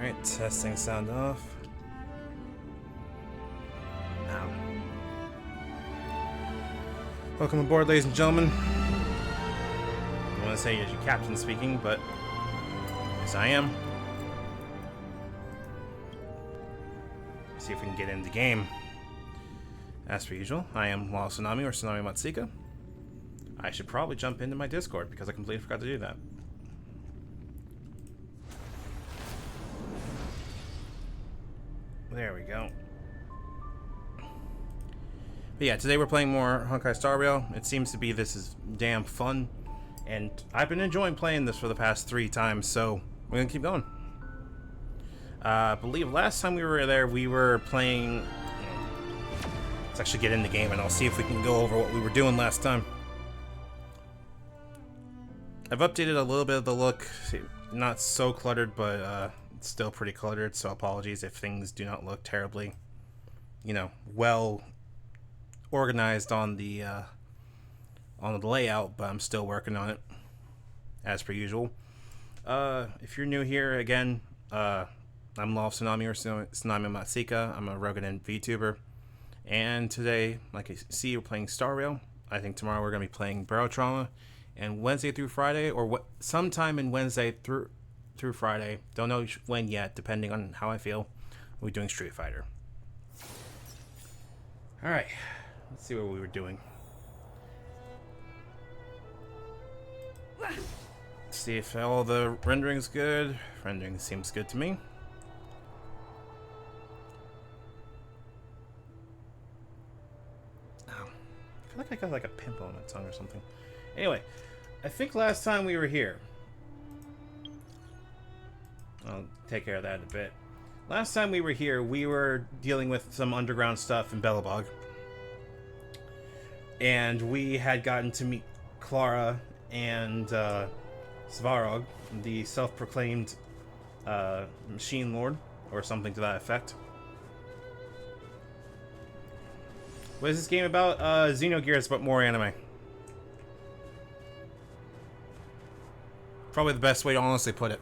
Alright, testing sound off. Ow. Welcome aboard, ladies and gentlemen. I want to say as your captain speaking, but yes, I am. See if we can get into the game. As per usual, I am Tsunami or Tsunami Matsika. I should probably jump into my Discord because I completely forgot to do that. There we go. But yeah, today we're playing more Honkai Star Rail. It seems to be this is damn fun, and I've been enjoying playing this for the past 3 times, so we're gonna keep going. I believe last time we were there, we were playing. Let's actually get in the game, and I'll see if we can go over what we were doing last time. I've updated a little bit of the look, not so cluttered, but it's still pretty cluttered, so apologies if things do not look terribly, well organized on the layout, but I'm still working on it, as per usual. If you're new here, again, I'm Tsunami or Tsunami Matsika. I'm a Rogan VTuber, and today, like you see, we're playing Star Rail. I think tomorrow we're going to be playing Barrel Trauma, and Wednesday through Friday, or sometime in Wednesday through Friday, don't know when yet, depending on how I feel, we're doing Street Fighter. Alright, let's see what we were doing. Let's see if all the rendering's good. Rendering seems good to me. Oh, I feel like I got like a pimple on my tongue or something. Anyway, I think last time we were here, I'll take care of that in a bit. Last time we were here, we were dealing with some underground stuff in Belobog. And we had gotten to meet Clara and Svarog, the self-proclaimed Machine Lord, or something to that effect. What is this game about? Xenogears, but more anime. Probably the best way to honestly put it.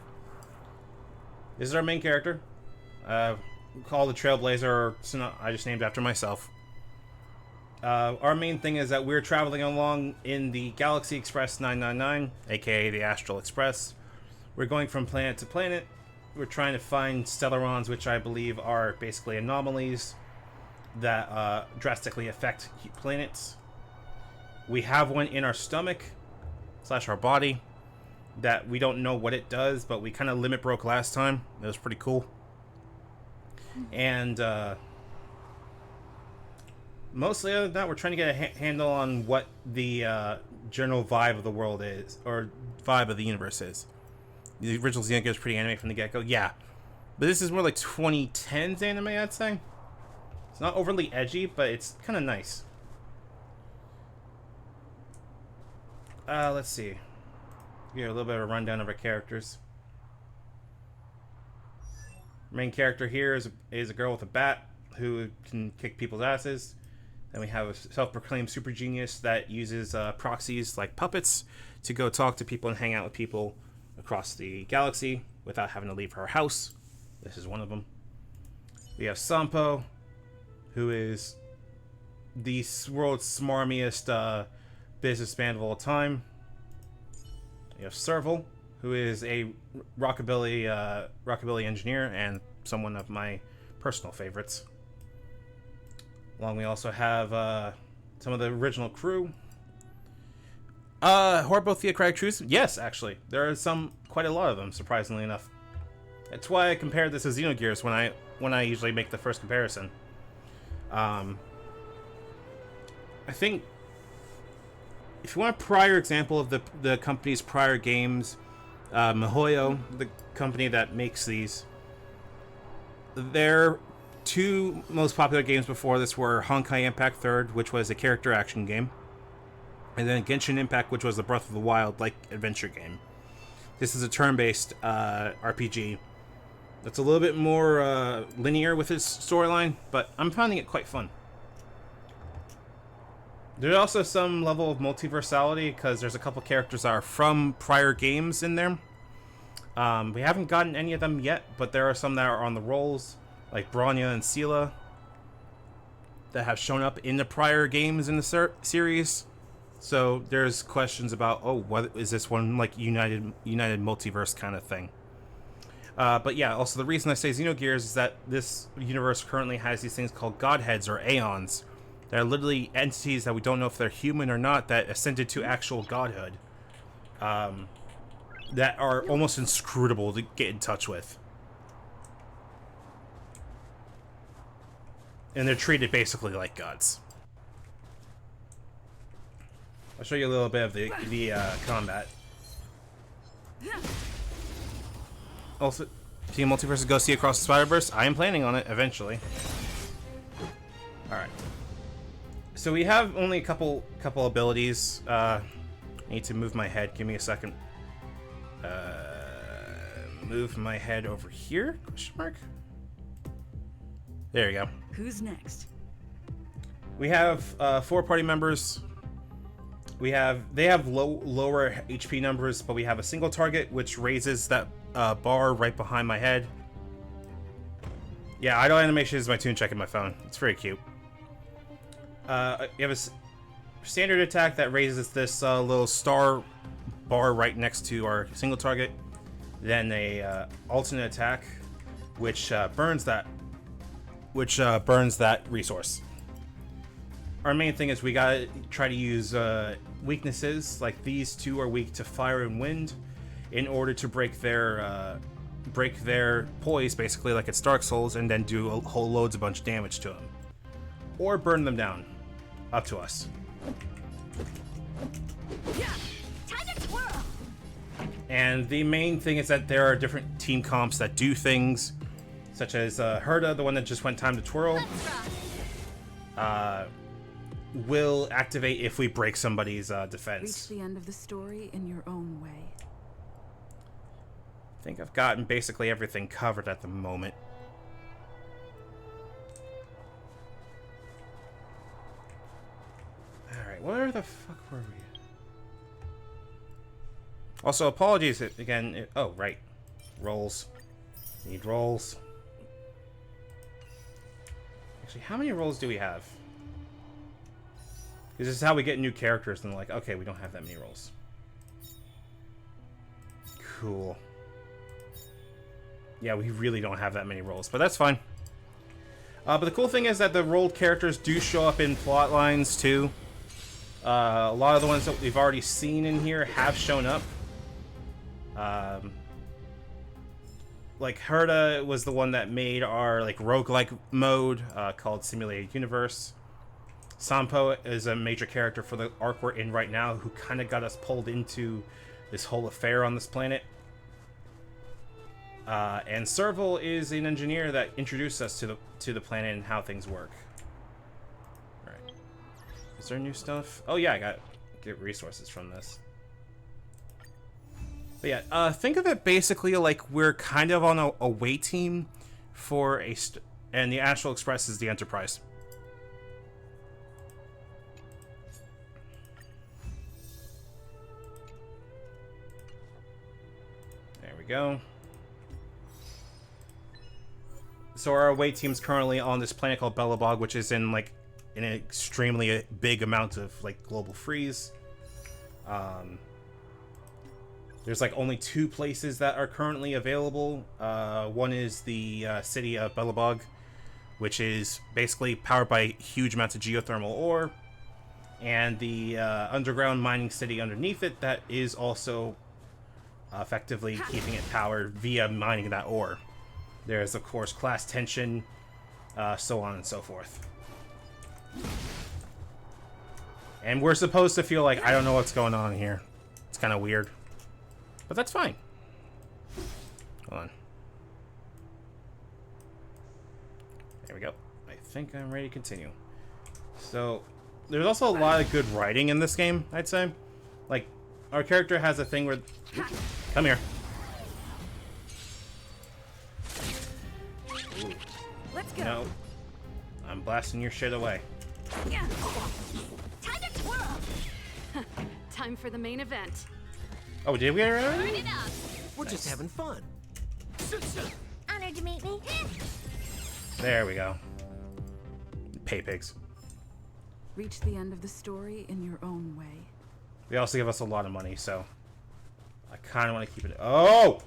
This is our main character. We call the Trailblazer, I just named after myself. Our main thing is that we're traveling along in the Galaxy Express 999, aka the Astral Express. We're going from planet to planet. We're trying to find Stellarons, which I believe are basically anomalies that drastically affect planets. We have one in our stomach, / our body, that we don't know what it does, but we kind of limit broke last time. It was pretty cool. And mostly other than that, we're trying to get a handle on what the general vibe of the world is, or vibe of the universe is. The original Xenogears is pretty anime from the get-go, yeah. But this is more like 2010s anime, I'd say. It's not overly edgy, but it's kind of nice. Let's see. Get a little bit of a rundown of our characters. Main character here is a girl with a bat who can kick people's asses. Then we have a self-proclaimed super genius that uses proxies like puppets to go talk to people and hang out with people across the galaxy without having to leave her house. This is one of them. We have Sampo, who is the world's smarmiest businessman of all time. We have Serval, who is a rockabilly engineer and someone of my personal favorites. Along we also have some of the original crew. Horrible theocratic truths? Yes, actually. There are quite a lot of them, surprisingly enough. That's why I compared this to Xenogears when I usually make the first comparison. I think if you want a prior example of the company's prior games, MiHoYo, the company that makes these, their 2 most popular games before this were Honkai Impact 3rd, which was a character action game, and then Genshin Impact, which was the Breath of the Wild-like adventure game. This is a turn-based RPG that's a little bit more linear with its storyline, but I'm finding it quite fun. There's also some level of multiversality, because there's a couple characters that are from prior games in there. We haven't gotten any of them yet, but there are some that are on the rolls, like Bronya and Sela, that have shown up in the prior games in the series. So there's questions about, oh, what is this one like united multiverse kind of thing? But yeah, also the reason I say Xenogears is that this universe currently has these things called Godheads or Aeons. They're literally entities that we don't know if they're human or not that ascended to actual godhood. That are almost inscrutable to get in touch with. And they're treated basically like gods. I'll show you a little bit of the combat. Also, Team Multiverse Go See Across the Spider-Verse. I am planning on it eventually. Alright. So we have only a couple abilities. I need to move my head. Give me a second. Move my head over here? Question mark? There you go. Who's next? We have 4 party members. They have lower HP numbers, but we have a single target which raises that bar right behind my head. Yeah, idle animation is my tune check in my phone. It's very cute. You have a standard attack that raises this little star bar right next to our single target. Then a alternate attack, which burns that resource. Our main thing is we gotta try to use weaknesses, like these two are weak to fire and wind, in order to break their poise, basically like it's Dark Souls, and then do a whole loads of bunch of damage to them, or burn them down. Up to us. And the main thing is that there are different team comps that do things, such as Herda, the one that just went time to twirl, will activate if we break somebody's defense. Reach the end of the story in your own way. I think I've gotten basically everything covered at the moment. Alright, where the fuck were we? Also, apologies again. Oh, right. Rolls. Need rolls. Actually, how many rolls do we have? Because this is how we get new characters, and like, okay, we don't have that many rolls. Cool. Yeah, we really don't have that many rolls, but that's fine. But the cool thing is that the rolled characters do show up in plot lines, too. A lot of the ones that we've already seen in here have shown up. Like Herda was the one that made our like roguelike mode called Simulated Universe. Sampo is a major character for the arc we're in right now, who kind of got us pulled into this whole affair on this planet. And Serval is an engineer that introduced us to the planet and how things work. All right. Is there new stuff? Oh yeah, I get resources from this. But yeah, think of it basically like we're kind of on a away team for and the Astral Express is the Enterprise. There we go. So our away team's currently on this planet called Belobog, which is in like an extremely big amount of like global freeze. There's like only 2 places that are currently available. One is the city of Belobog, which is basically powered by huge amounts of geothermal ore, and the underground mining city underneath it that is also effectively keeping it powered via mining that ore. There's, of course, class tension, so on and so forth. And we're supposed to feel like I don't know what's going on here. It's kind of weird. But that's fine. Hold on. There we go. I think I'm ready to continue. So, there's also a lot of good writing in this game, I'd say. Like, our character has a thing where... Come here. Ooh. Let's go. No. I'm blasting your shit away. Time to twirl. Time for the main event. Oh, did we already? Turn it up. We're just having fun. Honored to meet me. There we go. Pay pigs. Reach the end of the story in your own way. They also give us a lot of money, so I kind of want to keep it. Oh!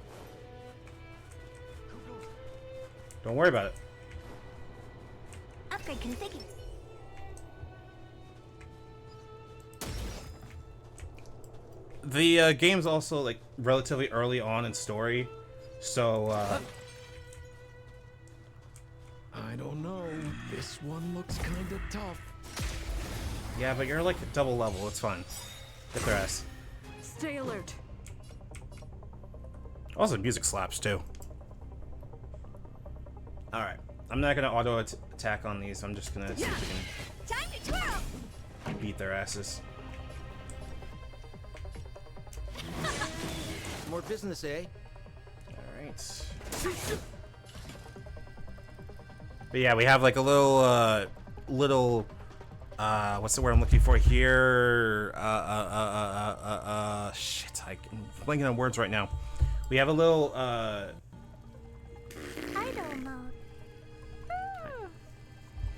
Don't worry about it. Upgrade configured. The game's also like relatively early on in story, so I don't know. This one looks kind of tough. yeah, but you're like a double level. It's fine. Get their ass. Stay alert. Also, the music slaps too. All right, I'm not gonna auto attack on these. I'm just gonna see if we Time to twirl. can beat their asses. More business, eh? All right. But yeah, we have like a little what's the word I'm looking for here? Shit, I'm blanking on words right now. We have a little Idle mode.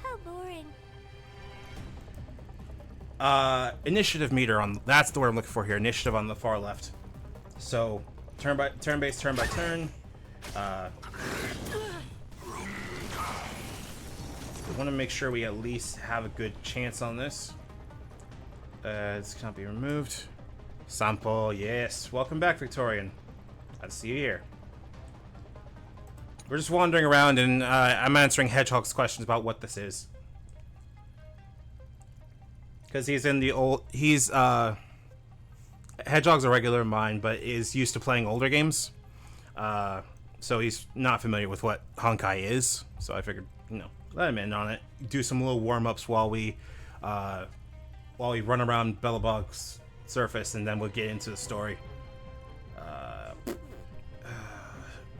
How boring. initiative meter on. That's the word I'm looking for here. Initiative on the far left. So turn by turn. We want to make sure we at least have a good chance on this. This cannot be removed. Sampo, yes. Welcome back, Victorian. Glad to see you here. We're just wandering around, and I'm answering Hedgehog's questions about what this is. Because he's in the old... Hedgehog's a regular of mine, but is used to playing older games. So he's not familiar with what Honkai is. So I figured, let him in on it. Do some little warm-ups while we run around Belobog's surface, and then we'll get into the story.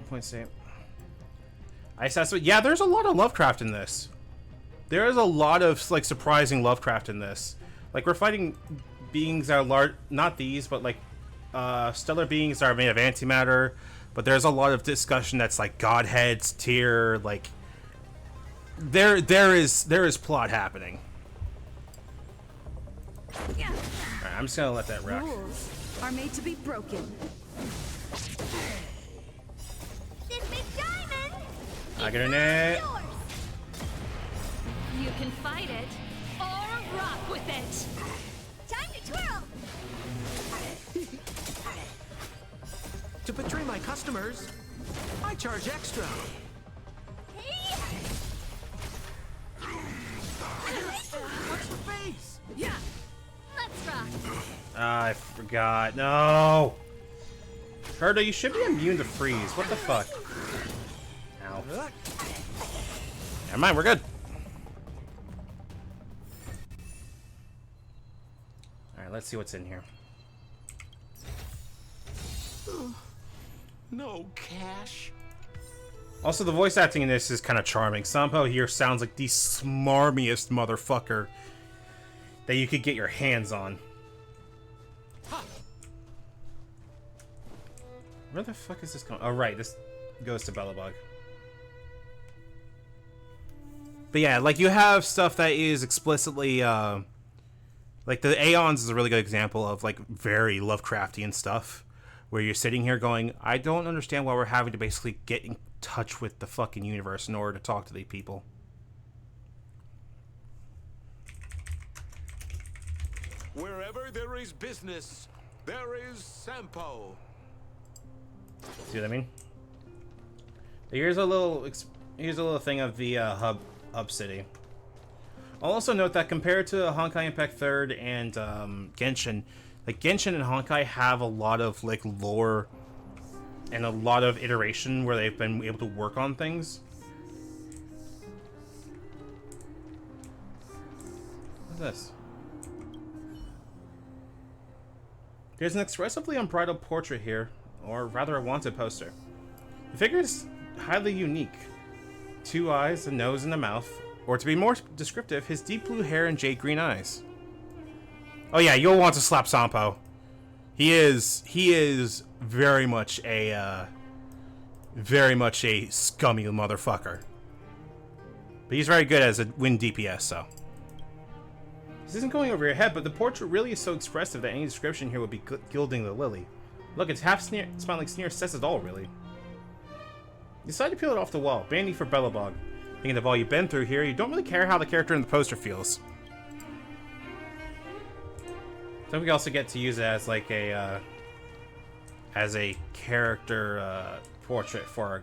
Point save. Yeah, there's a lot of Lovecraft in this. There is a lot of like surprising Lovecraft in this. Like we're fighting beings that are large, not these, but like stellar beings that are made of antimatter. But there's a lot of discussion that's like godheads, tier, like there is plot happening. Yeah. Alright, I'm just gonna let that rock. Rules are made to be broken. This big diamond. I get in it. Yours. You can fight it or rock with it. Time to twirl. To betray my customers, I charge extra. Watch the face. Yeah. Let's rock. I forgot. No. Herda, you should be immune to freeze. What the fuck? Ow. Never mind, we're good. Alright, let's see what's in here. No cash. Also, the voice acting in this is kind of charming. Sampo here sounds like the smarmiest motherfucker that you could get your hands on. Where the fuck is this going? Oh, right, this goes to Belobog. But yeah, like you have stuff that is explicitly, like the Aeons is a really good example of like very Lovecraftian stuff, where you're sitting here going, I don't understand why we're having to basically get in touch with the fucking universe in order to talk to these people. Wherever there is business, there is Sampo. See what I mean? Here's a little thing of the hub city. I'll also note that compared to Honkai Impact 3rd and Genshin, like Genshin and Honkai have a lot of like lore and a lot of iteration where they've been able to work on things. What's this? There's an expressively unbridled portrait here, or rather a wanted poster. The figure is highly unique. 2 eyes, a nose, and a mouth. Or to be more descriptive, his deep blue hair and jade green eyes. Oh yeah, you'll want to slap Sampo. He is very much a scummy motherfucker. But he's very good as a wind DPS, so. This isn't going over your head, but the portrait really is so expressive that any description here would be gilding the lily. Look, its half-smiling sneer says it all, really. You decide to peel it off the wall, bandy for Bellabog. Thinking of all you've been through here, you don't really care how the character in the poster feels. So we also get to use it as like a character portrait for our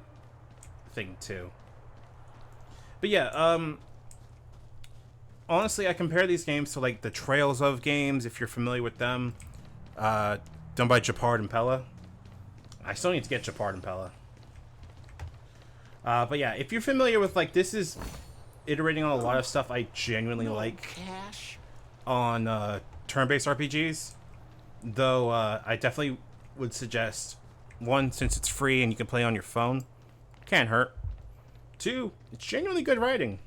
thing too. But yeah, honestly, I compare these games to like the Trails of games, if you're familiar with them, done by Japard and Pella. I still need to get Japard and Pella. But yeah, if you're familiar with, like, this is iterating on a lot of stuff I genuinely like on turn-based RPGs. Though I definitely would suggest, one, since it's free and you can play on your phone, can't hurt. Two, it's genuinely good writing,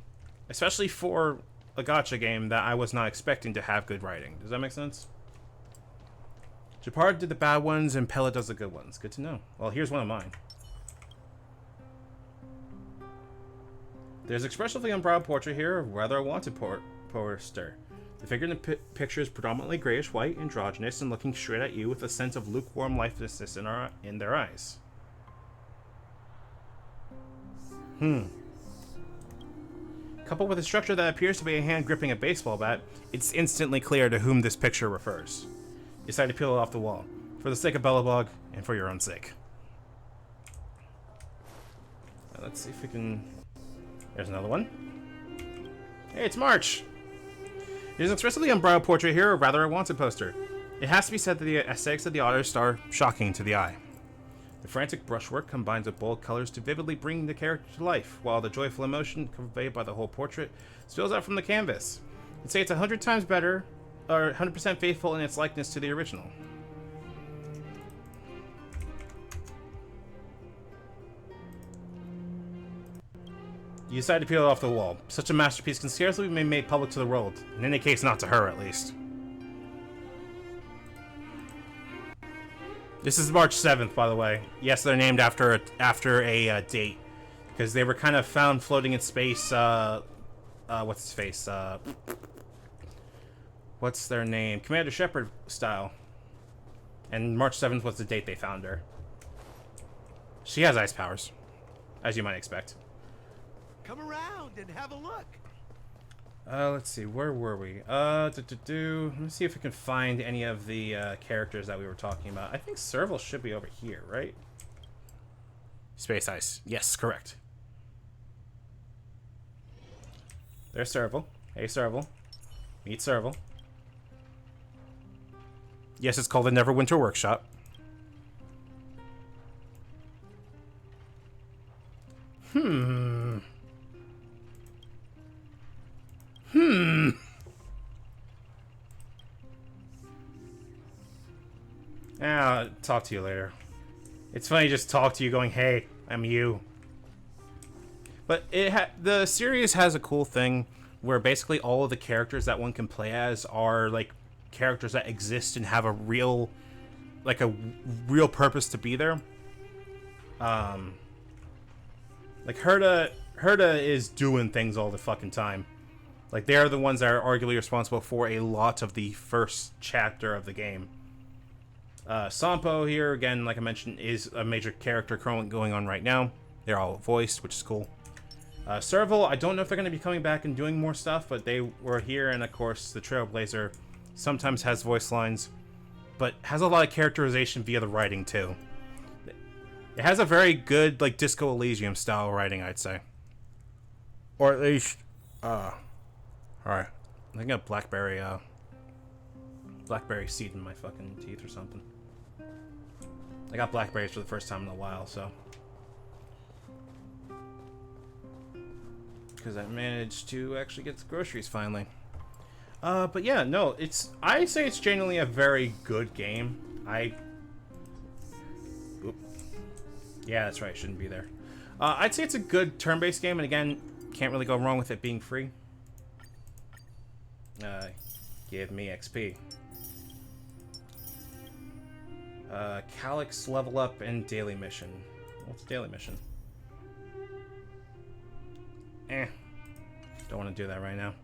especially for a gacha game that I was not expecting to have good writing. Does that make sense? Japard did the bad ones and Pella does the good ones. Good to know. Well, here's one of mine. There's expressively unbrowed portrait here of rather a wanted poster. The figure in the picture is predominantly grayish-white, androgynous, and looking straight at you with a sense of lukewarm lifelessness in their eyes. Coupled with a structure that appears to be a hand gripping a baseball bat, it's instantly clear to whom this picture refers. You decide to peel it off the wall, for the sake of Bellabog, and for your own sake. Now, let's see if we can... There's another one. Hey, it's March! There's an expressively unbrowed portrait here, or rather a wanted poster. It has to be said that the aesthetics of the artist are shocking to the eye. The frantic brushwork combines with bold colors to vividly bring the character to life, while the joyful emotion conveyed by the whole portrait spills out from the canvas. I'd say it's 100 times better, or 100% faithful in its likeness to the original. You decide to peel it off the wall. Such a masterpiece can scarcely be made public to the world. In any case, not to her, at least. This is March 7th, by the way. Yes, they're named after a date. Because they were kind of found floating in space, what's his face? What's their name? Commander Shepard style. And March 7th was the date they found her. She has ice powers, as you might expect. Come around and have a look. Let's see, where were we? Let me see if we can find any of the characters that we were talking about. I think Serval should be over here, right? Space Ice. Yes, correct. There's Serval. Hey, Serval. Meet Serval. Yes, it's called the Neverwinter Workshop. I'll talk to you later. It's funny just talk to you going, hey, I'm you. But the series has a cool thing where basically all of the characters that one can play as are like characters that exist and have a real purpose to be there. Like Herta is doing things all the fucking time. Like, they are the ones that are arguably responsible for a lot of the first chapter of the game. Sampo here, again, like I mentioned, is a major character currently going on right now. They're all voiced, which is cool. Serval, I don't know if they're going to be coming back and doing more stuff, but they were here, and of course, the Trailblazer sometimes has voice lines, but has a lot of characterization via the writing, too. It has a very good, like, Disco Elysium style writing, I'd say. Or at least, alright. I think I got blackberry seed in my fucking teeth or something. I got blackberries for the first time in a while, so. Because I managed to actually get the groceries finally. But yeah, no, I say it's genuinely a very good game. Yeah, that's right, shouldn't be there. I'd say it's a good turn-based game, and again, can't really go wrong with it being free. Give me XP. Calyx level up and daily mission. What's daily mission? Don't want to do that right now.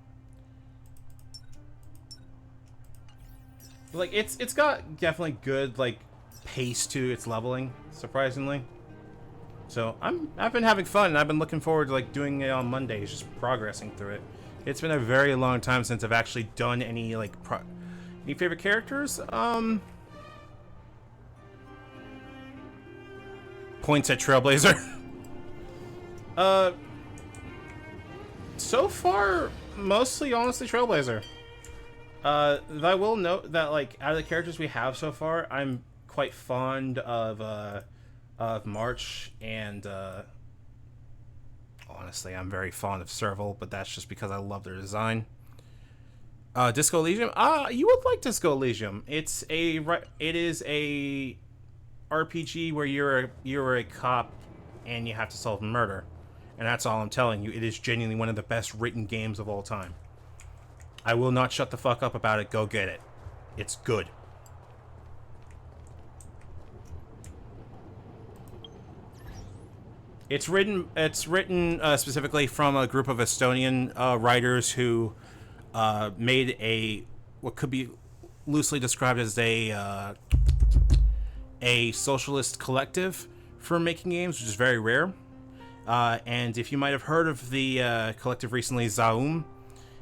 Like it's got definitely good like pace to its leveling, surprisingly. So I've been having fun, and I've been looking forward to like doing it on Mondays, just progressing through it. It's been a very long time since I've actually done any like any favorite characters. Points at Trailblazer. So far, mostly honestly Trailblazer. I will note that like out of the characters we have so far, I'm quite fond of March, and honestly, I'm very fond of Serval, but that's just because I love their design. Disco Elysium. You would like Disco Elysium. It is a RPG where you're a cop and you have to solve murder, and that's all I'm telling you. It is genuinely one of the best written games of all time. I will not shut the fuck up about it. Go get it. It's good. It's written specifically from a group of Estonian writers who made what could be loosely described as a socialist collective for making games, which is very rare. And if you might have heard of the collective recently, Zaum,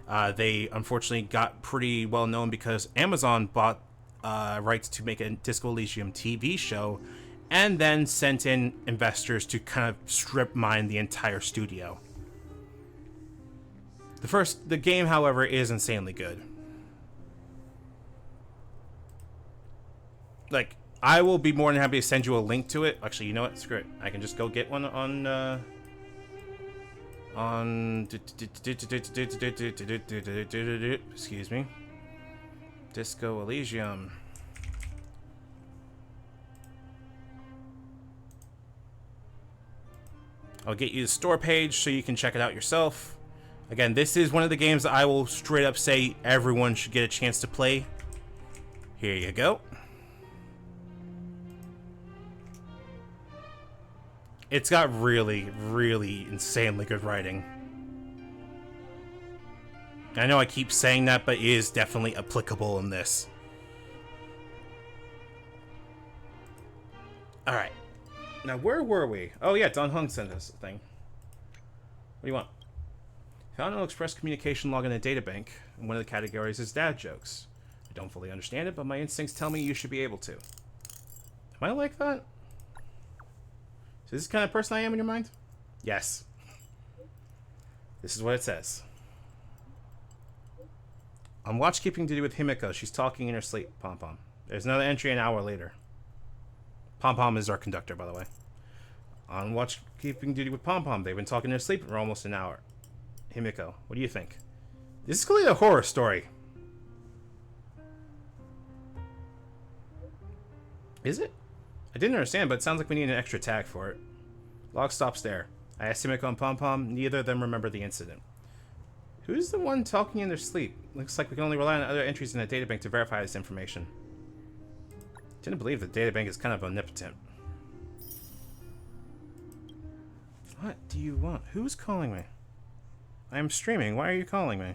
they unfortunately got pretty well known because Amazon bought rights to make a Disco Elysium TV show, and then sent in investors to kind of strip mine the entire studio. The game, however, is insanely good. Like, I will be more than happy to send you a link to it. Actually, you know what? Screw it. I can just go get one excuse me. Disco Elysium. I'll get you the store page so you can check it out yourself. Again, this is one of the games that I will straight up say everyone should get a chance to play. Here you go. It's got really, really insanely good writing. I know I keep saying that, but it is definitely applicable in this. Alright. Now, where were we? Oh, yeah, Don Hung sent us a thing. What do you want? Found an express communication log in a databank, and one of the categories is dad jokes. I don't fully understand it, but my instincts tell me you should be able to. Am I like that? Is this the kind of person I am in your mind? Yes. This is what it says. On watchkeeping duty with Himiko, she's talking in her sleep, Pom Pom. There's another entry an hour later. Pom Pom is our conductor, by the way. On watchkeeping duty with Pom Pom, they've been talking in their sleep for almost an hour. Himiko, what do you think? This is clearly a horror story. Is it? I didn't understand, but it sounds like we need an extra tag for it. Log stops there. I asked Himiko and Pom Pom, neither of them remember the incident. Who's the one talking in their sleep? Looks like we can only rely on other entries in the databank to verify this information. Didn't believe the databank is kind of omnipotent. What do you want? Who's calling me? I am streaming. Why are you calling me?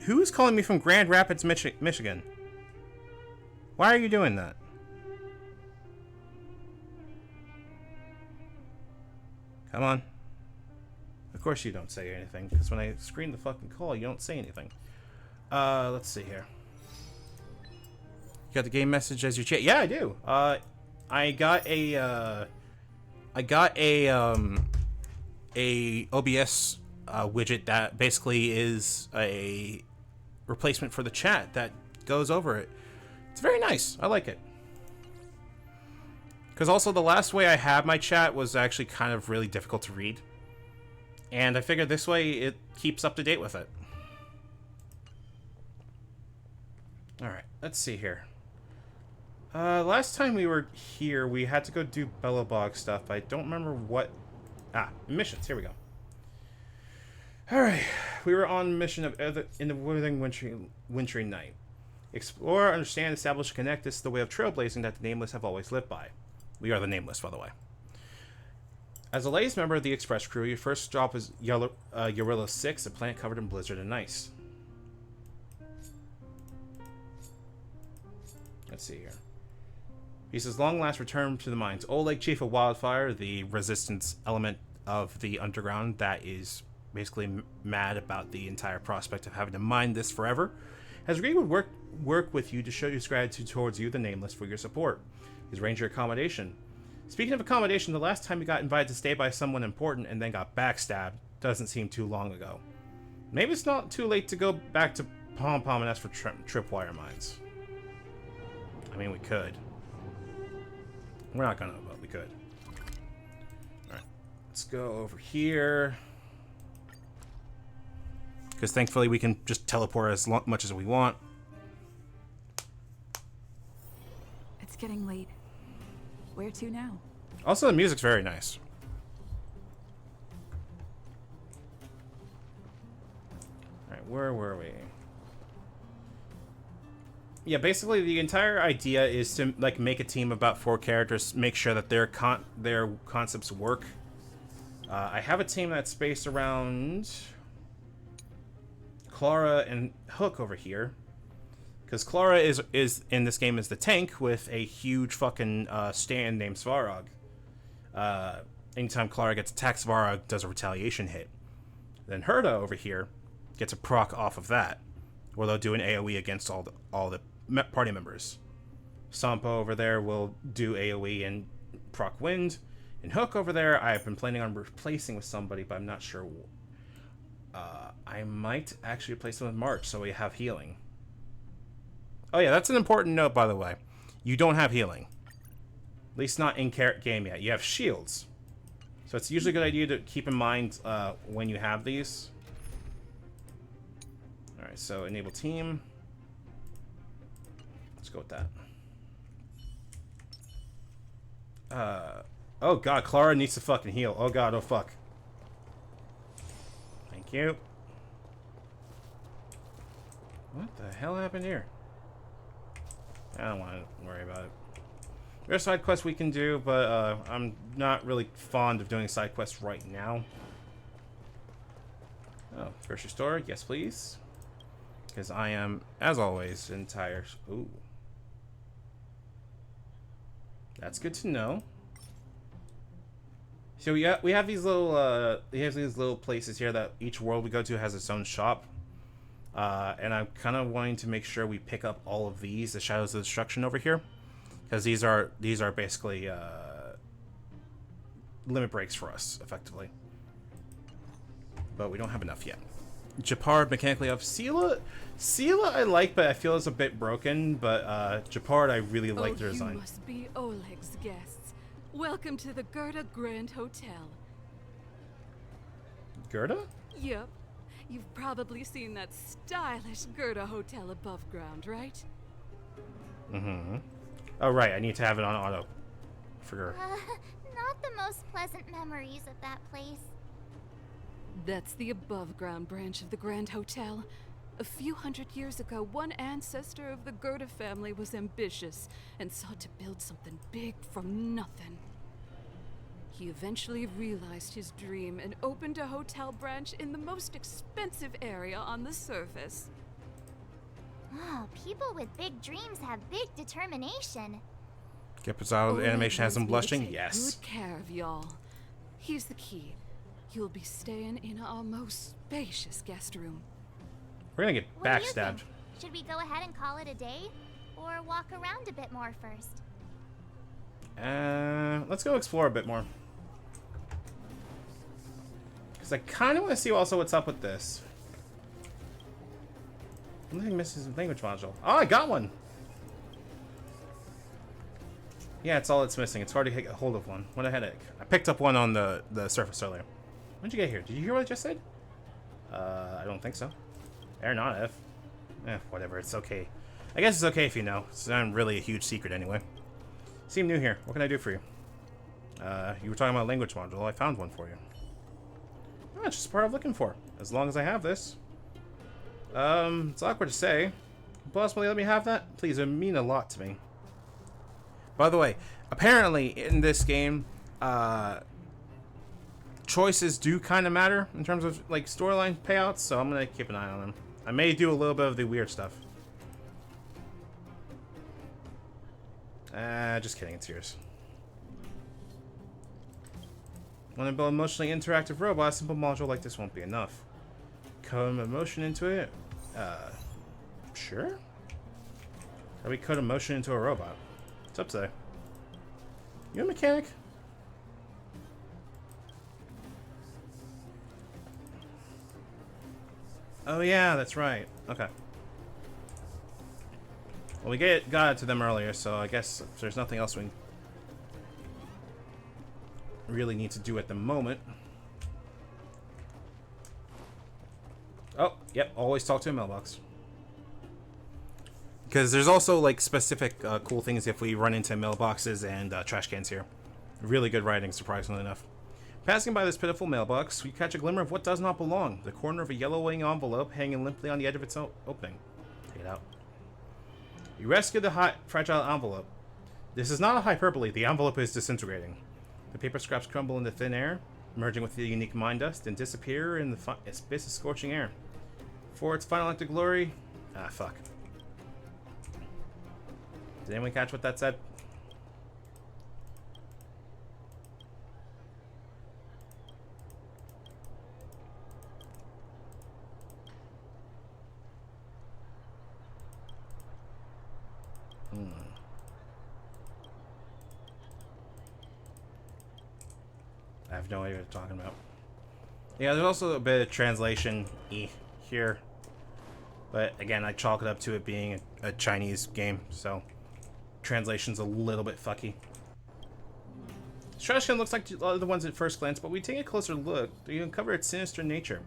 Who's calling me from Grand Rapids, Michigan? Why are you doing that? Come on. Of course you don't say anything, because when I screen the fucking call, you don't say anything. Let's see here. You got the game message as your chat? Yeah, I do. I got a OBS widget that basically is a replacement for the chat that goes over it. It's very nice. I like it. Because also the last way I had my chat was actually kind of really difficult to read. And I figured this way it keeps up to date with it. Alright, let's see here. Last time we were here, we had to go do Bellabog stuff. I don't remember what... missions. Here we go. Alright, we were on mission of in the withering wintry night. Explore, understand, establish, connect. This is the way of trailblazing that the Nameless have always lived by. We are the Nameless, by the way. As the latest member of the Express crew, your first stop is Yorilla 6, a planet covered in blizzard and ice. Let's see here. He says, long last return to the mines. Old Lake Chief of Wildfire, the resistance element of the underground that is basically mad about the entire prospect of having to mine this forever, has agreed would work with you to show his gratitude towards you, the Nameless, for your support. His ranger accommodation. Speaking of accommodation, the last time you got invited to stay by someone important and then got backstabbed doesn't seem too long ago. Maybe it's not too late to go back to Pom Pom and ask for tripwire mines. I mean, we could. We're not gonna, but we could. Alright. Let's go over here. Because thankfully we can just teleport as much as we want. It's getting late. Where to now? Also, the music's very nice. Alright, where were we? Yeah, basically the entire idea is to like make a team of about 4 characters, make sure that their concepts work. I have a team that's based around Clara and Hook over here, because Clara is in this game is the tank with a huge fucking stand named Svarog. Anytime Clara gets attacked, Svarog does a retaliation hit. Then Herda over here gets a proc off of that, where they'll do an AoE against all the party members. Sampo over there will do AoE and proc wind, and Hook over there I've been planning on replacing with somebody, but I'm not sure. I might actually replace them with March, so we have healing. Oh yeah, that's an important note, by the way. You don't have healing. At least not in game yet. You have shields. So it's usually a good idea to keep in mind when you have these. Alright, so enable team. Let's go with that. Oh god, Clara needs to fucking heal. Oh god, oh fuck. Thank you. What the hell happened here? I don't want to worry about it. There's side quests we can do, but I'm not really fond of doing side quests right now. Oh, grocery store? Yes, please. Because I am, as always, entire... Ooh. That's good to know. So we have these little places here that each world we go to has its own shop. And I'm kind of wanting to make sure we pick up all of these, the Shadows of Destruction over here, because these are basically limit breaks for us, effectively. But we don't have enough yet. Japard mechanically up. Sela I like, but I feel it's a bit broken. But Japard I really like their design. You must be Oleg's guests. Welcome to the Gerda Grand Hotel. Gerda? Yep. You've probably seen that stylish Gerda hotel above ground, right? Mm-hmm. Oh, right. I need to have it on auto. For her. Not the most pleasant memories of that place. That's the above ground branch of the Grand Hotel. A few hundred years ago, one ancestor of the Gerda family was ambitious and sought to build something big from nothing. He eventually realized his dream and opened a hotel branch in the most expensive area on the surface. Oh, people with big dreams have big determination. Gepazal animation has them blushing? Take Yes. good care of y'all. Here's the key. You'll be staying in our most spacious guest room. We're gonna get What do you backstabbed. think? Should we go ahead and call it a day? Or walk around a bit more first? Let's go explore a bit more. Because I kind of want to see also what's up with this. One thing misses a language module. Oh, I got one! Yeah, it's all it's missing. It's hard to get a hold of one. What a headache. I picked up one on the surface earlier. When did you get here? Did you hear what I just said? I don't think so. Or not if. Whatever. It's okay. I guess it's okay if you know. It's not really a huge secret anyway. Seem new here. What can I do for you? You were talking about language module. I found one for you. Oh, it's just the part I'm looking for. As long as I have this. It's awkward to say. Possibly let me have that? Please, it would mean a lot to me. By the way, apparently in this game, choices do kind of matter in terms of like storyline payouts, so I'm gonna keep an eye on them. I may do a little bit of the weird stuff. Just kidding, it's yours. Want to build an emotionally interactive robot, a simple module like this won't be enough. Code emotion into it? Sure? How do we code emotion into a robot? What's up today? You a mechanic? Oh yeah, that's right. Okay. Well, we got it to them earlier, so I guess if there's nothing else we really need to do at the moment. Oh, yep, always talk to a mailbox. Because there's also like specific cool things if we run into mailboxes and trash cans here. Really good writing, surprisingly enough. Passing by this pitiful mailbox, we catch a glimmer of what does not belong. The corner of a yellowing envelope hanging limply on the edge of its opening. Take it out. You rescue the fragile envelope. This is not a hyperbole. The envelope is disintegrating. The paper scraps crumble into thin air, merging with the unique mine dust, and disappear in the space of scorching air. For its final act of glory... Ah, fuck. Did anyone catch what that said? I have no idea what you're talking about. Yeah, there's also a bit of translation here. But again, I chalk it up to it being a Chinese game, so translation's a little bit fucky. This trash can looks like a lot of the ones at first glance, but we take a closer look, we uncover its sinister nature.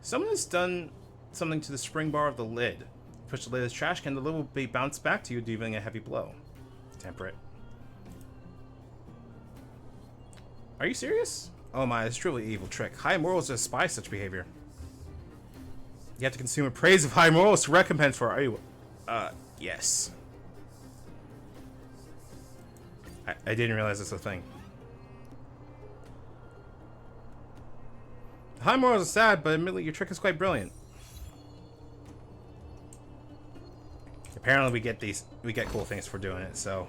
Someone has done something to the spring bar of the lid. Push the lid of the trash can, the lid will be bounced back to you, dealing a heavy blow. Temper it. Are you serious? Oh my, it's truly an evil trick. High morals despise such behavior. You have to consume a praise of high morals to recompense for it. Are you... yes. I didn't realize this was a thing. High morals are sad, but admittedly your trick is quite brilliant. Apparently we get cool things for doing it, so...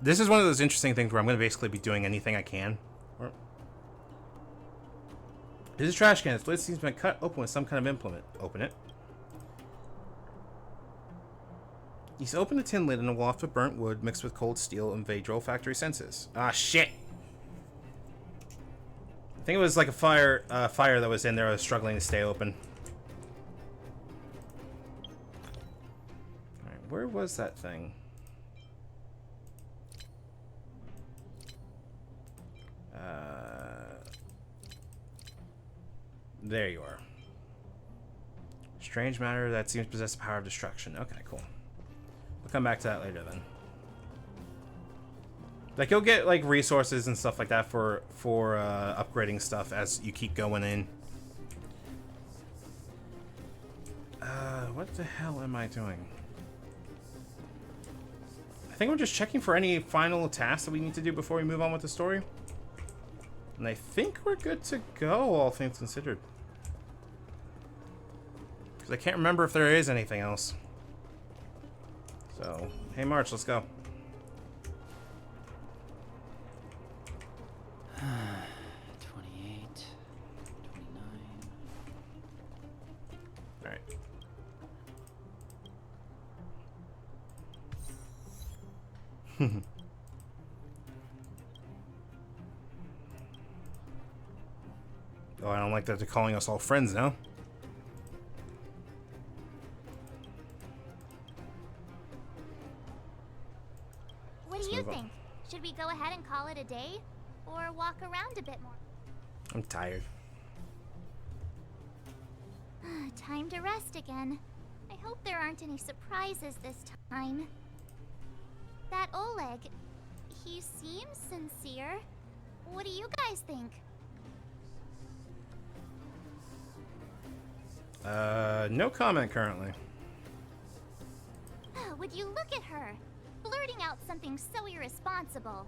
This is one of those interesting things where I'm going to basically be doing anything I can. This is a trash can. Its lid seems to be cut open with some kind of implement. Open it. He's opened the tin lid and a waft of burnt wood mixed with cold steel invade your olfactory senses. Ah, shit! I think it was like a fire that was in there that was struggling to stay open. Alright, where was that thing? There you are. Strange matter that seems to possess the power of destruction. Okay, cool. We'll come back to that later then. Like you'll get like resources and stuff like that for upgrading stuff as you keep going in. What the hell am I doing? I think we're just checking for any final tasks that we need to do before we move on with the story. And I think we're good to go, all things considered. Because I can't remember if there is anything else. So, hey March, let's go. 28, 29. Alright. Oh, I don't like that they're calling us all friends now. What do you think? Should we go ahead and call it a day? Or walk around a bit more? I'm tired. Time to rest again. I hope there aren't any surprises this time. That Oleg, he seems sincere. What do you guys think? No comment currently. at her, blurting out something so irresponsible.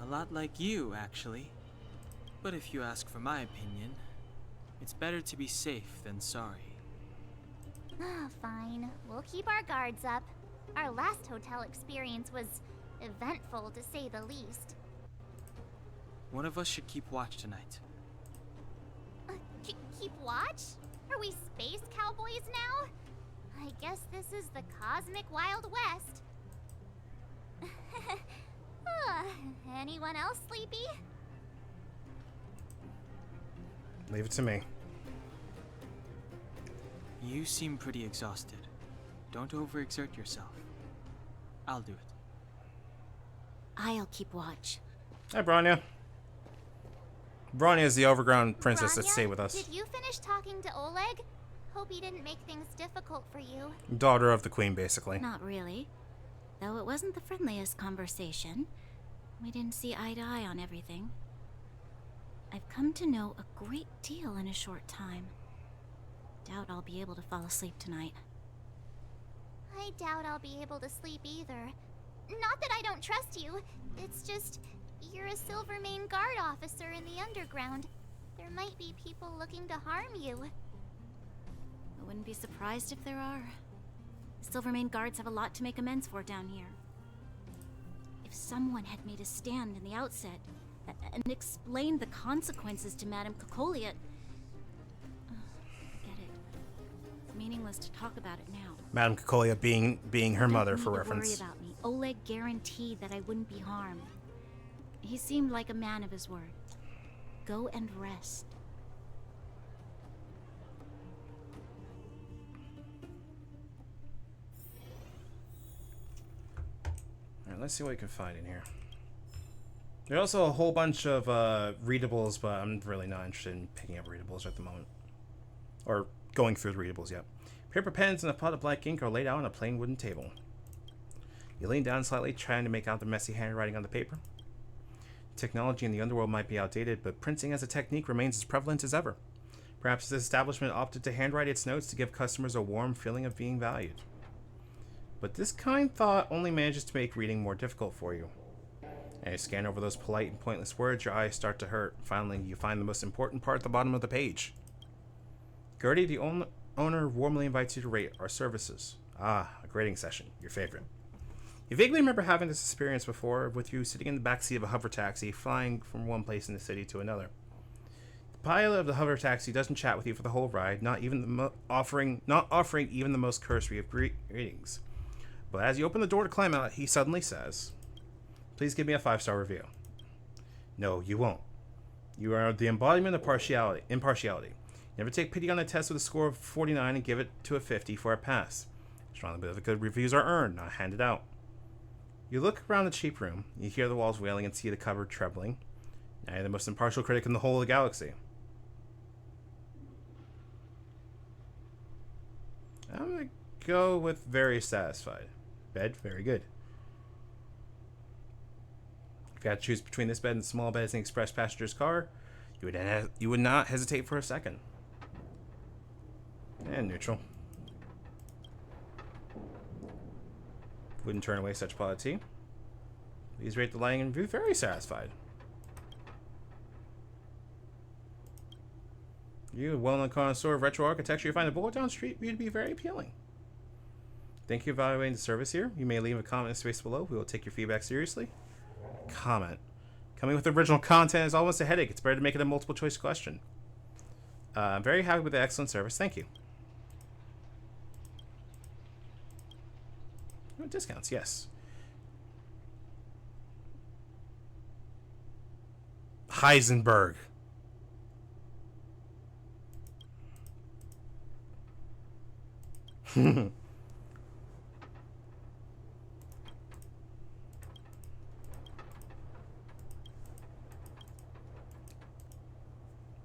A lot like you, actually. But if you ask for my opinion, it's better to be safe than sorry. Fine, we'll keep our guards up. Our last hotel experience was eventful, to say the least. One of us should keep watch tonight. Keep watch? Are we space cowboys now? I guess this is the cosmic Wild West. Anyone else sleepy? Leave it to me. You seem pretty exhausted. Don't overexert yourself. I'll do it. I'll keep watch. Hi, Bronya. Bronya is the overgrown princess that Bronya, stayed with us. Did you finish talking to Oleg? Hope he didn't make things difficult for you. Daughter of the queen, basically. Not really. Though it wasn't the friendliest conversation. We didn't see eye to eye on everything. I've come to know a great deal in a short time. Doubt I'll be able to fall asleep tonight. I doubt I'll be able to sleep either. Not that I don't trust you. It's just, you're a Silvermane Guard officer in the underground. There might be people looking to harm you. I wouldn't be surprised if there are. The Silvermane Guards have a lot to make amends for down here. If someone had made a stand in the outset and explained the consequences to Madame Cocolia... Forget it. It's meaningless to talk about it now. Madame Cocolia being her mother, for reference. Don't worry about me. Oleg guaranteed that I wouldn't be harmed. He seemed like a man of his word. Go and rest. Alright, let's see what we can find in here. There's also a whole bunch of readables, but I'm really not interested in picking up readables at the moment. Or going through the readables yet. Paper pens and a pot of black ink are laid out on a plain wooden table. You lean down slightly, trying to make out the messy handwriting on the paper. Technology in the underworld might be outdated, but printing as a technique remains as prevalent as ever. Perhaps this establishment opted to handwrite its notes to give customers a warm feeling of being valued. But this kind thought only manages to make reading more difficult for you. As you scan over those polite and pointless words, your eyes start to hurt. Finally, you find the most important part at the bottom of the page. Gertie, the owner, warmly invites you to rate our services. Ah, a grading session, your favorite. You vaguely remember having this experience before, with you sitting in the backseat of a hover taxi, flying from one place in the city to another. The pilot of the hover taxi doesn't chat with you for the whole ride, not offering even the most cursory of greetings. But as you open the door to climb out, he suddenly says, "Please give me a 5-star review." No, you won't. You are the embodiment of impartiality. Never take pity on a test with a score of 49 and give it to a 50 for a pass. Strongly believe that good reviews are earned, not handed out. You look around the cheap room, you hear the walls wailing and see the cupboard trembling. Now you're the most impartial critic in the whole of the galaxy. I'm gonna go with very satisfied. Bed, very good. If you had to choose between this bed and small beds in the express passenger's car, you would not hesitate for a second. And neutral. Wouldn't turn away such pot of tea. Please rate the lighting and view very satisfied. You, a well-known connoisseur of retro architecture, you find the bullet down street view to be very appealing. Thank you for evaluating the service here. You may leave a comment in the space below. We will take your feedback seriously. Comment. Coming with original content is almost a headache. It's better to make it a multiple choice question. I'm very happy with the excellent service. Thank you. Oh, discounts, yes. Heisenberg.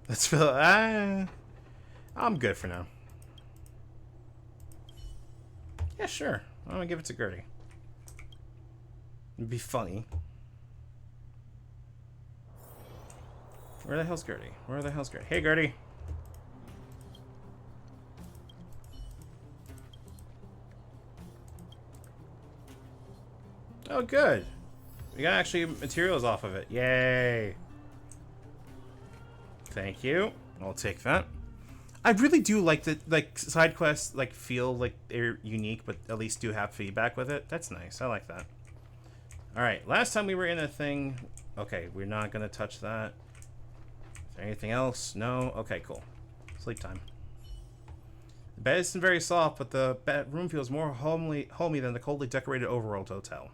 Let's fill. I'm good for now. Yeah, sure. I'm gonna give it to Gertie. It'd be funny. Where the hell's Gertie? Where the hell's Gertie? Hey, Gertie. Oh, good. We got actually materials off of it. Yay. Thank you. I'll take that. I really do like the side quests feel like they're unique, but at least do have feedback with it. That's nice. I like that. All right. Last time we were in a thing. Okay, we're not gonna touch that. Is there anything else? No. Okay, cool. Sleep time. The bed isn't very soft, but the room feels more homey than the coldly decorated overworld hotel.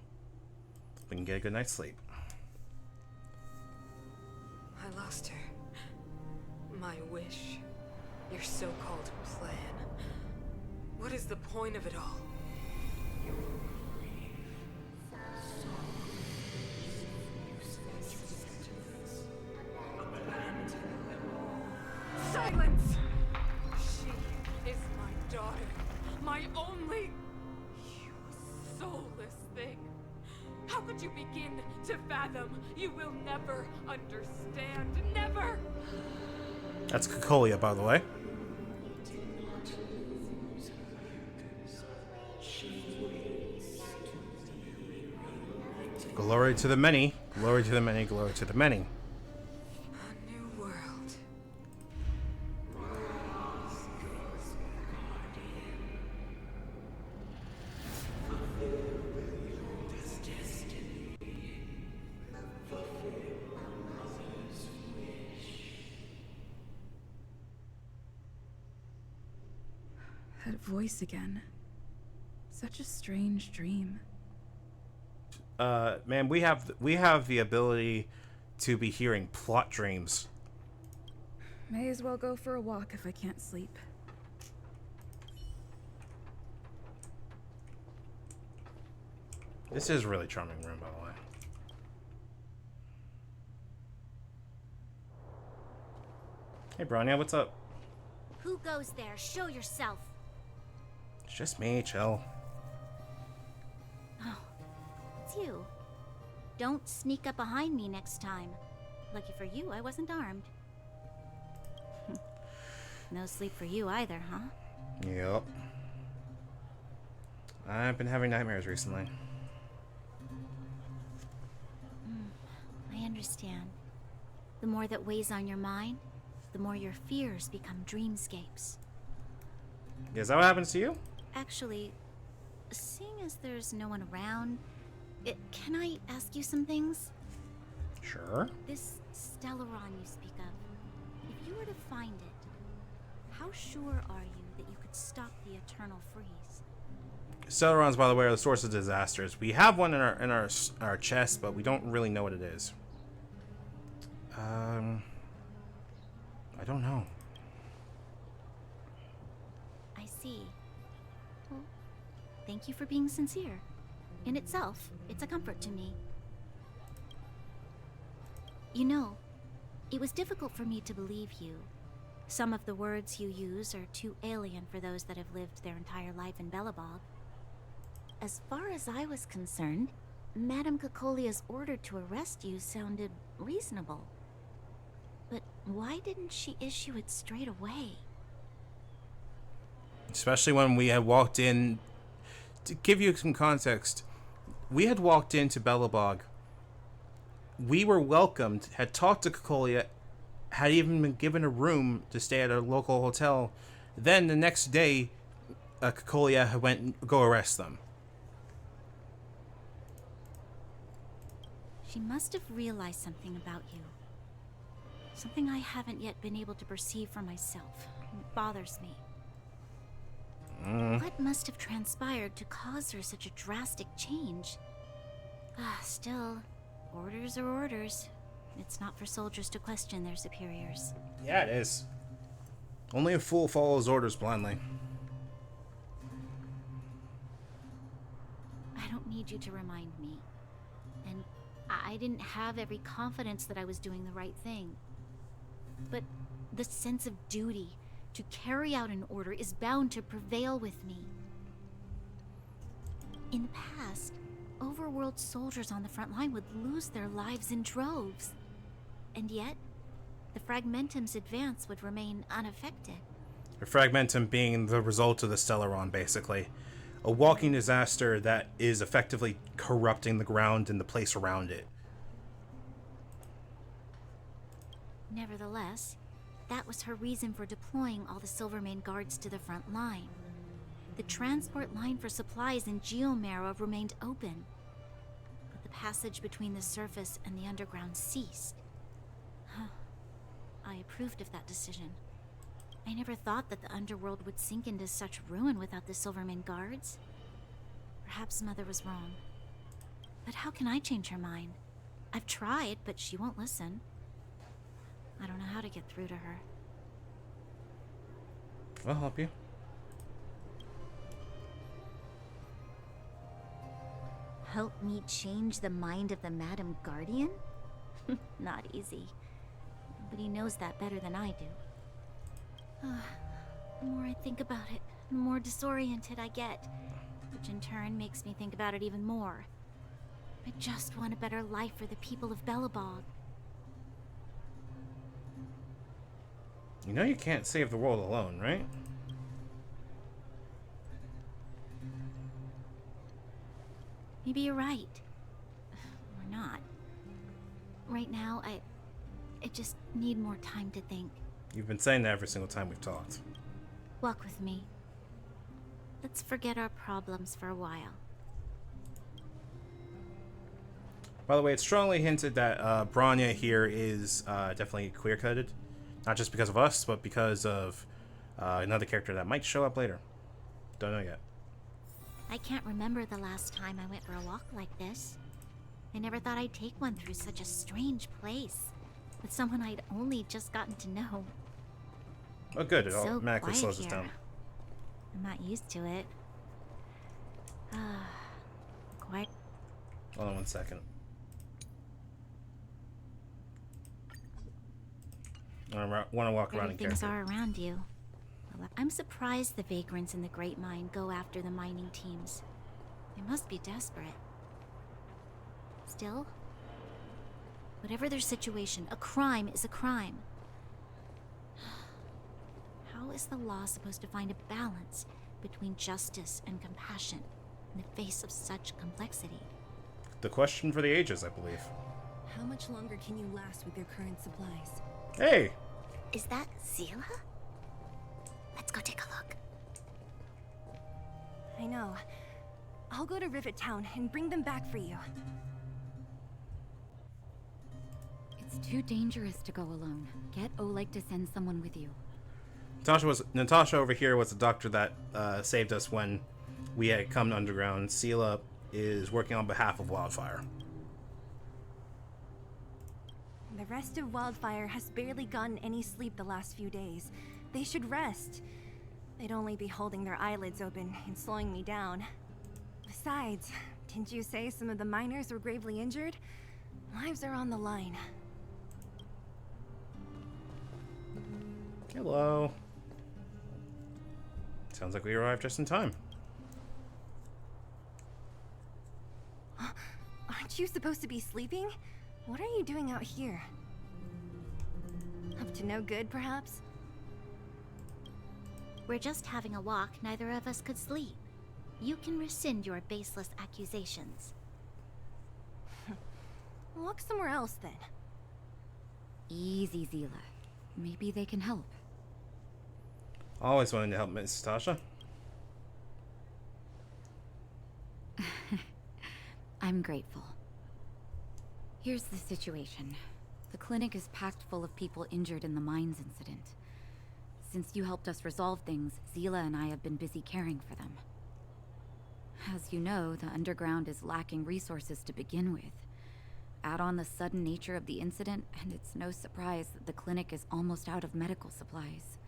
We can get a good night's sleep. I lost her. My wish. Your so-called plan. What is the point of it all? Silence! She is my daughter. My only... You soulless thing. How could you begin to fathom? You will never understand. Never! That's Cocolia, by the way. Glory to the many. Glory to the many. Glory to the many. A new world. That voice again. Such a strange dream. Man, we have the ability to be hearing plot dreams. May as well go for a walk if I can't sleep. This is a really charming room, by the way. Hey, Bronya, what's up? Who goes there? Show yourself. It's just me, chill. Oh, it's you. Don't sneak up behind me next time. Lucky for you, I wasn't armed. No sleep for you either, huh? Yep. I've been having nightmares recently. I understand. The more that weighs on your mind, the more your fears become dreamscapes. Is that what happens to you? Actually, seeing as there's no one around, can I ask you some things? Sure. This Stellaron you speak of, if you were to find it, how sure are you that you could stop the eternal freeze? Stellarons, by the way, are the source of disasters. We have one in our chest, but we don't really know what it is. I don't know. I see. Well, thank you for being sincere. In itself, it's a comfort to me. You know, it was difficult for me to believe you. Some of the words you use are too alien for those that have lived their entire life in Belobog. As far as I was concerned, Madame Cocolia's order to arrest you sounded reasonable. But why didn't she issue it straight away? Especially when we had walked in. To give you some context, we had walked into Belobog. We were welcomed, had talked to Cocolia, had even been given a room to stay at a local hotel. Then the next day, Cocolia went go arrest them. She must have realized something about you. Something I haven't yet been able to perceive for myself. It bothers me. What must have transpired to cause her such a drastic change? Still, orders are orders. It's not for soldiers to question their superiors. Yeah, it is. Only a fool follows orders blindly. I don't need you to remind me. And I didn't have every confidence that I was doing the right thing. But the sense of duty to carry out an order is bound to prevail with me. In the past, overworld soldiers on the front line would lose their lives in droves. And yet, the Fragmentum's advance would remain unaffected. The Fragmentum being the result of the Stellaron, basically. a walking disaster that is effectively corrupting the ground and the place around it. Nevertheless, that was her reason for deploying all the Silvermane guards to the front line. The transport line for supplies in Geomera remained open, but the passage between the surface and the underground ceased. I approved of that decision. I never thought that the underworld would sink into such ruin without the Silvermane guards. Perhaps Mother was wrong. But how can I change her mind? I've tried, but she won't listen. I don't know how to get through to her. I'll help you. Help me change the mind of the Madam Guardian? Not easy. Nobody knows that better than I do. The more I think about it, the more disoriented I get, which in turn makes me think about it even more. I just want a better life for the people of Belobog. You know you can't save the world alone, right? Maybe you're right. Or not. Right now, I just need more time to think. You've been saying that every single time we've talked. Walk with me. Let's forget our problems for a while. By the way, it's strongly hinted that Branya here is definitely clear-cutted. Not just because of us, but because of another character that might show up later. Don't know yet. I can't remember the last time I went for a walk like this. I never thought I'd take one through such a strange place, with someone I'd only just gotten to know. Oh good, it So automatically quiet slows us here. down. I'm not used to it. Quiet. Hold on one second. I want to walk around in Things character. are around you. Well, I'm surprised the vagrants in the Great Mine go after the mining teams. They must be desperate. Still, whatever their situation, a crime is a crime. How is the law supposed to find a balance between justice and compassion in the face of such complexity? The question for the ages, I believe. How much longer can you last with your current supplies? Hey! Is that Zila? Let's go take a look. I know. I'll go to Rivet Town and bring them back for you. It's too dangerous to go alone. Get Oleg to send someone with you. Natasha over here was the doctor that saved us when we had come to Underground. Sela is working on behalf of Wildfire. The rest of Wildfire has barely gotten any sleep the last few days. They should rest. They'd only be holding their eyelids open and slowing me down. Besides, didn't you say some of the miners were gravely injured? Lives are on the line. Hello. Sounds like we arrived just in time. Aren't you supposed to be sleeping? What are you doing out here? Up to no good, perhaps? We're just having a walk. Neither of us could sleep. You can rescind your baseless accusations. Walk somewhere else, then. Easy, Zila. Maybe they can help. Always wanting to help Miss Tasha. I'm grateful. Here's the situation. The clinic is packed full of people injured in the mines incident. Since you helped us resolve things, Zila and I have been busy caring for them. As you know, the underground is lacking resources to begin with. Add on the sudden nature of the incident, and it's no surprise that the clinic is almost out of medical supplies.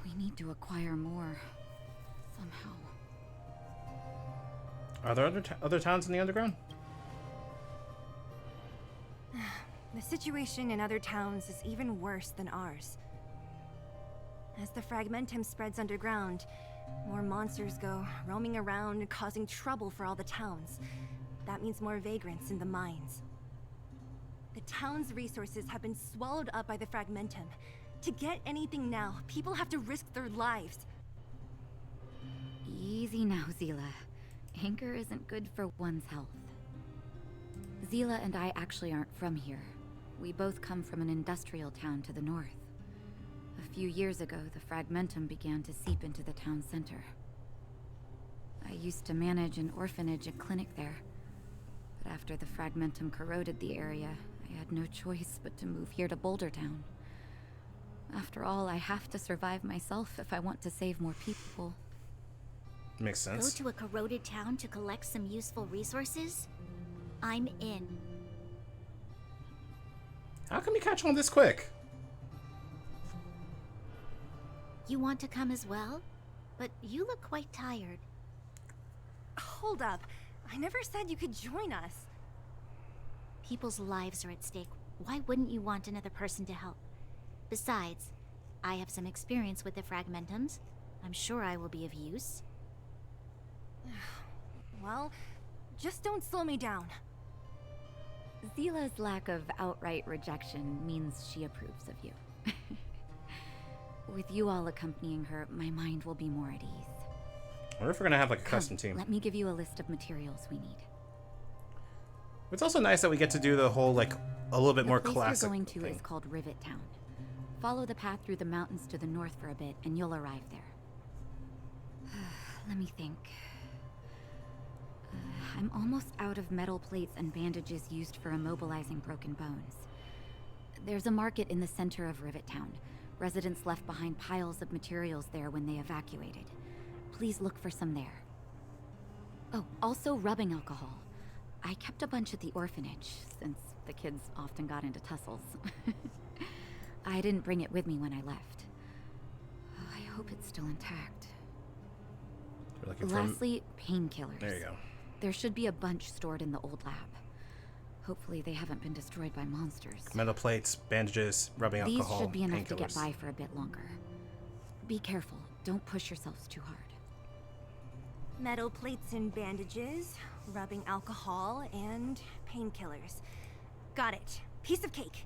We need to acquire more, somehow. Are there other towns in the Underground? The situation in other towns is even worse than ours. As the fragmentum spreads underground, more monsters go roaming around, causing trouble for all the towns. That means more vagrants in the mines. The town's resources have been swallowed up by the fragmentum. To get anything now, people have to risk their lives. Easy now, Zila. Anger isn't good for one's health. Zila and I actually aren't from here. We both come from an industrial town to the north. A few years ago, the Fragmentum began to seep into the town center. I used to manage an orphanage and clinic there. But after the Fragmentum corroded the area, I had no choice but to move here to Boulder Town. After all, I have to survive myself if I want to save more people. Makes sense. Go to a corroded town to collect some useful resources? I'm in. How come you catch on this quick? You want to come as well? But you look quite tired. Hold up. I never said you could join us. People's lives are at stake. Why wouldn't you want another person to help? Besides, I have some experience with the Fragmentums. I'm sure I will be of use. Well, just don't slow me down. Zila's lack of outright rejection means she approves of you. With you all accompanying her, my mind will be more at ease. I wonder if we're gonna have like a custom team. Let me give you a list of materials we need. It's also nice that we get to do the whole like a little bit more The place classic you're going to thing. is called Rivet Town. Follow the path through the mountains to the north for a bit, and you'll arrive there. Let me think. I'm almost out of metal plates and bandages used for immobilizing broken bones. There's a market in the center of Rivet Town. Residents left behind piles of materials there when they evacuated. Please look for some there. Oh, also rubbing alcohol. I kept a bunch at the orphanage, since the kids often got into tussles. I didn't bring it with me when I left. I hope it's still intact. We're looking for Lastly, painkillers. There you go. There should be a bunch stored in the old lab. Hopefully they haven't been destroyed by monsters. Metal plates, bandages, rubbing These alcohol, should be enough to get painkillers. by for a bit longer. Be careful. Don't push yourselves too hard. Metal plates and bandages, rubbing alcohol, and painkillers. Got it. Piece of cake.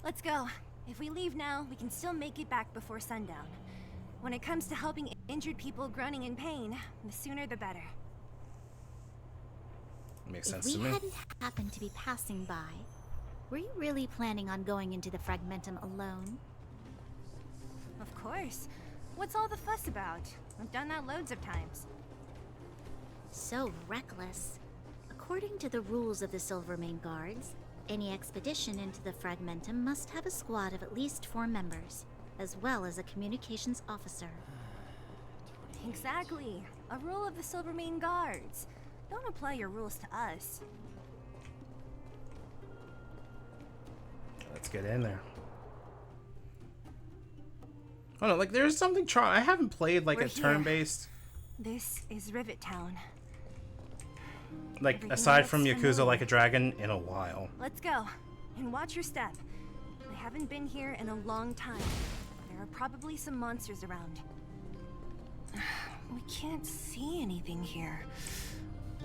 Let's go. If we leave now, we can still make it back before sundown. When it comes to helping injured people groaning in pain, the sooner the better. Makes If sense we to me. hadn't happened to be passing by, were you really planning on going into the Fragmentum alone? Of course. What's all the fuss about? I've done that loads of times. So reckless. According to the rules of the Silvermane Guards, any expedition into the Fragmentum must have a squad of at least 4 members, as well as a communications officer. Exactly. A rule of the Silvermane Guards. Don't apply your rules to us. Let's get in there. Oh no, like there's something I haven't played like We're a here. turn-based, This is Rivet Town. like Everything aside looks from Yakuza familiar. Like a Dragon in a while. Let's go. And watch your step. I haven't been here in a long time. There are probably some monsters around. We can't see anything here.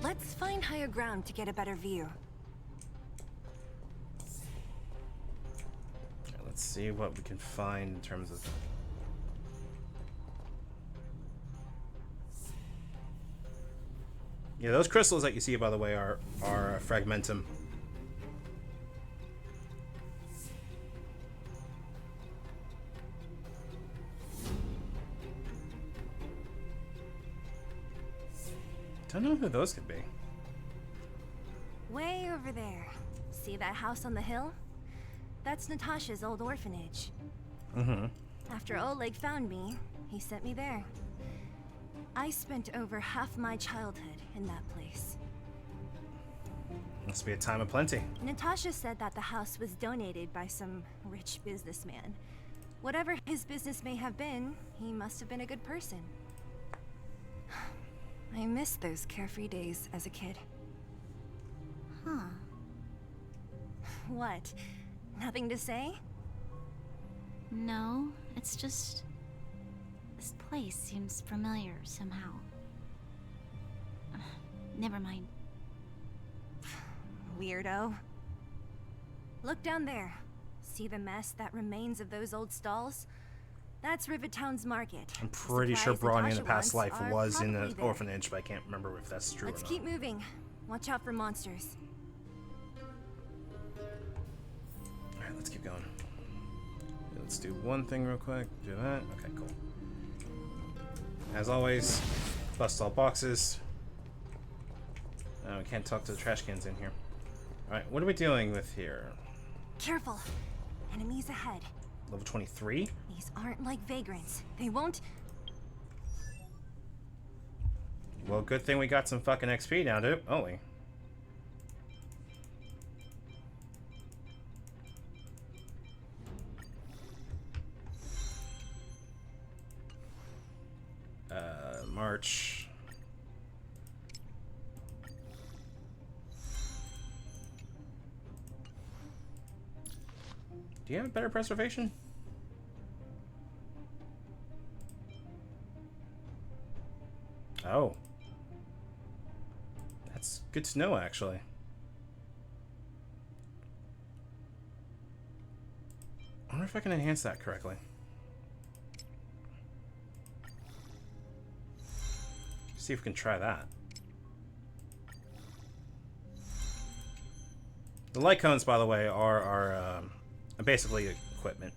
Let's find higher ground to get a better view. Okay, let's see what we can find in terms of. Yeah, those crystals that you see, by the way, are Fragmentum. Don't know who those could be. Way over there. See that house on the hill? That's Natasha's old orphanage. Mm-hmm. After Oleg found me, he sent me there. I spent over half my childhood in that place. Must be a time of plenty. Natasha said that the house was donated by some rich businessman. Whatever his business may have been, he must have been a good person. I miss those carefree days as a kid. Huh. What? Nothing to say? No, it's just... this place seems familiar somehow. Never mind. Weirdo. Look down there. See the mess that remains of those old stalls? That's Rivet Town's market. I'm The pretty sure supplies Brawny in the Natasha past wants life are was in probably an there. orphanage, but I can't remember if that's true Let's or keep not. moving. Watch out for monsters. Alright, let's keep going. Let's do one thing real quick. Do that. Okay, cool. As always, bust all boxes. We can't talk to the trash cans in here. Alright, what are we dealing with here? Careful. Enemies ahead. Level 23? These aren't like vagrants. They won't. Well, good thing we got some fucking XP now, dude. Oh, we. March. Do you have better preservation? Oh. That's good to know, actually. I wonder if I can enhance that correctly. See if we can try that. The light cones, by the way, are basically equipment.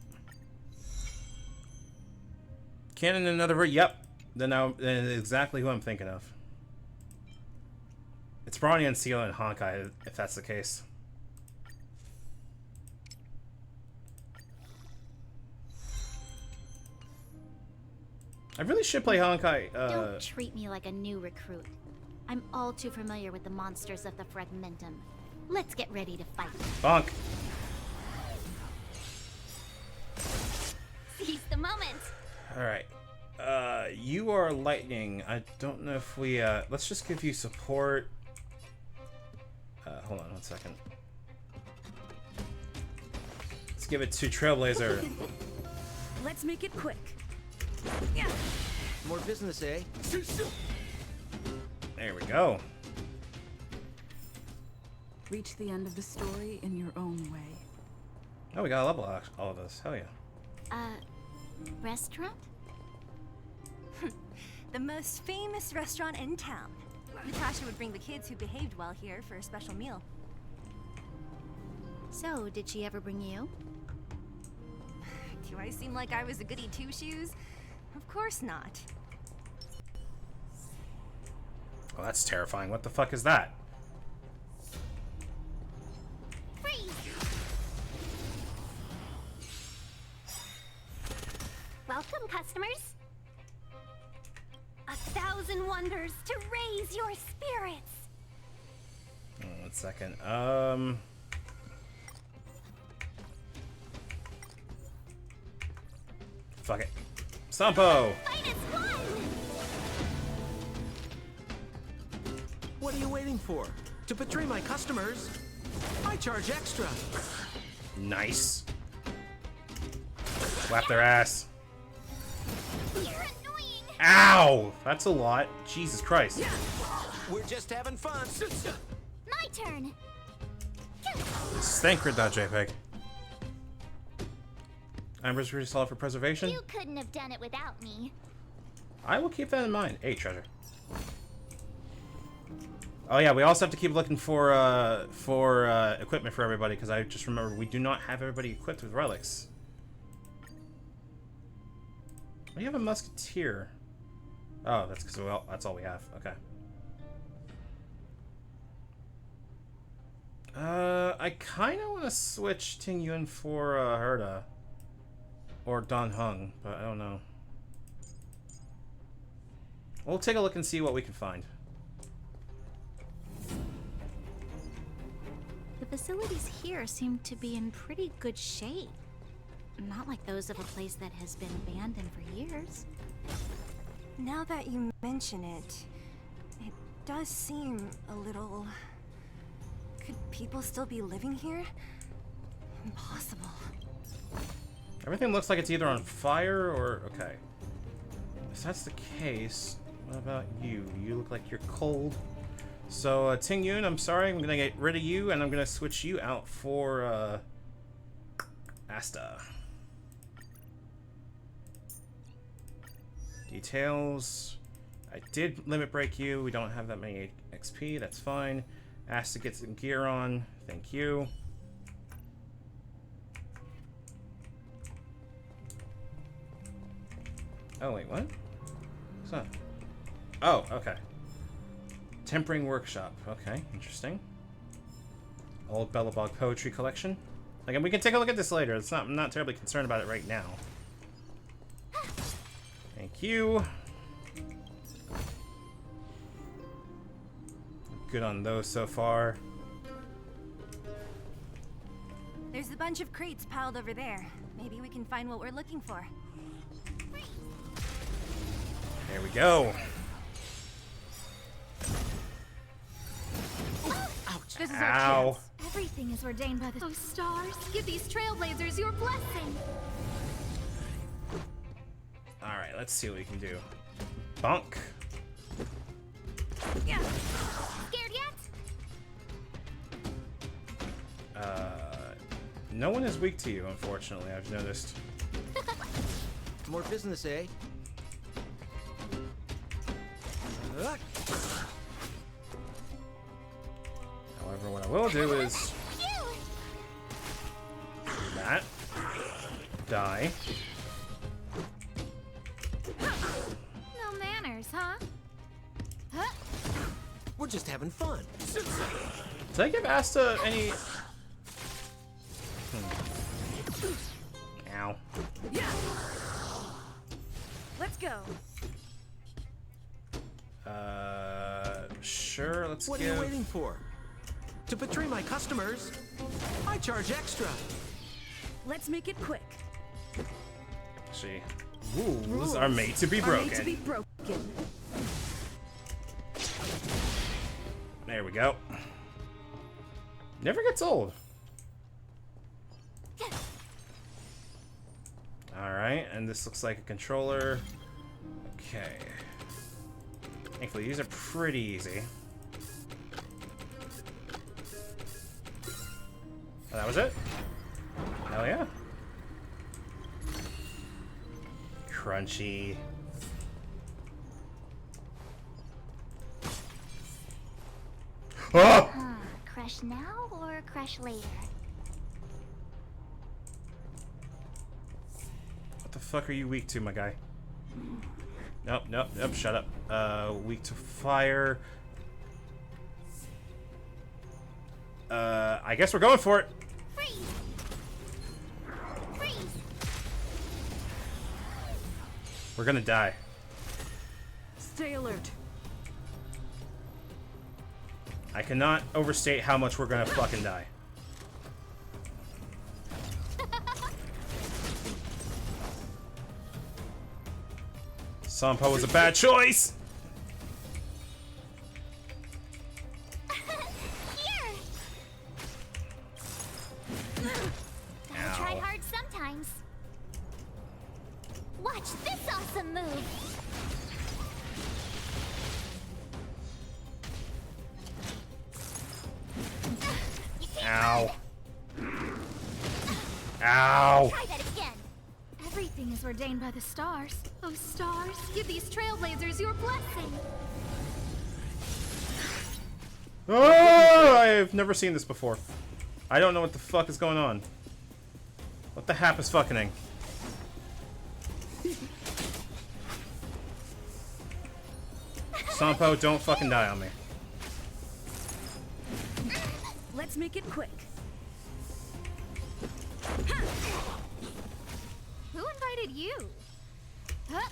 Cannon and another. Yep. Then exactly who I'm thinking of. It's Brawny and Seal and Honkai, if that's the case. I really should play Honkai. Don't treat me like a new recruit. I'm all too familiar with the monsters of the Fragmentum. Let's get ready to fight. Bonk. Seize the moment. Alright. You are lightning. I don't know if we, let's just give you support. Hold on 1 second. Let's give it to Trailblazer. Let's make it quick. More business, eh? There we go. Reach the end of the story in your own way. Oh, we got a level all of this. Hell yeah. Restaurant? The most famous restaurant in town. Natasha would bring the kids who behaved well here for a special meal. So, did she ever bring you? Do I seem like I was a goody two-shoes? Of course not. Oh, that's terrifying. What the fuck is that? Freeze! Welcome, customers. 1,000 wonders to raise your spirits. Oh, 1 second. Fuck it. Sampo! Fight is one! What are you waiting for? To betray my customers, I charge extra. Nice. Slap their ass. You're annoying. Ow! That's a lot. Jesus Christ. We're just having fun. My turn. Stank.jpg. Amber's really solid for preservation. You couldn't have done it without me. I will keep that in mind. Hey, treasure. Oh yeah, we also have to keep looking for equipment for everybody, because I just remembered we do not have everybody equipped with relics. We have a musketeer. Oh, that's because that's all we have. Okay. I kind of want to switch Ting Yun for Herda or Don Hung, but I don't know. We'll take a look and see what we can find. The facilities here seem to be in pretty good shape. Not like those of a place that has been abandoned for years. Now that you mention it, it does seem a little... Could people still be living here? Impossible. Everything looks like it's either on fire or... Okay. If that's the case, what about you? You look like you're cold. So, Ting Yun, I'm sorry, I'm gonna get rid of you, and I'm gonna switch you out for, Asta. Details. I did limit break you. We don't have that many XP. That's fine. Asked to get some gear on. Thank you. Oh, wait, what? What's that? Oh, okay. Tempering workshop. Okay, interesting. Old Bellabog poetry collection. Again, we can take a look at this later. I'm not terribly concerned about it right now. Thank you. Good on those so far. There's a bunch of crates piled over there. Maybe we can find what we're looking for. There we go. Ouch. This is Ow. our chance. Everything is ordained by the stars. Give these trailblazers your blessing. Alright, let's see what we can do. Bonk. Yeah. Scared yet? No one is weak to you, unfortunately, I've noticed. More business, eh? However, what I will do is do that. Die. No manners, huh? We're just having fun. Did I give Asta any... Ow. Let's go. Sure, let's What are you waiting for? To betray my customers, I charge extra. Let's make it quick. Actually, rules are made to be broken. There we go. Never gets old. Alright, and this looks like a controller. Okay. Thankfully, these are pretty easy. Oh, that was it? Hell yeah. Crunchy. Oh! Crush now or crush later? What the fuck are you weak to, my guy? Nope, nope, nope, shut up. Weak to fire. I guess we're going for it. Freeze! Freeze! We're gonna die. Stay alert. I cannot overstate how much we're gonna fucking die. Sampo was a bad choice! Here! Gotta try hard sometimes. Watch this awesome move! Ow. Ow. Try that again. Everything is ordained by the stars. Oh, stars, give these trailblazers your blessing. Oh, I've never seen this before. I don't know what the fuck is going on. What the hap is fucking-ing? Sampo, don't fucking die on me. Let's make it quick. Who invited you? Huh?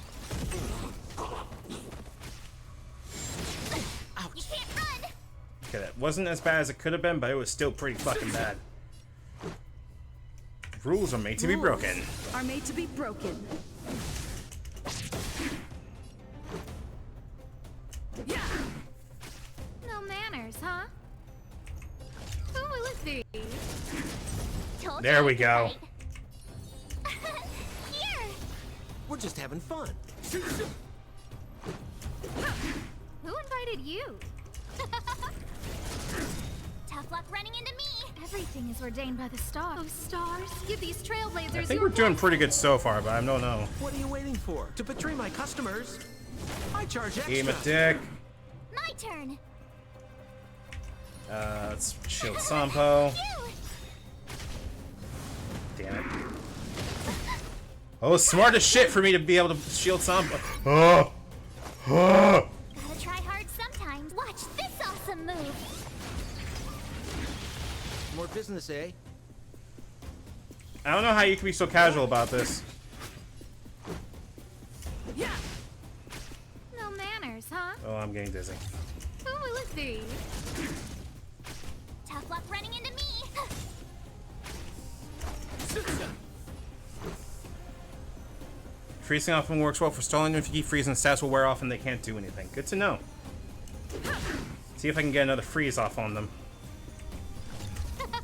You can't run! Okay, that wasn't as bad as it could have been, but it was still pretty fucking bad. Rules are made to be broken. Are made to be broken. Yeah. No manners, huh? Who will it be? Told There you we I go. could fight. Here! We're just having fun. Who invited you? Tough Tough luck running into me. Everything is ordained by the stars. Oh, stars, give these trailblazers I think your we're doing pretty good so far, but I don't know. What are you waiting for? To betray my customers? I charge extra. Aim a dick. My turn. Let's shield Sampo. Damn it. Oh, smart as shit for me to be able to shield Sampo. Oh. Oh. Gotta try hard sometimes. Watch this awesome move. More business, eh? I don't know how you can be so casual about this. Yeah. No manners, huh? Oh, I'm getting dizzy. Who will it be? Tough luck running into me. Freezing often works well for stalling. If you keep freezing, stats will wear off and they can't do anything. Good to know. See if I can get another freeze off on them.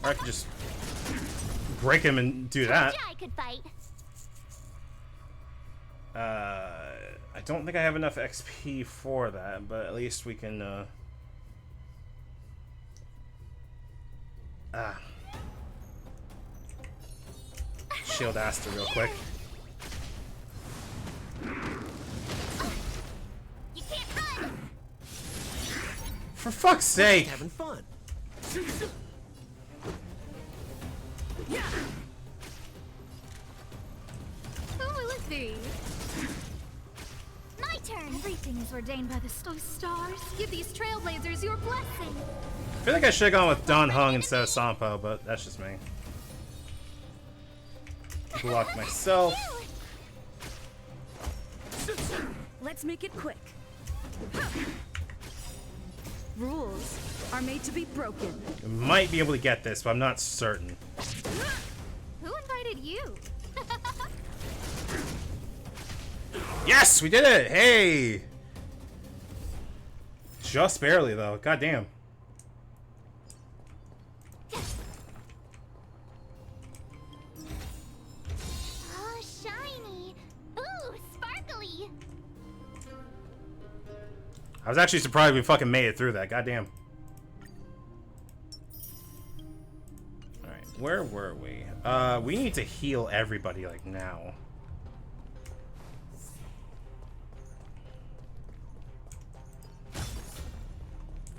Or I could just break him and do that. I could fight. I don't think I have enough XP for that, but at least we can, shield Asta real quick. You can't run. For fuck's sake! Having fun. Yeah. Who will it be? My turn. Everything is ordained by the stars. Give these trailblazers your blessing. I feel like I should have gone with Don Hung instead of Sampo, but that's just me. Block myself. Let's make it quick. Rules are made to be broken. I might be able to get this, but I'm not certain. Who invited you? Yes, we did it! Hey! Just barely, though. Goddamn. Oh, shiny. Ooh, sparkly. I was actually surprised we fucking made it through that. Goddamn. Alright, where were we? We need to heal everybody, like, now.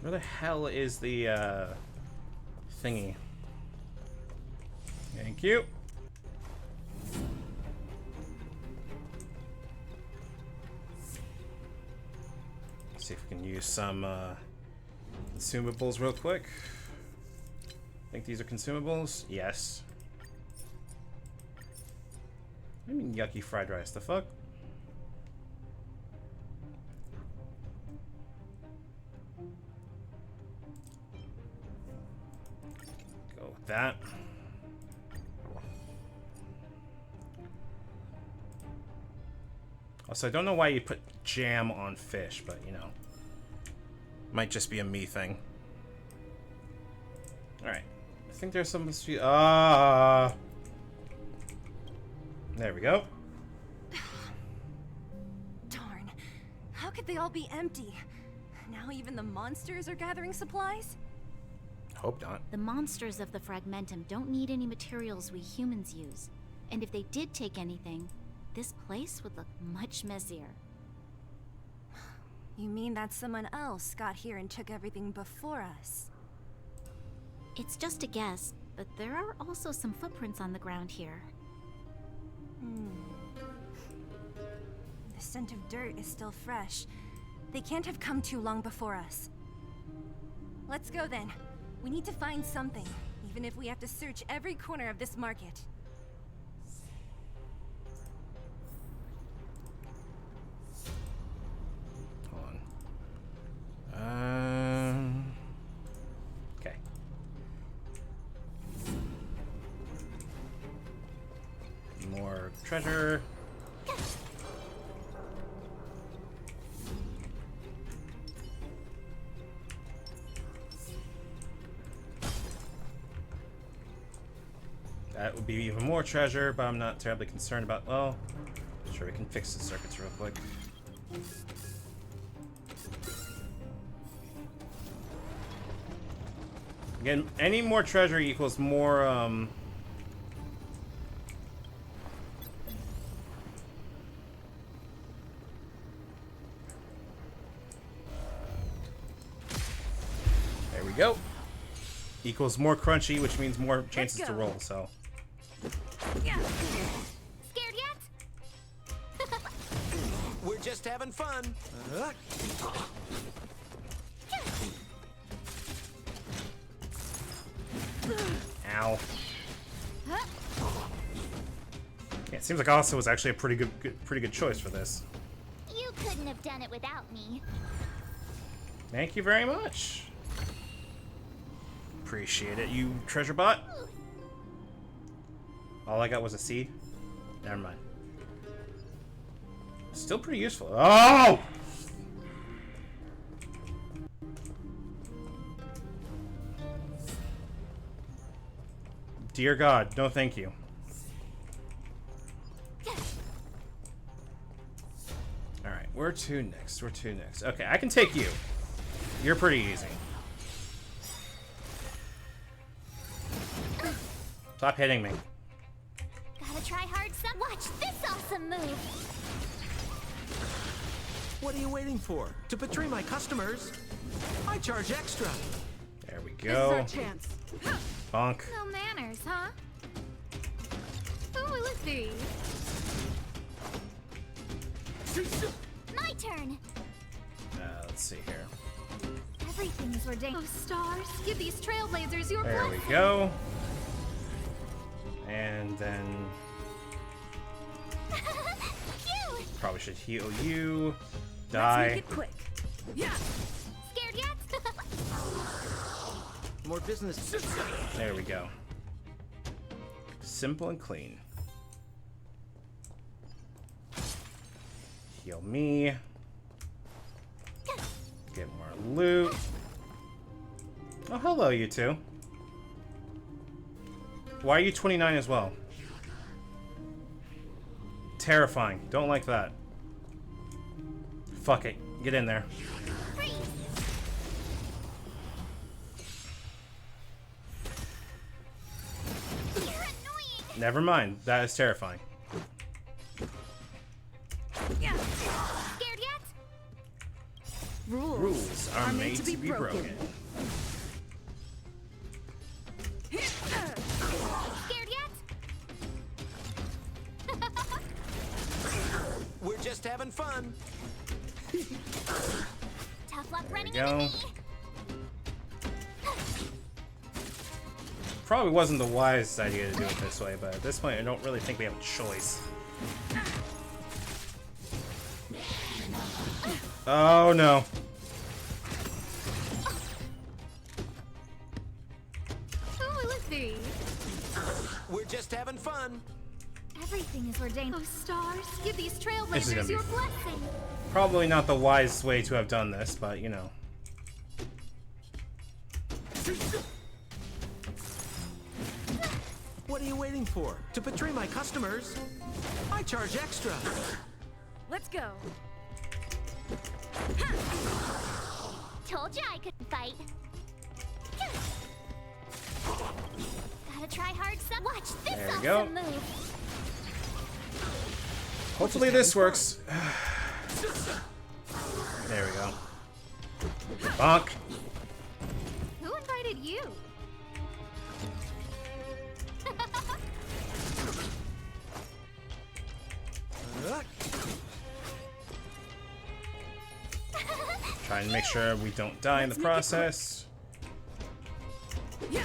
Where the hell is the, thingy? Thank you. Let's see if we can use some, consumables real quick. I think these are consumables. Yes. I mean, yucky fried rice. The fuck? Go with that. Also, I don't know why you put jam on fish, but you know, might just be a me thing. All right, I think there's some. There we go. Darn. How could they all be empty? Now even the monsters are gathering supplies? Hope not. The monsters of the Fragmentum don't need any materials we humans use. And if they did take anything, this place would look much messier. You mean that someone else got here and took everything before us? It's just a guess, but there are also some footprints on the ground here. The scent of dirt is still fresh. They can't have come too long before us. Let's go then. We need to find something, even if we have to search every corner of this market. Hold on. Okay. More treasure. That would be even more treasure, but I'm not terribly concerned about. Well, sure, we can fix the circuits real quick. Again, any more treasure equals more, There we go. Equals more crunchy, which means more chances to roll, so. Scared yet? We're just having fun. Ow. Yeah, it seems like Asa was actually a pretty good choice for this. You couldn't have done it without me. Thank you very much. Appreciate it, you treasure bot. All I got was a seed. Never mind. Still pretty useful. Oh! Dear God, no thank you. Alright, where to next? Where to next? Okay, I can take you. You're pretty easy. Stop hitting me. Gotta try hard some. Watch this awesome move. What are you waiting for? To betray my customers? I charge extra. There we This go. is our chance. Bonk. No manners, huh? Who will it be? My turn. Let's see here. Everything is ordained. Oh, stars, give these trailblazers your There blessing. we go. And then Phew! probably should heal you. Let's Die. make it quick. Yeah. Scared yet? More business. There we go. Simple and clean. Heal me. Get more loot. Oh, hello, you two. Why are you 29 as well? Terrifying. Don't like that. Fuck it. Get in there. Freeze! You're annoying! Never mind. That is terrifying. Scared yet? Rules are made to be broken. Scared yet? We're just having fun. Tough luck running go. into me. Probably wasn't the wisest idea to do it this way, but at this point I don't really think we have a choice. Oh no. Who will it be? We're just having fun. Everything is ordained. Oh, stars, give these This is gonna trailblazers be your blessing. probably not the wisest way to have done this, but you know. What are you waiting for? To betray my customers? I charge extra. Let's go. Told you I could fight. Gotta try hard some. Watch this There we awesome go. move. Hopefully this works. There we go. Bonk. Who invited you? Trying to make sure we don't die in the process. Yeah.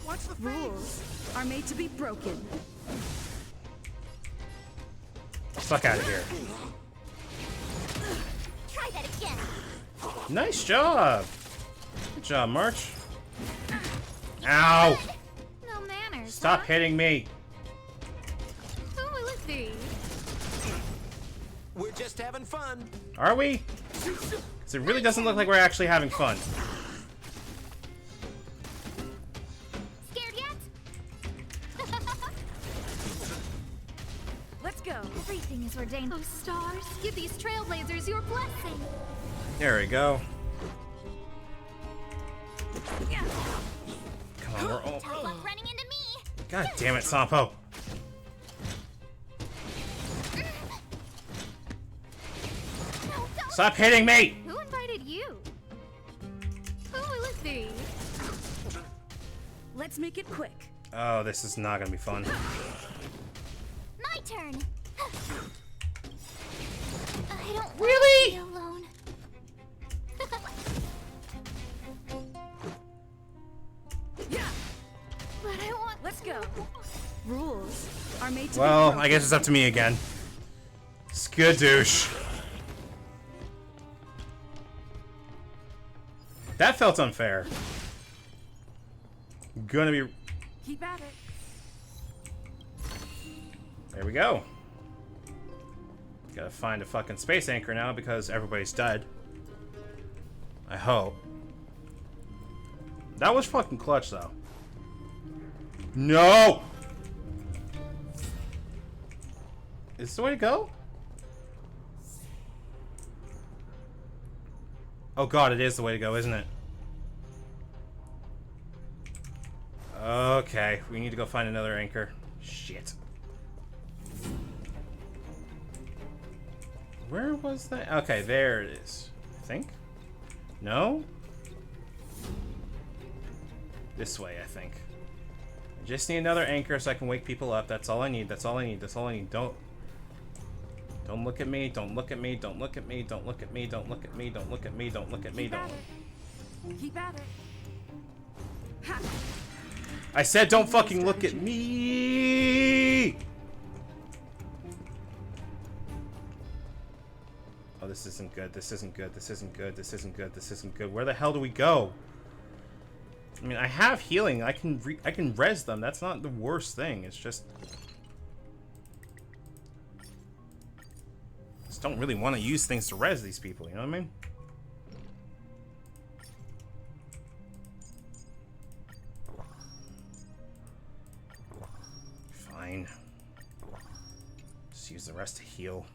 Watch the rules are made to be broken. Fuck out of here. Try that again. Nice job. Good job, March. Ow. No manners. Stop huh? hitting me. Who will it be? We're just having fun. Are we? 'Cause it really doesn't look like we're actually having fun. Scared yet? Let's go. Everything is ordained. Oh, stars, give these trailblazers your blessing. There we go. Come on, we're all... Tough luck running into me. God damn it, Sampo. Stop hitting me! Who invited you? Who will it be? Let's make it quick. Oh, this is not gonna be fun. My turn. I don't Really? want to be alone. Yeah. But I want. Let's go. Rules are made to Well, be I guess it's up to me again. Skadoosh. That felt unfair. Gonna be... Keep at it. There we go. Gotta find a fucking space anchor now because everybody's dead. I hope. That was fucking clutch, though. No! Is this the way to go? Oh god, it is the way to go, isn't it? Okay, we need to go find another anchor. Shit. Where was that? Okay, there it is. I think. No? This way, I think. I just need another anchor so I can wake people up. That's all I need. That's all I need. That's all I need. Don't look at me. Don't look at me. Don't look at me. Don't look at me. Don't look at me. Don't look at me. Don't look at me. Don't. Keep at it. Ha. I said don't fucking look at me. Oh, this isn't good. This isn't good. This isn't good. This isn't good. This isn't good. Where the hell do we go? I mean, I have healing. I can res them. That's not the worst thing. It's just don't really want to use things to res these people. You know what I mean? Fine. Just use the rest to heal.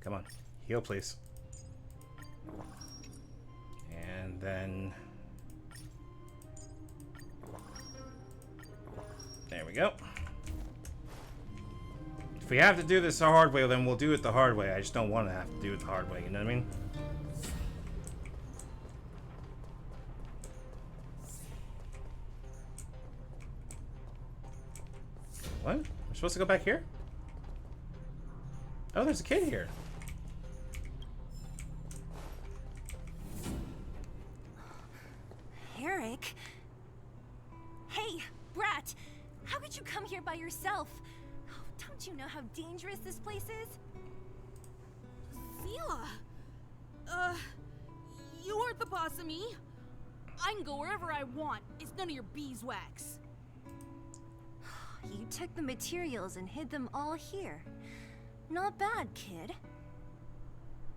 Come on. Heal, please. And then... there we go. If we have to do this the hard way, then we'll do it the hard way. I just don't want to have to do it the hard way, you know what I mean? What? We're supposed to go back here? Oh, there's a kid here. Eric? Hey, Brat! How could you come here by yourself? Oh, don't you know how dangerous this place is? Zila! You aren't the boss of me. I can go wherever I want. It's none of your beeswax. You took the materials and hid them all here. Not bad, kid.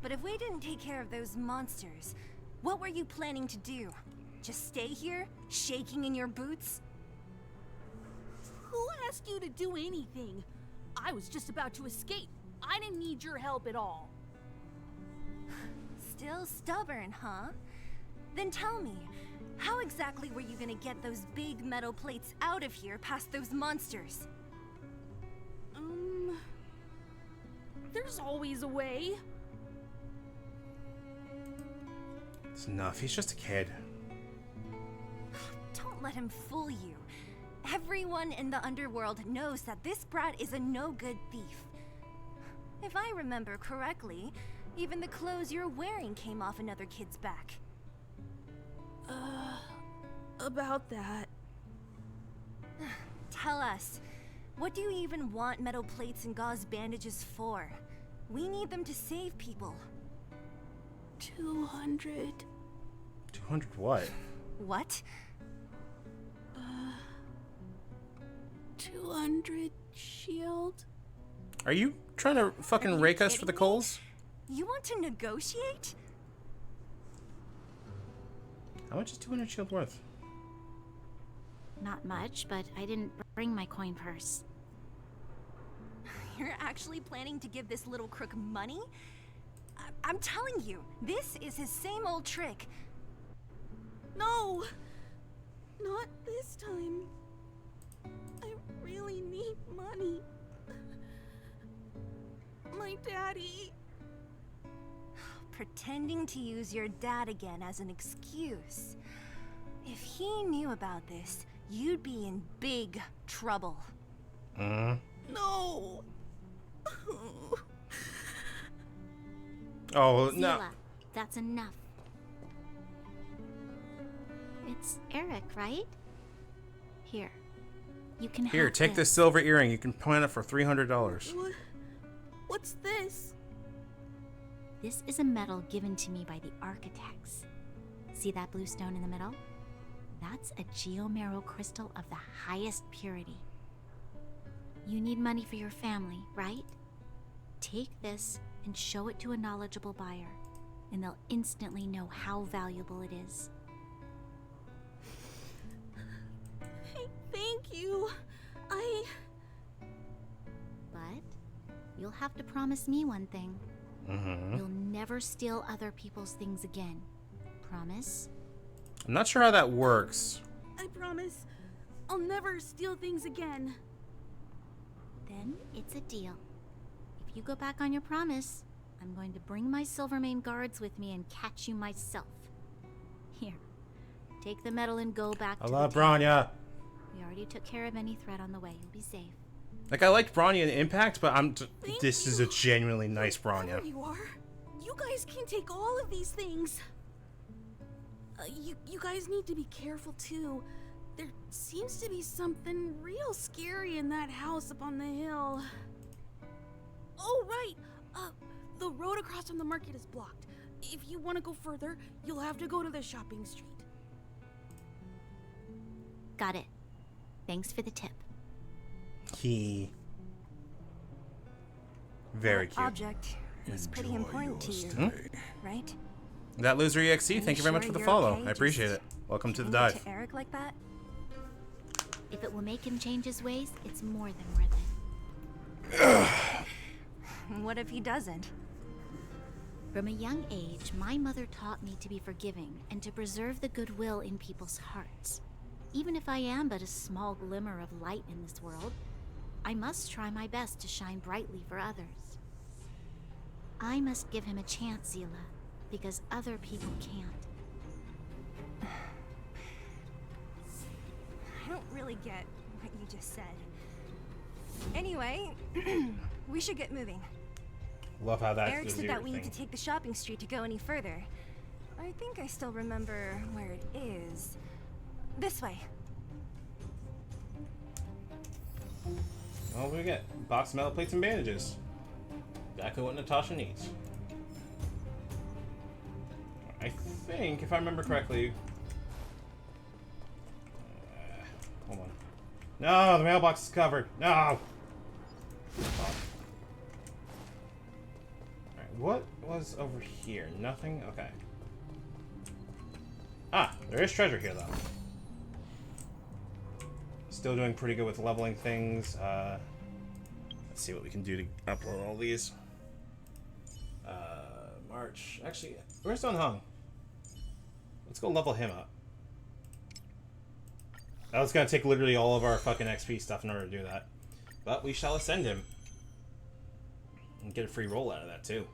But if we didn't take care of those monsters, what were you planning to do? Just stay here, shaking in your boots? Who asked you to do anything? I was just about to escape. I didn't need your help at all. Still stubborn, huh? Then tell me, how exactly were you gonna get those big metal plates out of here past those monsters? There's always a way. It's enough. He's just a kid. Don't let him fool you. Everyone in the underworld knows that this brat is a no-good thief. If I remember correctly, even the clothes you're wearing came off another kid's back. About that. Tell us, what do you even want metal plates and gauze bandages for? We need them to save people. 200. 200 what? What? 200 shield. Are you trying to fucking rake us for the coals? You want to negotiate? How much is 200 shield worth? Not much, but I didn't bring my coin purse. You're actually planning to give this little crook money? I'm telling you, this is his same old trick. No! Not this time. I really need money. My daddy. Pretending to use your dad again as an excuse. If he knew about this, you'd be in big trouble. No! Oh, no. Zila, that's enough. It's Eric, right? Here. You can Here, have take this silver earring. You can pawn it for $300. What's this? This is a medal given to me by the architects. See that blue stone in the middle? That's a geomerald crystal of the highest purity. You need money for your family, right? Take this and show it to a knowledgeable buyer, and they'll instantly know how valuable it is. Thank you. But you'll have to promise me one thing. Mm-hmm. You'll never steal other people's things again. Promise? I'm not sure how that works. I promise. I'll never steal things again. Then it's a deal. If you go back on your promise, I'm going to bring my Silvermane guards with me and catch you myself. Here, take the medal and go back to love the town. Bronya. We already took care of any threat on the way. You'll be safe. Like, I liked Bronya in Impact, but this is a you. genuinely nice Bronya. Whoever you are, you guys can take all of these things. You guys need to be careful too. There seems to be something real scary in that house up on the hill. Oh, right. The road across from the market is blocked. If you want to go further, you'll have to go to the shopping street. Got it. Thanks for the tip. Very cute. Object is pretty important to you, right? That loser EXE, thank you very much sure for the you're follow. okay I appreciate just it. Welcome to the handing it dive. to Eric like that? If it will make him change his ways, it's more than worth it. What if he doesn't? From a young age, my mother taught me to be forgiving and to preserve the goodwill in people's hearts. Even if I am but a small glimmer of light in this world, I must try my best to shine brightly for others. I must give him a chance, Zila, because other people can't. I don't really get what you just said. Anyway, we should get moving. Love how that Eric is said your that we need thing. to take the shopping street to go any further. I think I still remember where it is. This way. Well, what do we get? Box of metal plates and bandages. Exactly what Natasha needs. I think, if I remember correctly... hold on. No, the mailbox is covered. No! Fuck. Alright, what was over here? Nothing? Okay. Ah, there is treasure here, though. Still doing pretty good with leveling things. Let's see what we can do to upload all these. March. Actually, where's Don Hung? Let's go level him up. That was gonna take literally all of our fucking XP stuff in order to do that. But we shall ascend him. And get a free roll out of that, too.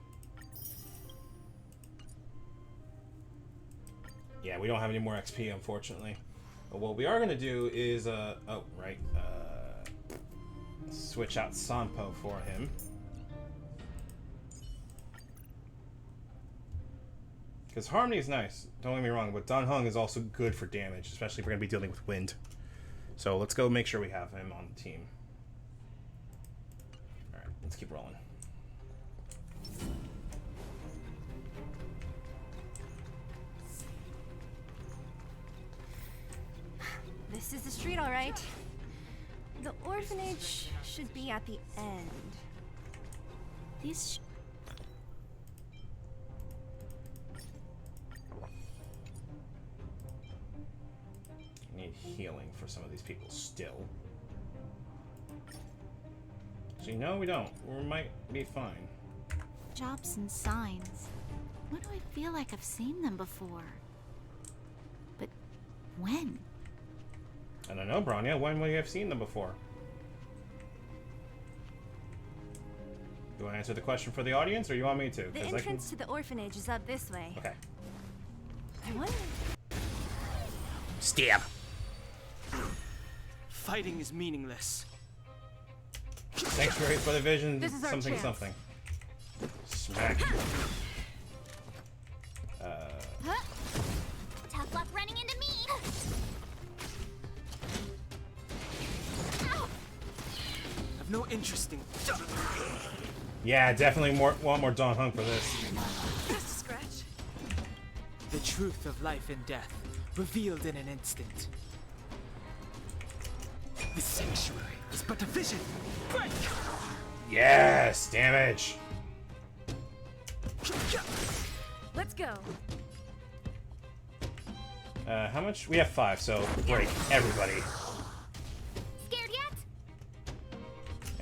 Yeah, we don't have any more XP, unfortunately. But what we are going to do is, switch out Sanpo for him. Because Harmony is nice, don't get me wrong, but Dan Heng is also good for damage, especially if we're going to be dealing with wind. So let's go make sure we have him on the team. Alright, let's keep rolling. This is the street, all right. The orphanage should be at the end. These Need healing for some of these people still. So no, we don't. We might be fine. shops and signs. Why do I feel like I've seen them before? But when? I don't know, Bronya. When would you have seen them before? Do I answer the question for the audience, or you want me to? The entrance to the orphanage is up this way. Okay. I wonder. Stab. Fighting is meaningless. Sanctuary for the vision. This is our Something chance. something. Smack. Tough luck running into me. I've no interest in. Yeah, definitely want more Don Hung for this. Just a scratch. The truth of life and death, revealed in an instant. The sanctuary is but a vision. Break! Yes, damage. Let's go. How much? We have 5, so break everybody. Scared yet?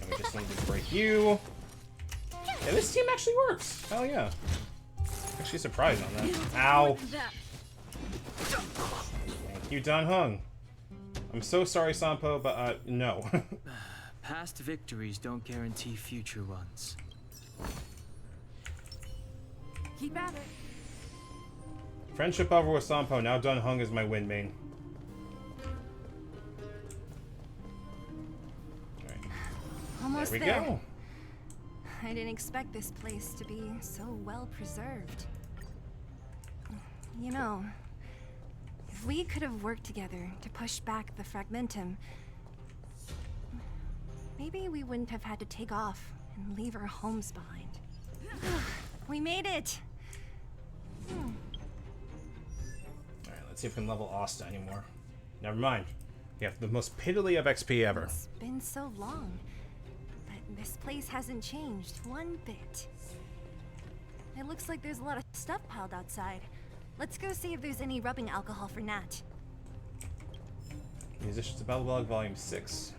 And we just need to break you. Yeah, this team actually works. Hell yeah. Actually surprised on that. Ow. Thank you, Don Hung. I'm so sorry, Sampo, but no. Past victories don't guarantee future ones. Keep at it. Friendship over with Sampo. Now Don Hung is my win main. Alright. Almost There we there. go. I didn't expect this place to be so well preserved. You know, if we could have worked together to push back the Fragmentum, maybe we wouldn't have had to take off and leave our homes behind. We made it! Alright, let's see if we can level Asta anymore. Never mind. We have the most piddly of XP ever. It's been so long, but this place hasn't changed one bit. It looks like there's a lot of stuff piled outside. Let's go see if there's any rubbing alcohol for Nat. Musicians of Belobog, Volume 6.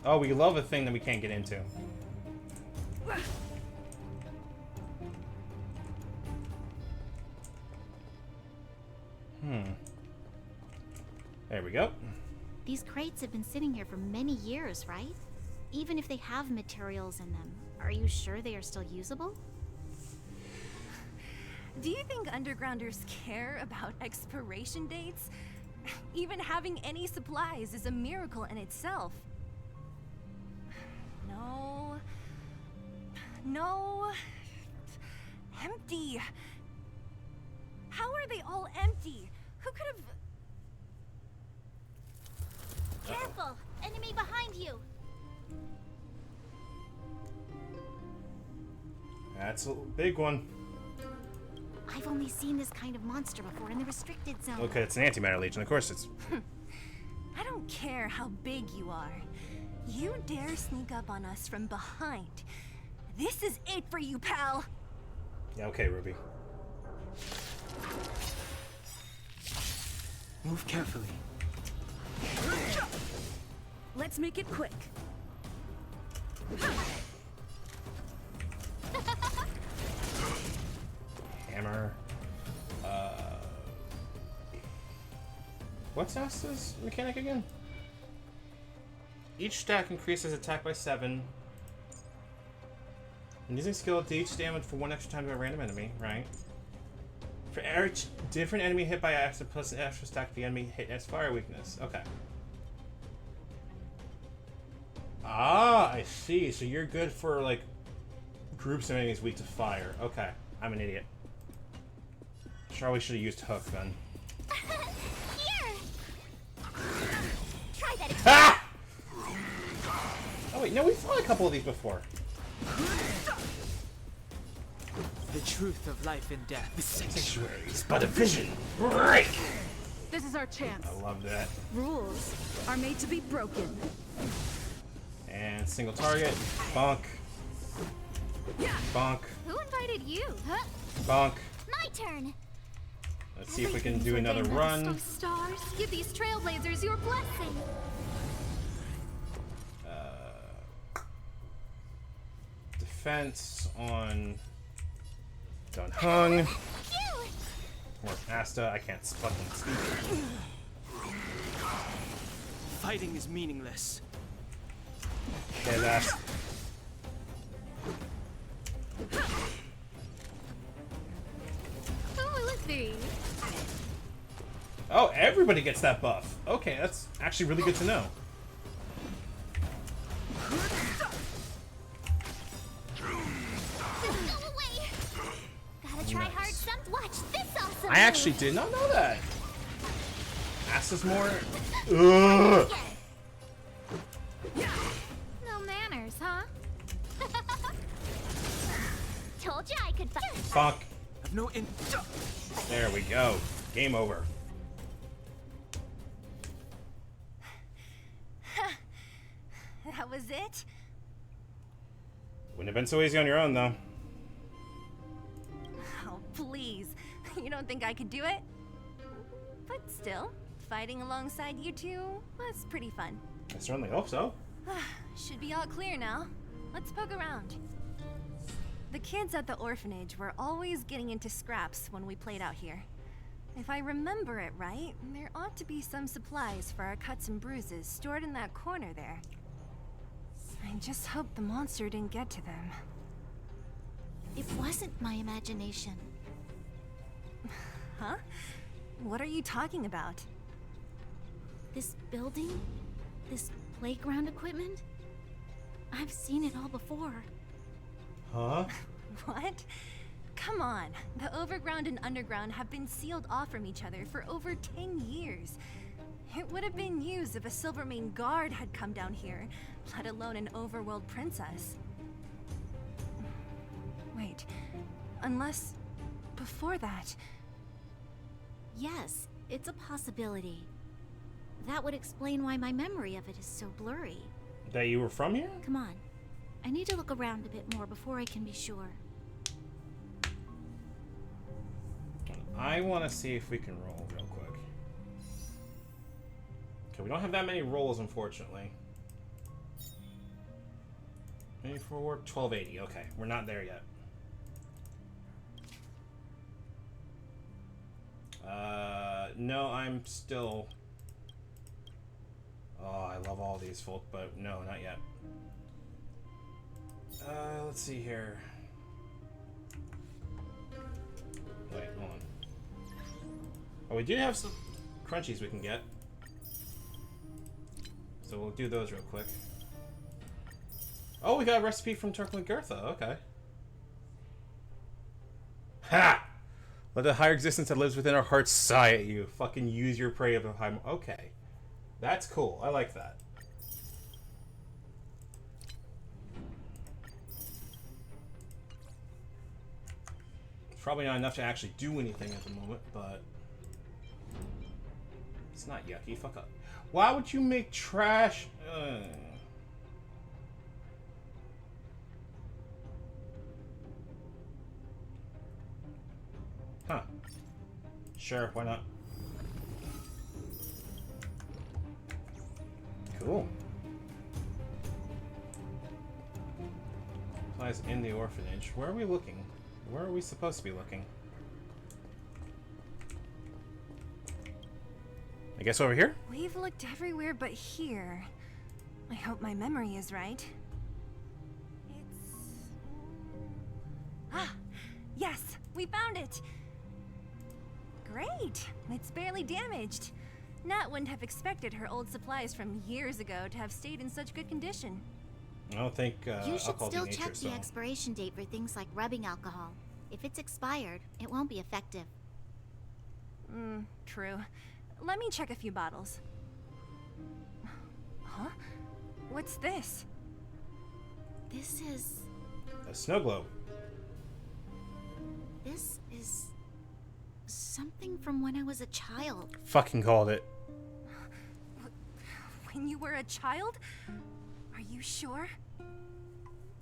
Oh, we love a thing that we can't get into. There we go. These crates have been sitting here for many years, right? Even if they have materials in them, are you sure they are still usable? Do you think undergrounders care about expiration dates? Even having any supplies is a miracle in itself. No. No. Empty. How are they all empty? Who could have... Careful! Enemy behind you! That's a big one. I've only seen this kind of monster before in the restricted zone. Okay, it's an antimatter legion. Of course it's... I don't care how big you are. You dare sneak up on us from behind. This is it for you, pal! Yeah, okay, Ruby. Move carefully. Let's make it quick. Hammer. What's Asta's mechanic again? Each stack increases attack by 7. And using skill to each damage for 1 extra time to a random enemy, right? For every different enemy hit by Asta plus an extra stack, the enemy hit as fire weakness. Okay. Ah, I see. So you're good for, like, groups of enemies weak to fire. Okay. I'm an idiot. Probably should have used Hook then. Here! Try that again. Ah! Oh wait, no, we fought a couple of these before. The truth of life and death. The sanctuary is but a vision. Break! This is our chance. I love that. Rules are made to be broken. And single target. Bonk. Bonk. Who invited you? Huh? Bonk. My turn! Let's see if we can do another run. Oh, stars, give these trailblazers your blessing. defense on Dun Hung. Or Asta. I can't fucking speak. Fighting is meaningless. Okay, that's... Oh, let's see. Oh, everybody gets that buff. Okay, that's actually really good to know. Gotta try hard some. Watch this awesome. I actually did not know that. Asta's more... Ugh. No manners, huh? Told you I could fight. Fuck. I've no in. There we go. Game over. That was it? Wouldn't have been so easy on your own, though. Oh, please. You don't think I could do it? But still, fighting alongside you two was pretty fun. I certainly hope so. Should be all clear now. Let's poke around. The kids at the orphanage were always getting into scraps when we played out here. If I remember it right, there ought to be some supplies for our cuts and bruises stored in that corner there. I just hope the monster didn't get to them. It wasn't my imagination. Huh? What are you talking about? This building? This playground equipment? I've seen it all before. Huh? What? Come on. The overground and underground have been sealed off from each other for over 10 years. It would have been used if a Silvermane guard had come down here, let alone an overworld princess. Wait, unless before that... Yes, it's a possibility. That would explain why my memory of it is so blurry. That you were from here? Come on. I need to look around a bit more before I can be sure. I want to see if we can roll real quick. Okay, we don't have that many rolls, unfortunately. 84, 1280. Okay, we're not there yet. No, I'm still... Oh, I love all these folk, but no, not yet. Let's see here. Wait, hold on. Oh, we do have some crunchies we can get. So we'll do those real quick. Oh, we got a recipe from Turkle Gertha. Okay. Ha! Let the higher existence that lives within our hearts sigh at you. Fucking use your prey of a high... Okay. That's cool. I like that. It's probably not enough to actually do anything at the moment, but... It's not yucky. Fuck up. Why would you make trash... Huh. Sure, why not? Cool. Supplies in the orphanage. Where are we looking? Where are we supposed to be looking? I guess over here? We've looked everywhere but here. I hope my memory is right. It's... Ah! Yes! We found it! Great! It's barely damaged. Nat wouldn't have expected her old supplies from years ago to have stayed in such good condition. I don't think you should alcohol still denatures, check the so. expiration date for things like rubbing alcohol. If it's expired, it won't be effective. True. Let me check a few bottles. Huh? What's this? This is... A snow globe. This is... something from when I was a child. Fucking called it. When you were a child? Are you sure?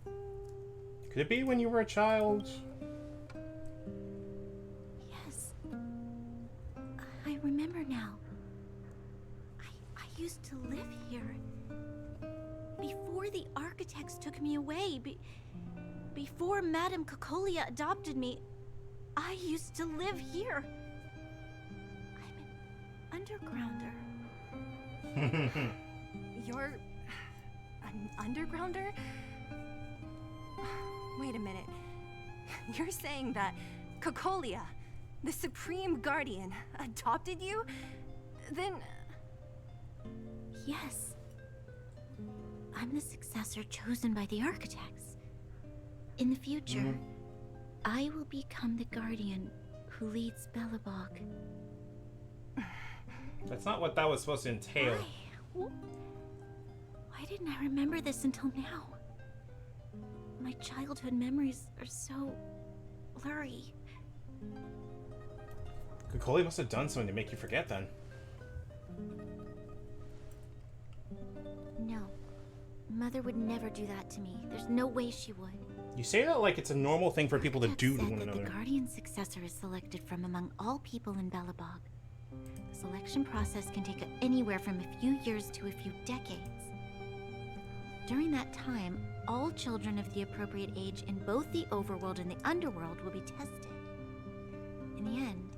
Could it be when you were a child? Yes. I remember now. I used to live here. Before the architects took me away. Before Madame Cocolia adopted me, I used to live here. I'm an undergrounder. You're an undergrounder? Wait a minute. You're saying that Cocolia, the Supreme Guardian, adopted you? Then... Yes. I'm the successor chosen by the architects. In the future, I will become the guardian who leads Belobog. That's not what that was supposed to entail. Why didn't I remember this until now? My childhood memories are so blurry. Kokoli must have done something to make you forget then. No. Mother would never do that to me. There's no way she would. You say that like it's a normal thing for people to do to one that another. The guardian successor is selected from among all people in Belobog. The selection process can take anywhere from a few years to a few decades. During that time, all children of the appropriate age in both the overworld and the underworld will be tested. In the end,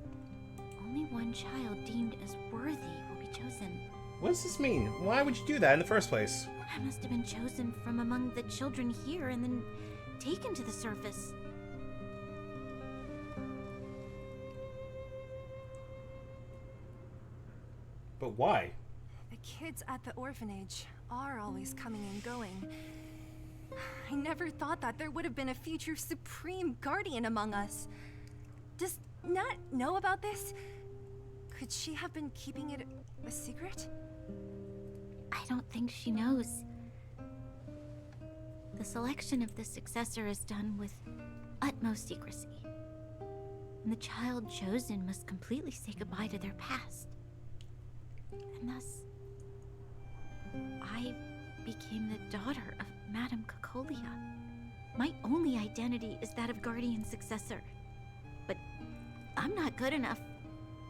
only one child deemed as worthy will be chosen. What does this mean? Why would you do that in the first place? I must have been chosen from among the children here and then taken to the surface. But why? The kids at the orphanage are always coming and going. I never thought that there would have been a future Supreme Guardian among us. Does Nat know about this? Could she have been keeping it a secret? I don't think she knows. The selection of the successor is done with utmost secrecy. And the child chosen must completely say goodbye to their past. And thus, I became the daughter of Madame Cocolia. My only identity is that of guardian successor. But I'm not good enough.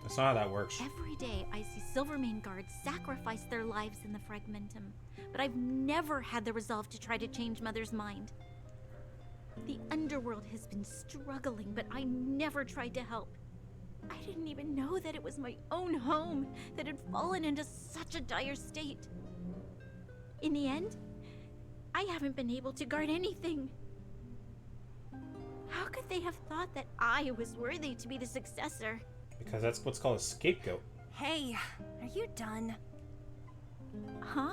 That's not how that works. Every day I see Silvermane guards sacrifice their lives in the Fragmentum, but I've never had the resolve to try to change Mother's mind. The underworld has been struggling, but I never tried to help. I didn't even know that it was my own home that had fallen into such a dire state. In the end, I haven't been able to guard anything. How could they have thought that I was worthy to be the successor? Because that's what's called a scapegoat. Hey, are you done? Huh?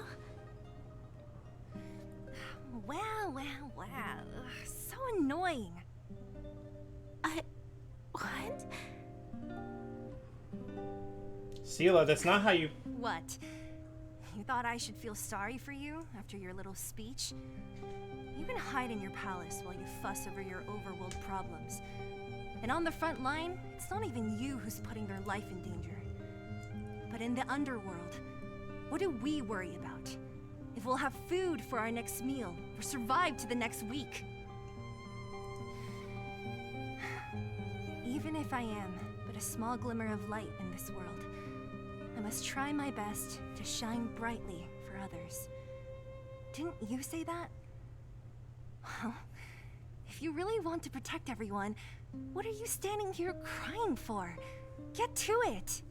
Wow. So annoying. What? Sela, that's not how you... What? You thought I should feel sorry for you after your little speech? You can hide in your palace while you fuss over your overworld problems. And on the front line, it's not even you who's putting their life in danger. But in the underworld, what do we worry about? If we'll have food for our next meal, or survive to the next week. Even if I am but a small glimmer of light in this world, I must try my best to shine brightly for others. Didn't you say that? Well, if you really want to protect everyone, what are you standing here crying for? Get to it!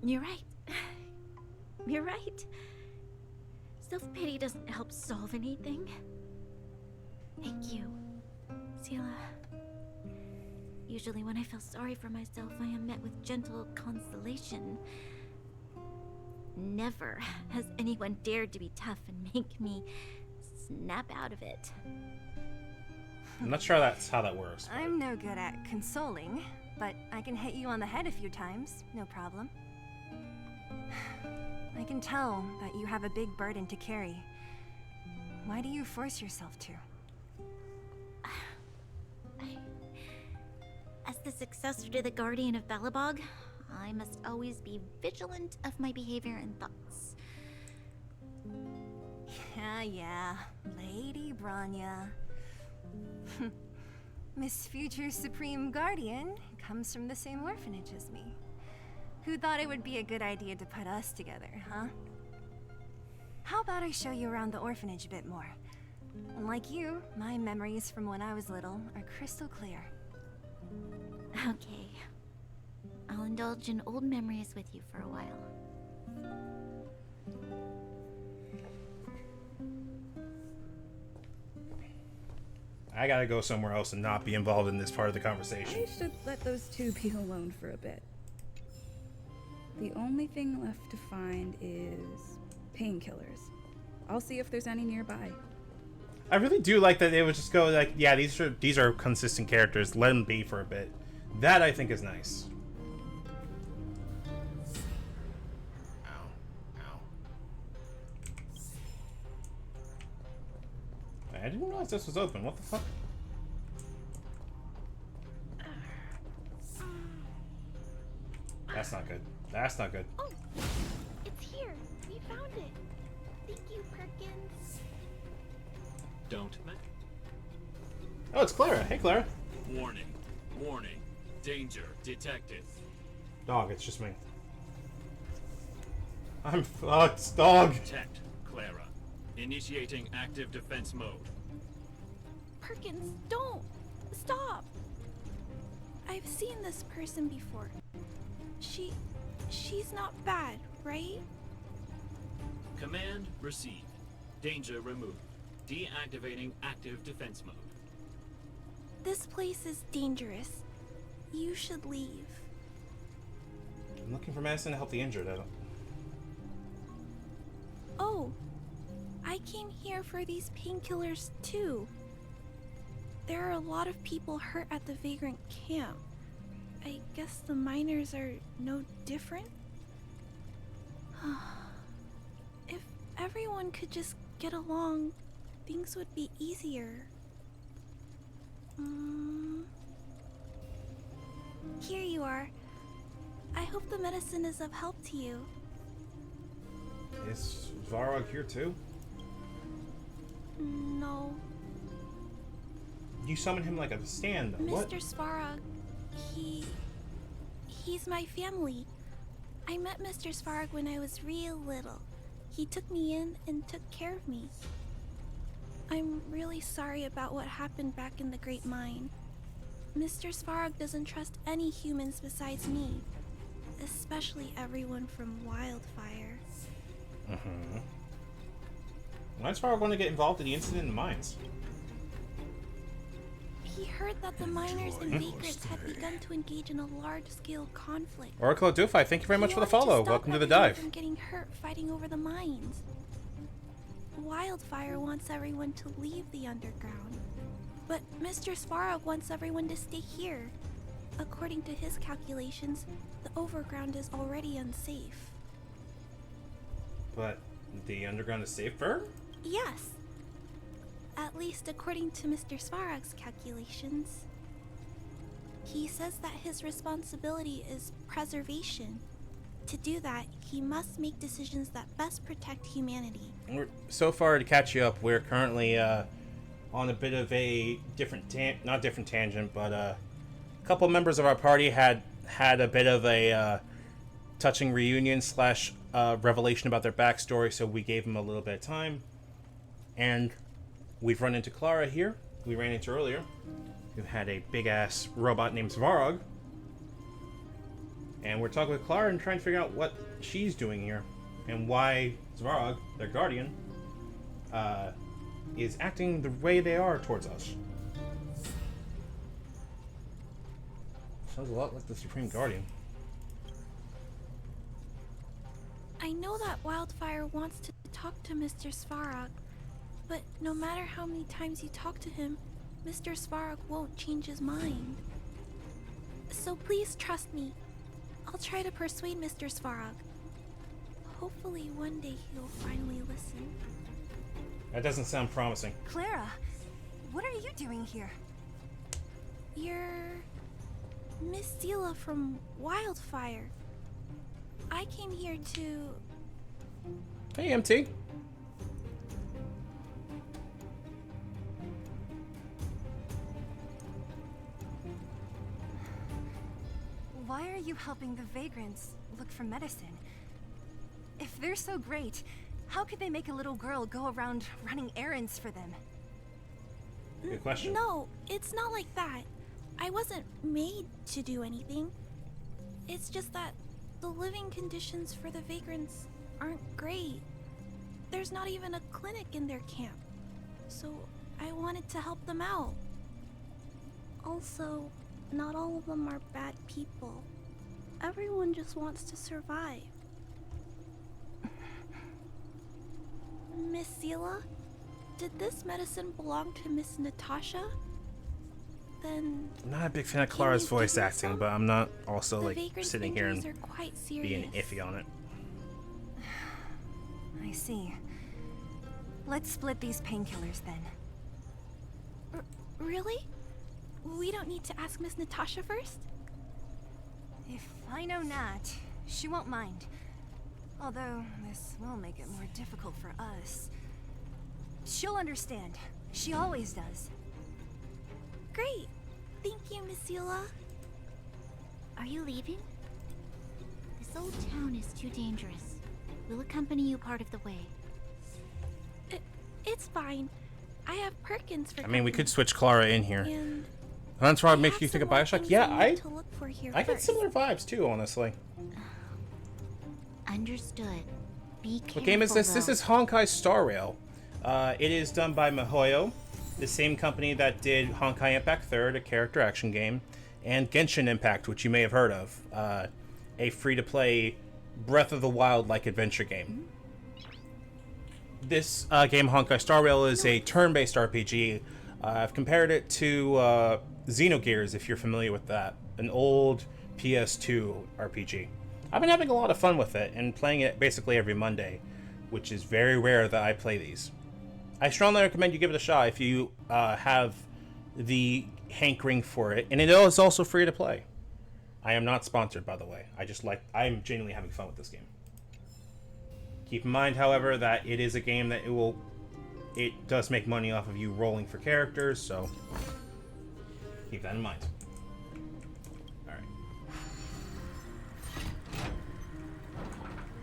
You're right. You're right. Self-pity doesn't help solve anything. Thank you, Sela. Usually when I feel sorry for myself, I am met with gentle consolation. Never has anyone dared to be tough and make me snap out of it. I'm not sure that's how that works. But... I'm no good at consoling, but I can hit you on the head a few times, no problem. I can tell that you have a big burden to carry. Why do you force yourself to? As the successor to the Guardian of Belobog, I must always be vigilant of my behavior and thoughts. Yeah, Lady Branya. Miss Future Supreme Guardian comes from the same orphanage as me. Who thought it would be a good idea to put us together, huh? How about I show you around the orphanage a bit more? What do you think? Sure. Come on. Like you, my memories from when I was little are crystal clear. Okay. I'll indulge in old memories with you for a while. I gotta go somewhere else and not be involved in this part of the conversation. I should let those two be alone for a bit. The only thing left to find is painkillers. I'll see if there's any nearby. I really do like that they would just go like, yeah, these are consistent characters. Let them be for a bit. That I think is nice. Ow. I didn't realize this was open. What the fuck? That's not good. That's not good. Oh, it's here. We found it. Thank you, Perkins. Don't mention. Oh, it's Clara. Hey, Clara. Warning. Warning. Danger detected. Dog, it's just me. I'm fucked, dog. Detect, Clara. Initiating active defense mode. Perkins, don't! Stop! I've seen this person before. She's not bad, right? Command received. Danger removed. Deactivating active defense mode. This place is dangerous. You should leave. I'm looking for medicine to help the injured. I don't... Oh, I came here for these painkillers too. There are a lot of people hurt at the Vagrant camp. I guess the miners are no different? If everyone could just get along, things would be easier. Here you are. I hope the medicine is of help to you. Is Varog here too? No. You summoned him like a stand. What? Mr. Svarog, he's my family. I met Mr. Svarog when I was real little. He took me in and took care of me. I'm really sorry about what happened back in the Great Mine. Mr. Svarog doesn't trust any humans besides me, especially everyone from Wildfire. Why does Varog want to get involved in the incident in the mines? He heard that the miners and vagrants had begun to engage in a large-scale conflict. Oracle Dufai, thank you very much for the follow. Welcome to the dive. From getting hurt fighting over the mines. Wildfire wants everyone to leave the underground, but Mr. Svarog wants everyone to stay here. According to his calculations, the overground is already unsafe. But the underground is safer? Yes. At least according to Mr. Svarog's calculations. He says that his responsibility is preservation. To do that, he must make decisions that best protect humanity. So far, to catch you up, we're currently on a bit of a not different tangent, but a couple members of our party had a bit of a touching reunion slash revelation about their backstory, so we gave them a little bit of time. And we've run into Clara here, we ran into earlier, who had a big-ass robot named Svarog. And we're talking with Clara and trying to figure out what she's doing here, and why Svarog, their guardian, is acting the way they are towards us. Sounds a lot like the Supreme Guardian. I know that Wildfire wants to talk to Mr. Svarog, but no matter how many times you talk to him, Mr. Svarog won't change his mind. So please trust me. I'll try to persuade Mr. Svarog. Hopefully one day he'll finally listen. That doesn't sound promising. Clara, what are you doing here? You're Miss Zila from Wildfire. I came here to... Hey, MT. Why are you helping the vagrants look for medicine? If they're so great, how could they make a little girl go around running errands for them? Good question. No, it's not like that. I wasn't made to do anything. It's just that the living conditions for the vagrants aren't great. There's not even a clinic in their camp. So I wanted to help them out. Also, not all of them are bad people. Everyone just wants to survive. Miss Zila, did this medicine belong to Miss Natasha? Then I'm not a big fan of Clara's voice acting, but I'm not also like sitting here and injuries are quite being serious. iffy on it. I see. Let's split these painkillers then. Really? We don't need to ask Miss Natasha first? If I know Nat, she won't mind. Although, this will make it more difficult for us. She'll understand. She always does. Great. Thank you, Miss Zila. Are you leaving? This old town is too dangerous. We'll accompany you part of the way. It's fine. I have Perkins for I mean, we company. could switch Clara in here. And That's why it makes have you think of some more Bioshock. things Yeah, I need to look for here I get first. similar vibes too, honestly. Understood. Be careful. What game is this? Though. This is Honkai Star Rail. It is done by MiHoYo, the same company that did Honkai Impact 3rd, a character action game, and Genshin Impact, which you may have heard of, a free-to-play Breath of the Wild-like adventure game. This game, Honkai Star Rail, is a turn-based RPG. I've compared it to Xenogears, if you're familiar with that, an old PS2 RPG. I've been having a lot of fun with it and playing it basically every Monday, which is very rare that I play these. I strongly recommend you give it a shot if you have the hankering for it, and it is also free to play. I am not sponsored, by the way. I'm genuinely having fun with this game. Keep in mind, however, that it is a game that it does make money off of you rolling for characters, so keep that in mind. Alright.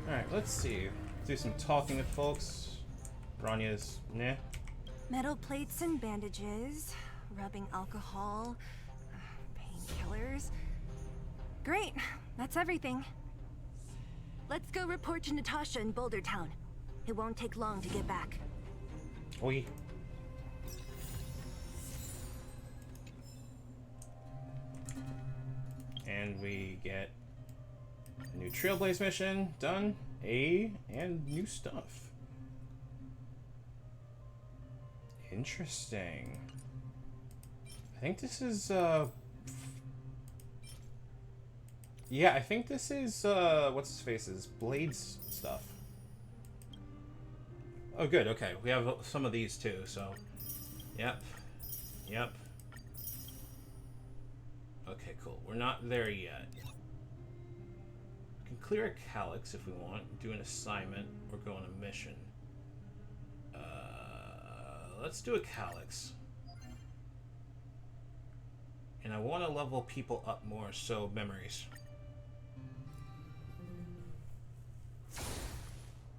Alright, let's see. Do some talking with folks. Ranya's nah. Metal plates and bandages, rubbing alcohol, painkillers. Great, that's everything. Let's go report to Natasha in Boulder Town. It won't take long to get back. Oi. And we get a new Trailblaze mission done. And new stuff. Interesting. I think this is yeah, I think this is what's his face's Blade's stuff. Oh good, okay. We have some of these too, so yep. Yep. Okay, cool. We're not there yet. We can clear a calyx if we want, do an assignment, or go on a mission. Let's do a calyx. And I want to level people up more, so memories.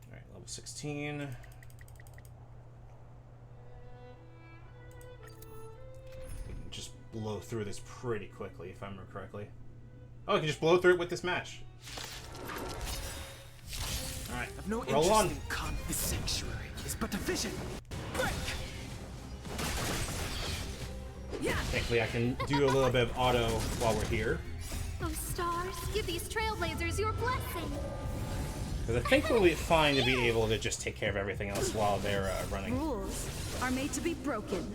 Alright, level 16. We can just blow through this pretty quickly, if I remember correctly. Oh, I can just blow through it with this match. Alright, I've no roll interest on. in this sanctuary is but a vision. Break! Thankfully, I can do a little bit of auto while we're here. Oh, stars, give these trailblazers your blessing. Because I think we'll be fine to be able to just take care of everything else while they're running. Rules are made to be broken.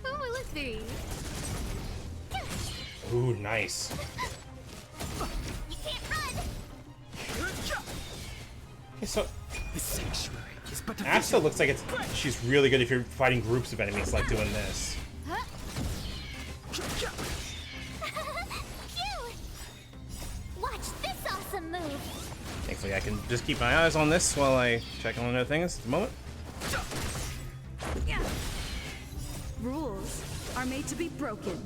Oh, let's see. Ooh, nice. You can't run! Okay, so This sanctuary is but a Asta vision. looks like she's really good if you're fighting groups of enemies, like doing this. Phew! Watch this awesome move! Thankfully, I can just keep my eyes on this while I check on other things at the moment. Rules are made to be broken.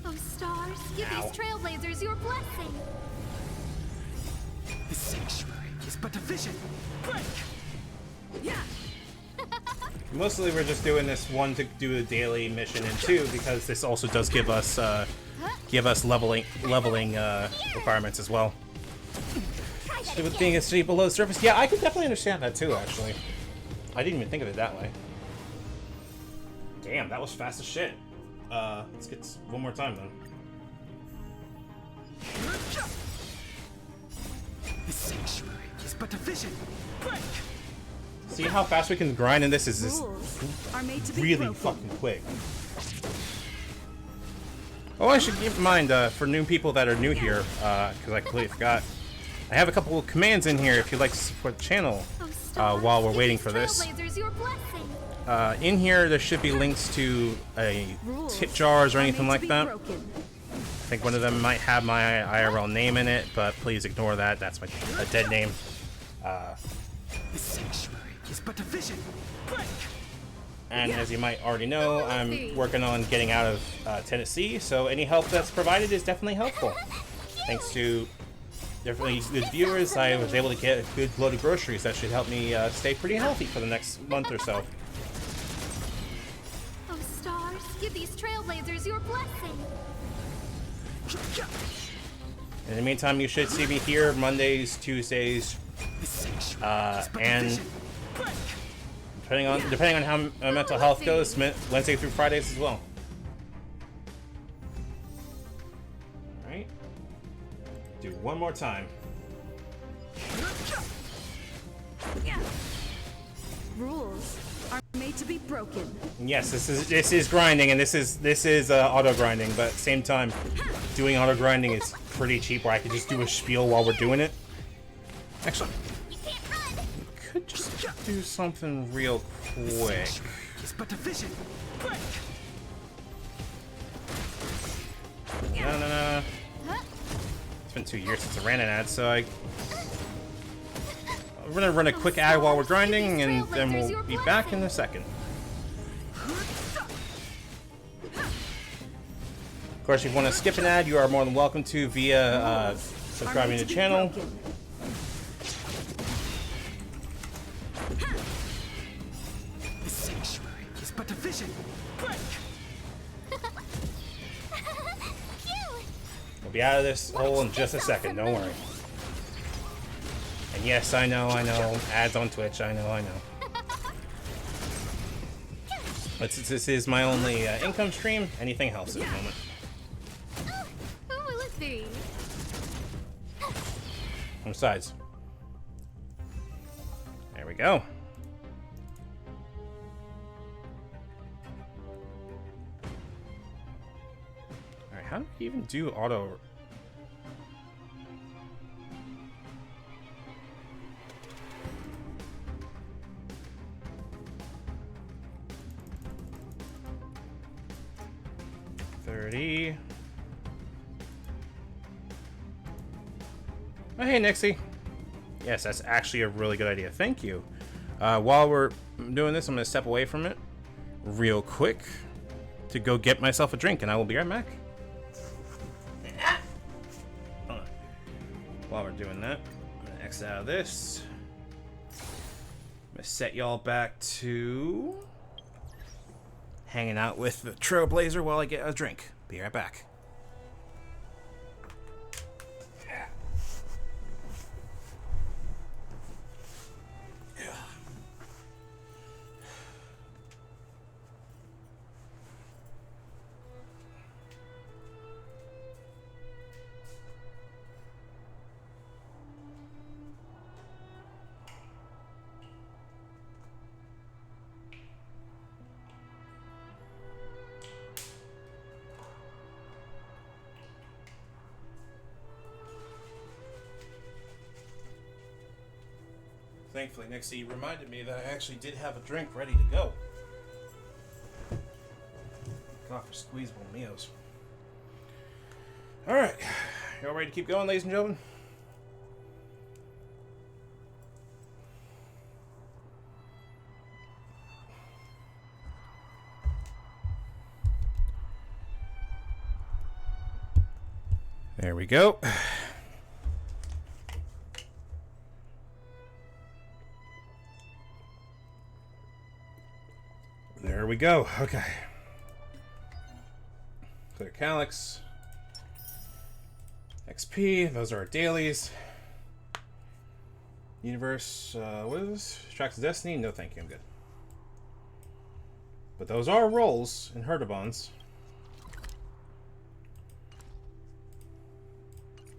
Oh, stars, give these trailblazers your blessing. The sanctuary is but a vision. Break! Yeah. Mostly we're just doing this, one, to do the daily mission, and two, because this also does give us leveling requirements as well. So with being a city below the surface, yeah, I could definitely understand that too, actually. I didn't even think of it that way. Damn, that was fast as shit. Let's get one more time then. The sanctuary is but a vision. Break! See how fast we can grind, and this is Are made to be really broken. fucking quick. Oh, I should keep in mind, for new people that are new here, because I completely forgot, I have a couple of commands in here if you'd like to support the channel while we're waiting for this. Trailblazers your blessing. In here, there should be links to tip jars or anything like that. I think one of them might have my IRL name in it, but please ignore that. That's a dead name. The sanctuary is but a vision. Break! And as you might already know, I'm working on getting out of Tennessee, so any help that's provided is definitely helpful. Thanks to definitely good viewers, I was able to get a good load of groceries that should help me stay pretty healthy for the next month or so. Oh, stars, give these trailblazers your blessing. In the meantime, you should see me here Mondays, Tuesdays, and depending on how my mental health goes, Wednesday through Fridays as well. All right, do one more time. Rules are made to be broken. Yes, this is grinding, and this is auto grinding, but at the same time, doing auto grinding is pretty cheap. Where I could just do a spiel while we're doing it. Actually, we could just do something real quick. It's but a vision. Break! No. It's been 2 years since I ran an ad, so I'm gonna run a quick ad while we're grinding, and then we'll be back in a second. Of course, if you want to skip an ad, you are more than welcome to via subscribing to the channel. The sanctuary is but a vision. Break! We'll be out of this hole in just a second, don't worry. And yes, I know, ads on Twitch, I know. But since this is my only income stream, anything helps at the moment. Who will it be? And besides, there we go. Alright, how do we even do auto? Oh, hey, Nixie. Yes, that's actually a really good idea. Thank you. While we're doing this, I'm going to step away from it real quick to go get myself a drink, and I will be right back. Hold on. While we're doing that, I'm going to exit out of this. I'm going to set y'all back to hanging out with the Trailblazer while I get a drink. Be right back. Thankfully, Nixie reminded me that I actually did have a drink ready to go. God, for squeezable meals. Alright, y'all ready to keep going, ladies and gentlemen? There we go. There we go. Okay. Clear Calyx. XP. Those are our dailies. Universe. What is this? Tracks of Destiny? No, thank you. I'm good. But those are rolls in Herdabons.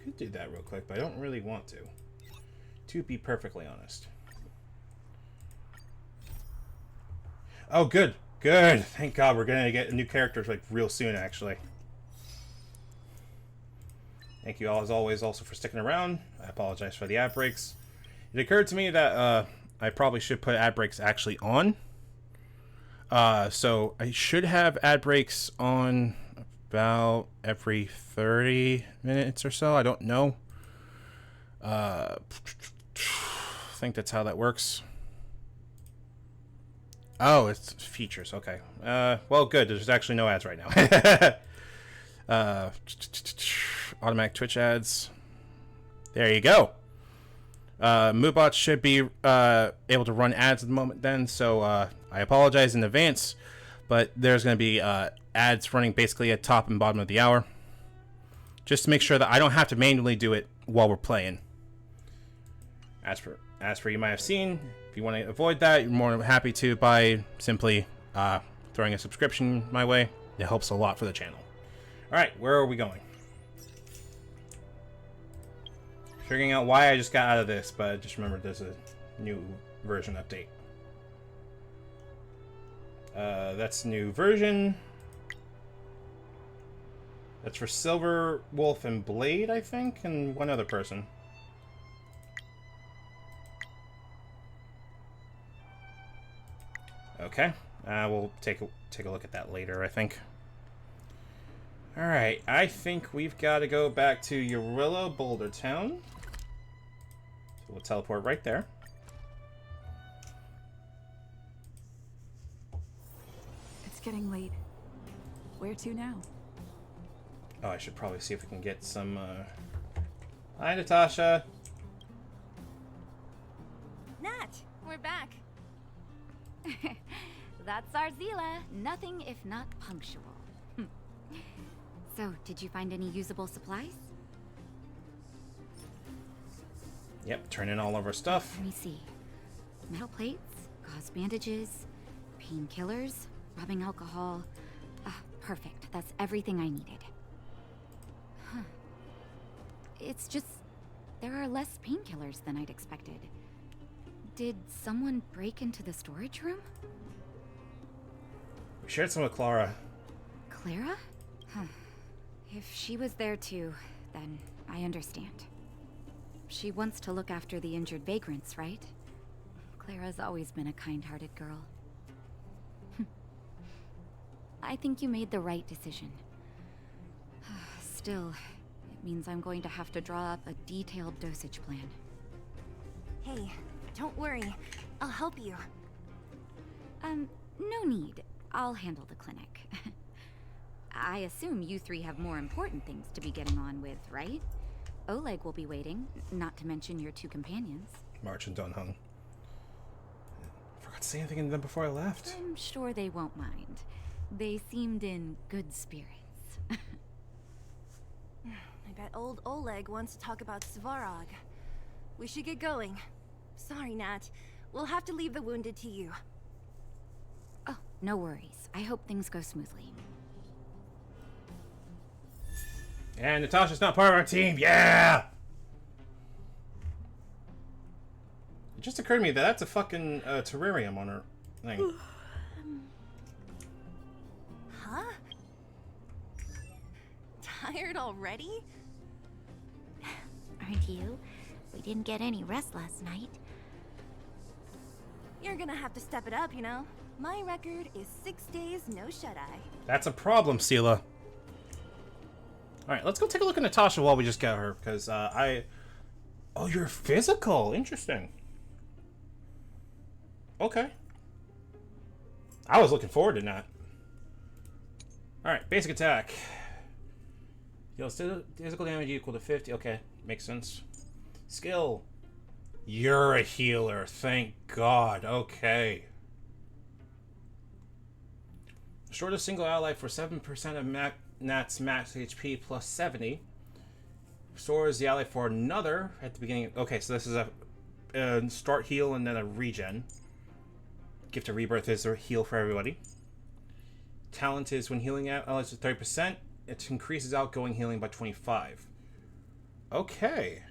Could do that real quick, but I don't really want to be perfectly honest. Oh, good. Good. Thank God we're going to get a new character like real soon, actually. Thank you all, as always, also for sticking around. I apologize for the ad breaks. It occurred to me that I probably should put ad breaks actually on. So I should have ad breaks on about every 30 minutes or so. I don't know. I think that's how that works. Oh, it's features. Okay. Well, good. There's actually no ads right now. Automatic Twitch ads. There you go. Moobot should be able to run ads at the moment then, so I apologize in advance, but there's going to be ads running basically at top and bottom of the hour, just to make sure that I don't have to manually do it while we're playing. As for you might have seen, if you want to avoid that, you're more than happy to by simply throwing a subscription my way. It helps a lot for the channel. Alright, where are we going? Figuring out why I just got out of this, but just remember there's a new version update. That's new version. That's for Silver, Wolf, and Blade, I think, and one other person. Okay, we'll take a look at that later, I think. Alright, I think we've got to go back to Yorilla Boulder Town. So we'll teleport right there. It's getting late. Where to now? Oh, I should probably see if we can get some, Hi, Natasha! Nat, we're back. That's our Zila. Nothing if not punctual. So, did you find any usable supplies? Yep, turn in all of our stuff. Let me see. Metal plates, gauze bandages, painkillers, rubbing alcohol. Ah, perfect. That's everything I needed. Huh. It's just... there are less painkillers than I'd expected. Did someone break into the storage room? We shared some with Clara. Clara? Huh. If she was there too, then I understand. She wants to look after the injured vagrants, right? Clara's always been a kind-hearted girl. I think you made the right decision. Still, it means I'm going to have to draw up a detailed dosage plan. Hey, don't worry. I'll help you. No need. I'll handle the clinic. I assume you three have more important things to be getting on with, right? Oleg will be waiting, not to mention your two companions. March and Dunhung. Forgot to say anything to them before I left. I'm sure they won't mind. They seemed in good spirits. I bet old Oleg wants to talk about Svarog. We should get going. Sorry, Nat. We'll have to leave the wounded to you. Oh, no worries. I hope things go smoothly. And Natasha's not part of our team. Yeah! It just occurred to me that that's a fucking terrarium on her thing. Huh? Tired already? Aren't you? We didn't get any rest last night. You're gonna have to step it up, you know? My record is 6 days, no shut-eye. That's a problem, Sela. Alright, let's go take a look at Natasha while we just got her, because Oh, you're physical. Interesting. Okay. I was looking forward to that. Alright, basic attack. Deals physical damage equal to 50. Okay, makes sense. Skill. You're a healer. Thank God. Okay. Restore a single ally for 7% of Nat's max HP plus 70. Restores the ally for another at the beginning. Okay, so this is a start heal and then a regen. Gift of Rebirth is a heal for everybody. Talent is when healing allies to 30%. It increases outgoing healing by 25. Okay.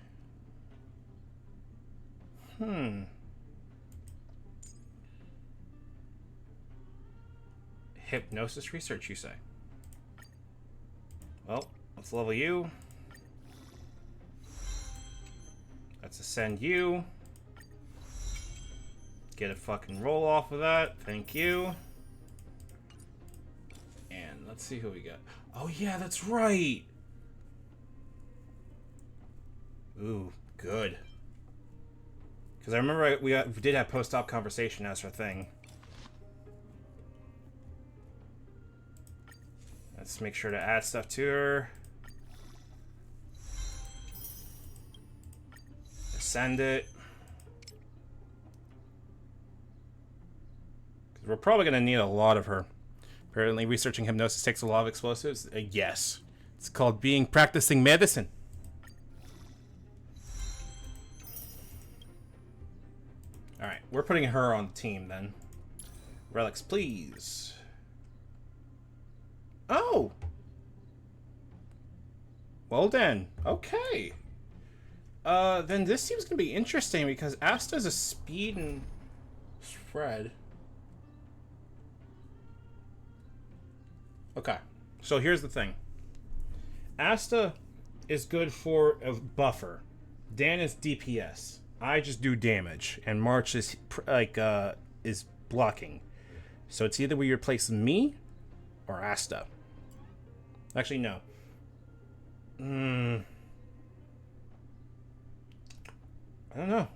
Hypnosis research, you say? Well, let's level you. Let's ascend you. Get a fucking roll off of that. Thank you. And let's see who we got. Oh yeah, that's right. Ooh, good. Because I remember we did have post-op conversation as our thing. Let's make sure to add stuff to her. Ascend it. We're probably going to need a lot of her. Apparently researching hypnosis takes a lot of explosives. Yes. It's called practicing medicine. Alright, we're putting her on the team then. Relics, please. Oh! Well then, okay. Then this seems gonna be interesting because Asta's a speed and spread. Okay, so here's the thing. Asta is good for a buffer. Dan is DPS. I just do damage, and March is is blocking. So it's either we replace me or Asta. Actually, no. I don't know.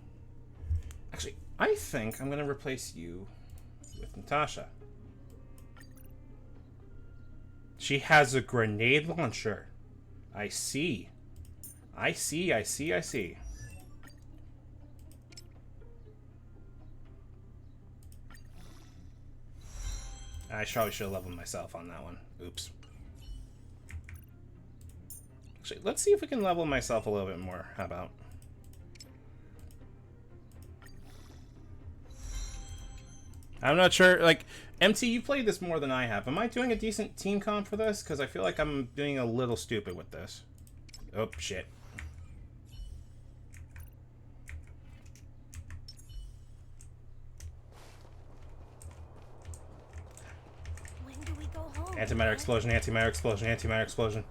Actually, I think I'm gonna replace you with Natasha. She has a grenade launcher. I see. I see. I probably should have leveled myself on that one. Oops. Actually, let's see if we can level myself a little bit more. How about? I'm not sure. Like, MT, you played this more than I have. Am I doing a decent team comp for this? Because I feel like I'm doing a little stupid with this. Oh, shit. When do we go home? Antimatter explosion, antimatter explosion, antimatter explosion.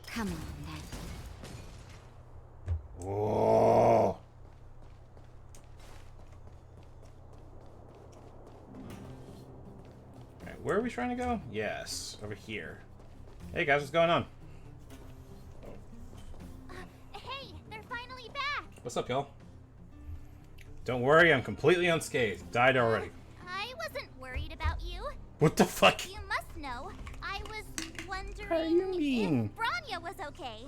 Come on, then. Whoa. Alright, where are we trying to go? Yes, over here. Hey guys, what's going on? Hey, they're finally back! What's up, y'all? Don't worry, I'm completely unscathed. Died already. I wasn't worried about you. What the fuck? You must know. I was wondering How do you mean? if Branya was okay.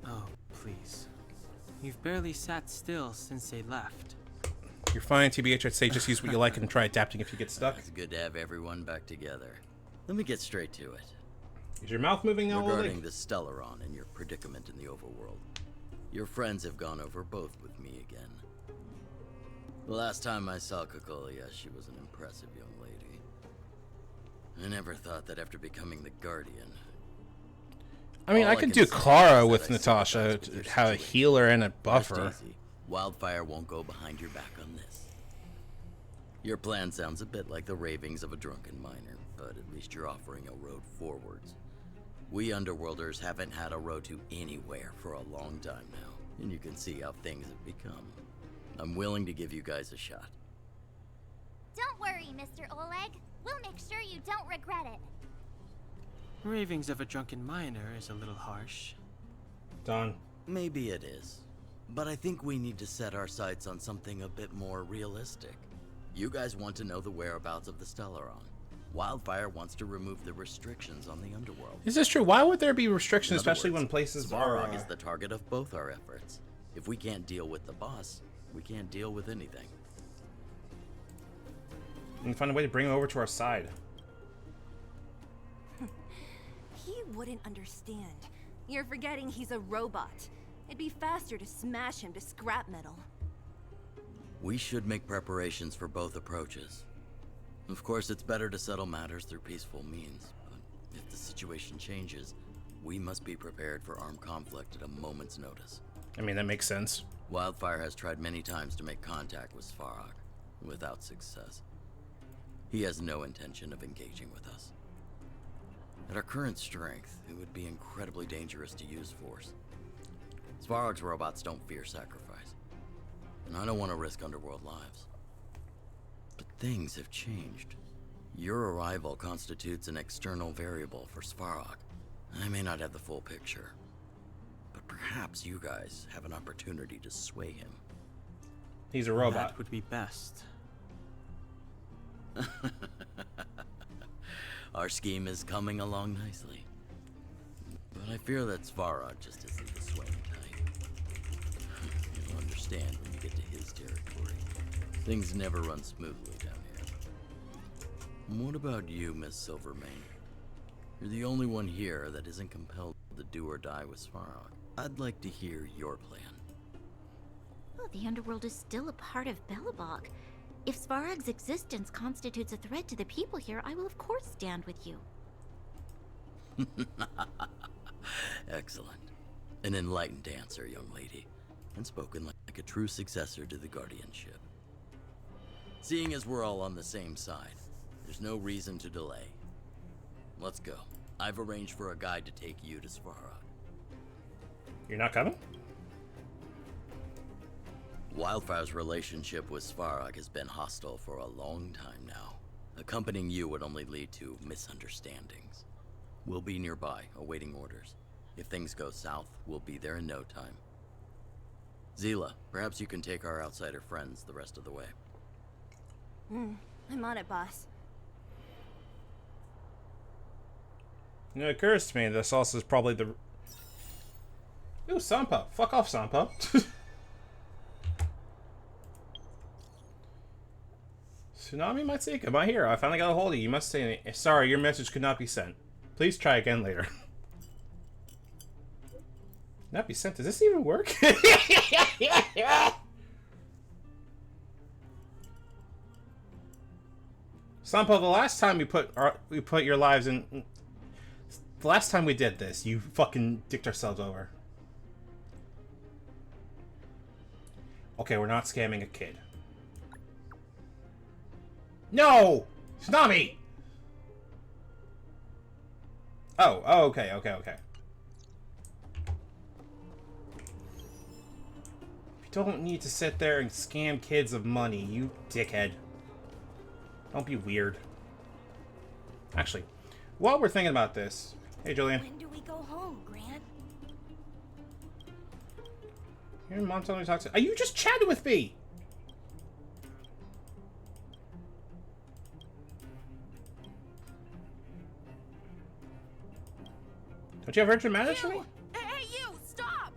Oh, please. You've barely sat still since they left. You're fine, TBH. I'd say just use what you like and try adapting if you get stuck. It's good to have everyone back together. Let me get straight to it. Is your mouth moving now, Regarding Oleg? the Stellaron and your predicament in the overworld, your friends have gone over both with me again. The last time I saw Kokolia, she was an impressive young lady. I never thought that after becoming the Guardian... I mean, I could do Clara with Natasha, have a healer and a buffer. Rest easy. Wildfire won't go behind your back on this. Your plan sounds a bit like the ravings of a drunken miner, but at least you're offering a road forwards. We Underworlders haven't had a road to anywhere for a long time now, and you can see how things have become. I'm willing to give you guys a shot. Don't worry, Mr. Oleg. We'll make sure you don't regret it. Ravings of a drunken miner is a little harsh. Done. Maybe it is. But I think we need to set our sights on something a bit more realistic. You guys want to know the whereabouts of the Stellaron. Wildfire wants to remove the restrictions on the underworld. Is this true? Why would there be restrictions, In other especially words, when places are... Svarog is the target of both our efforts. If we can't deal with the boss, we can't deal with anything. We can find a way to bring him over to our side. He wouldn't understand. You're forgetting he's a robot. It'd be faster to smash him to scrap metal. We should make preparations for both approaches. Of course, it's better to settle matters through peaceful means, but if the situation changes, we must be prepared for armed conflict at a moment's notice. I mean, that makes sense. Wildfire has tried many times to make contact with Svarog, without success. He has no intention of engaging with us. At our current strength, it would be incredibly dangerous to use force. Svarog's robots don't fear sacrifice, and I don't want to risk underworld lives. But things have changed. Your arrival constitutes an external variable for Svarog. I may not have the full picture, but perhaps you guys have an opportunity to sway him. He's a robot. That would be best. Our scheme is coming along nicely. But I fear that Svarog just isn't the swaying type. You'll understand when you get to his territory. Things never run smoothly down here. And what about you, Miss Silvermane? You're the only one here that isn't compelled to do or die with Svarog. I'd like to hear your plan. Oh, the underworld is still a part of Belobog. If Svarog's existence constitutes a threat to the people here, I will of course stand with you. Excellent. An enlightened answer, young lady, and spoken like a true successor to the guardianship. Seeing as we're all on the same side, there's no reason to delay. Let's go. I've arranged for a guide to take you to Svarog. You're not coming? Wildfire's relationship with Svarog has been hostile for a long time now. Accompanying you would only lead to misunderstandings. We'll be nearby, awaiting orders. If things go south, we'll be there in no time. Zila, perhaps you can take our outsider friends the rest of the way. I'm on it, boss. It occurs to me this also is probably the... Ooh, Sampo. Fuck off, Sampo. Tsunami Matsika, am I here? I finally got a hold of you. You must say, sorry, your message could not be sent. Please try again later. Not be sent. Does this even work? Sampo, the last time we put your lives in... The last time we did this, you fucking dicked ourselves over. Okay, we're not scamming a kid. No! Tsunami! Oh, okay. You don't need to sit there and scam kids of money, you dickhead. Don't be weird. Actually, while we're thinking about this... Hey, Julian. When do we go home, Grant? Your mom told me to talk to... You just chatted with me! Don't you have urgent matters for me? Hey, you! Stop!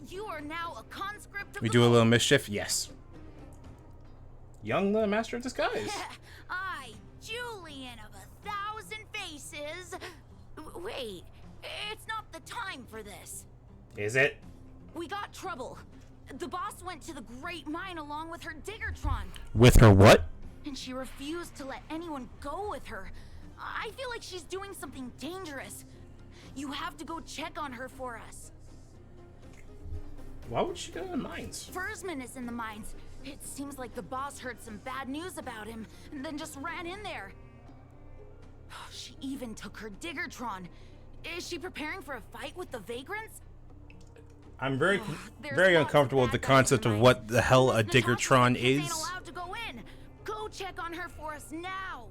You are now a conscript of We the do a little mischief? Yes. Young the master of disguise. I, Julian of 1,000 faces. Wait, it's not the time for this. Is it? We got trouble. The boss went to the Great Mine along with her Diggertron. With her what? And she refused to let anyone go with her. I feel like she's doing something dangerous. You have to go check on her for us. Why would she go to the mines? Fursman is in the mines. It seems like the boss heard some bad news about him and then just ran in there. She even took her Diggertron. Is she preparing for a fight with the Vagrants? I'm very uncomfortable with the concept of what the hell a Diggertron is. Ain't allowed to go in. Go check on her for us now.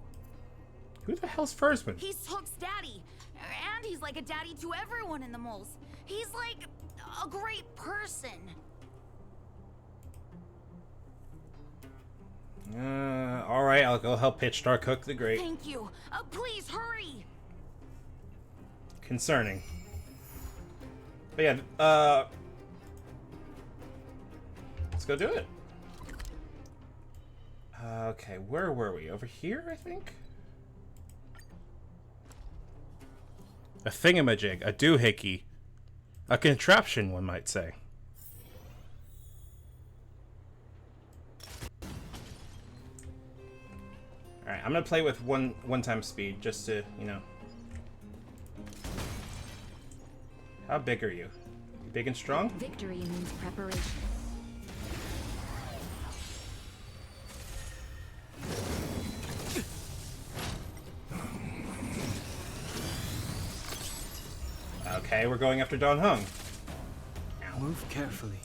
Who the hell's Fursman? He's Hook's daddy, and he's like a daddy to everyone in the moles. He's like a great person. Alright, I'll go help Pitch Star cook the grate. Thank you. Please hurry. Concerning. But yeah, let's go do it. Okay, where were we? Over here, I think? A thingamajig, a doohickey. A contraption, one might say. Alright, I'm gonna play with one-time speed, just to, you know. How big are you? Big and strong? Victory means preparation. Okay, we're going after Don Hung. Move carefully.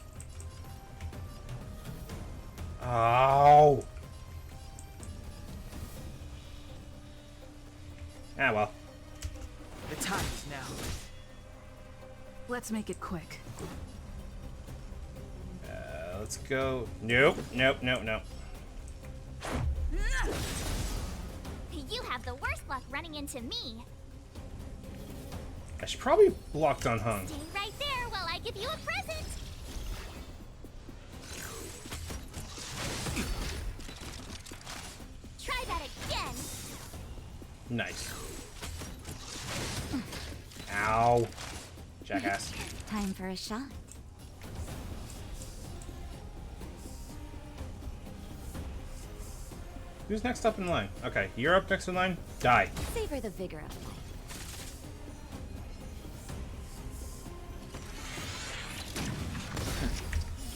Oh. Ah, well. The time is now. Let's make it quick. Let's go. Nope, nope, nope, nope. You have the worst luck running into me. I should probably block Don Hung. Stay right there while I give you a present. Try that again. Nice. Ow. Jackass. Time for a shot. Who's next up in line? Okay, you're up next in line. Die. Savor the vigor of life.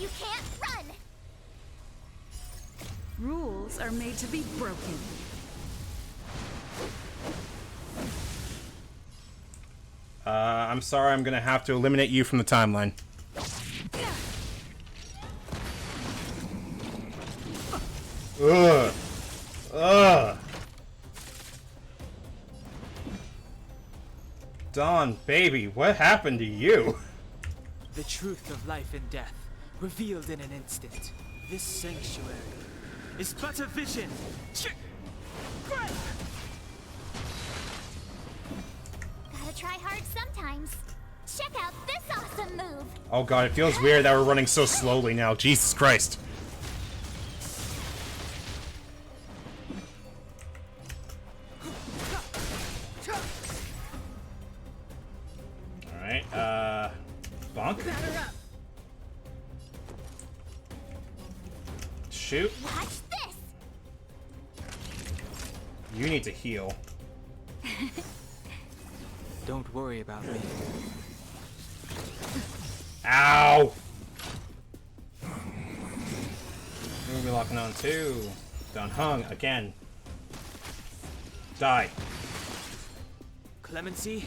You can't run. Rules are made to be broken. I'm sorry, I'm gonna have to eliminate you from the timeline. Ugh. Ugh. Don, baby, what happened to you? The truth of life and death, revealed in an instant. This sanctuary is but a vision. Gotta try hard sometimes. Check out this awesome move. Oh god, it feels weird that we're running so slowly now. Jesus Christ. Alright, bonk. Shoot. Watch this. You need to heal. Don't worry about me. Ow! Who are we locking on to? Don Hung again. Die. Clemency?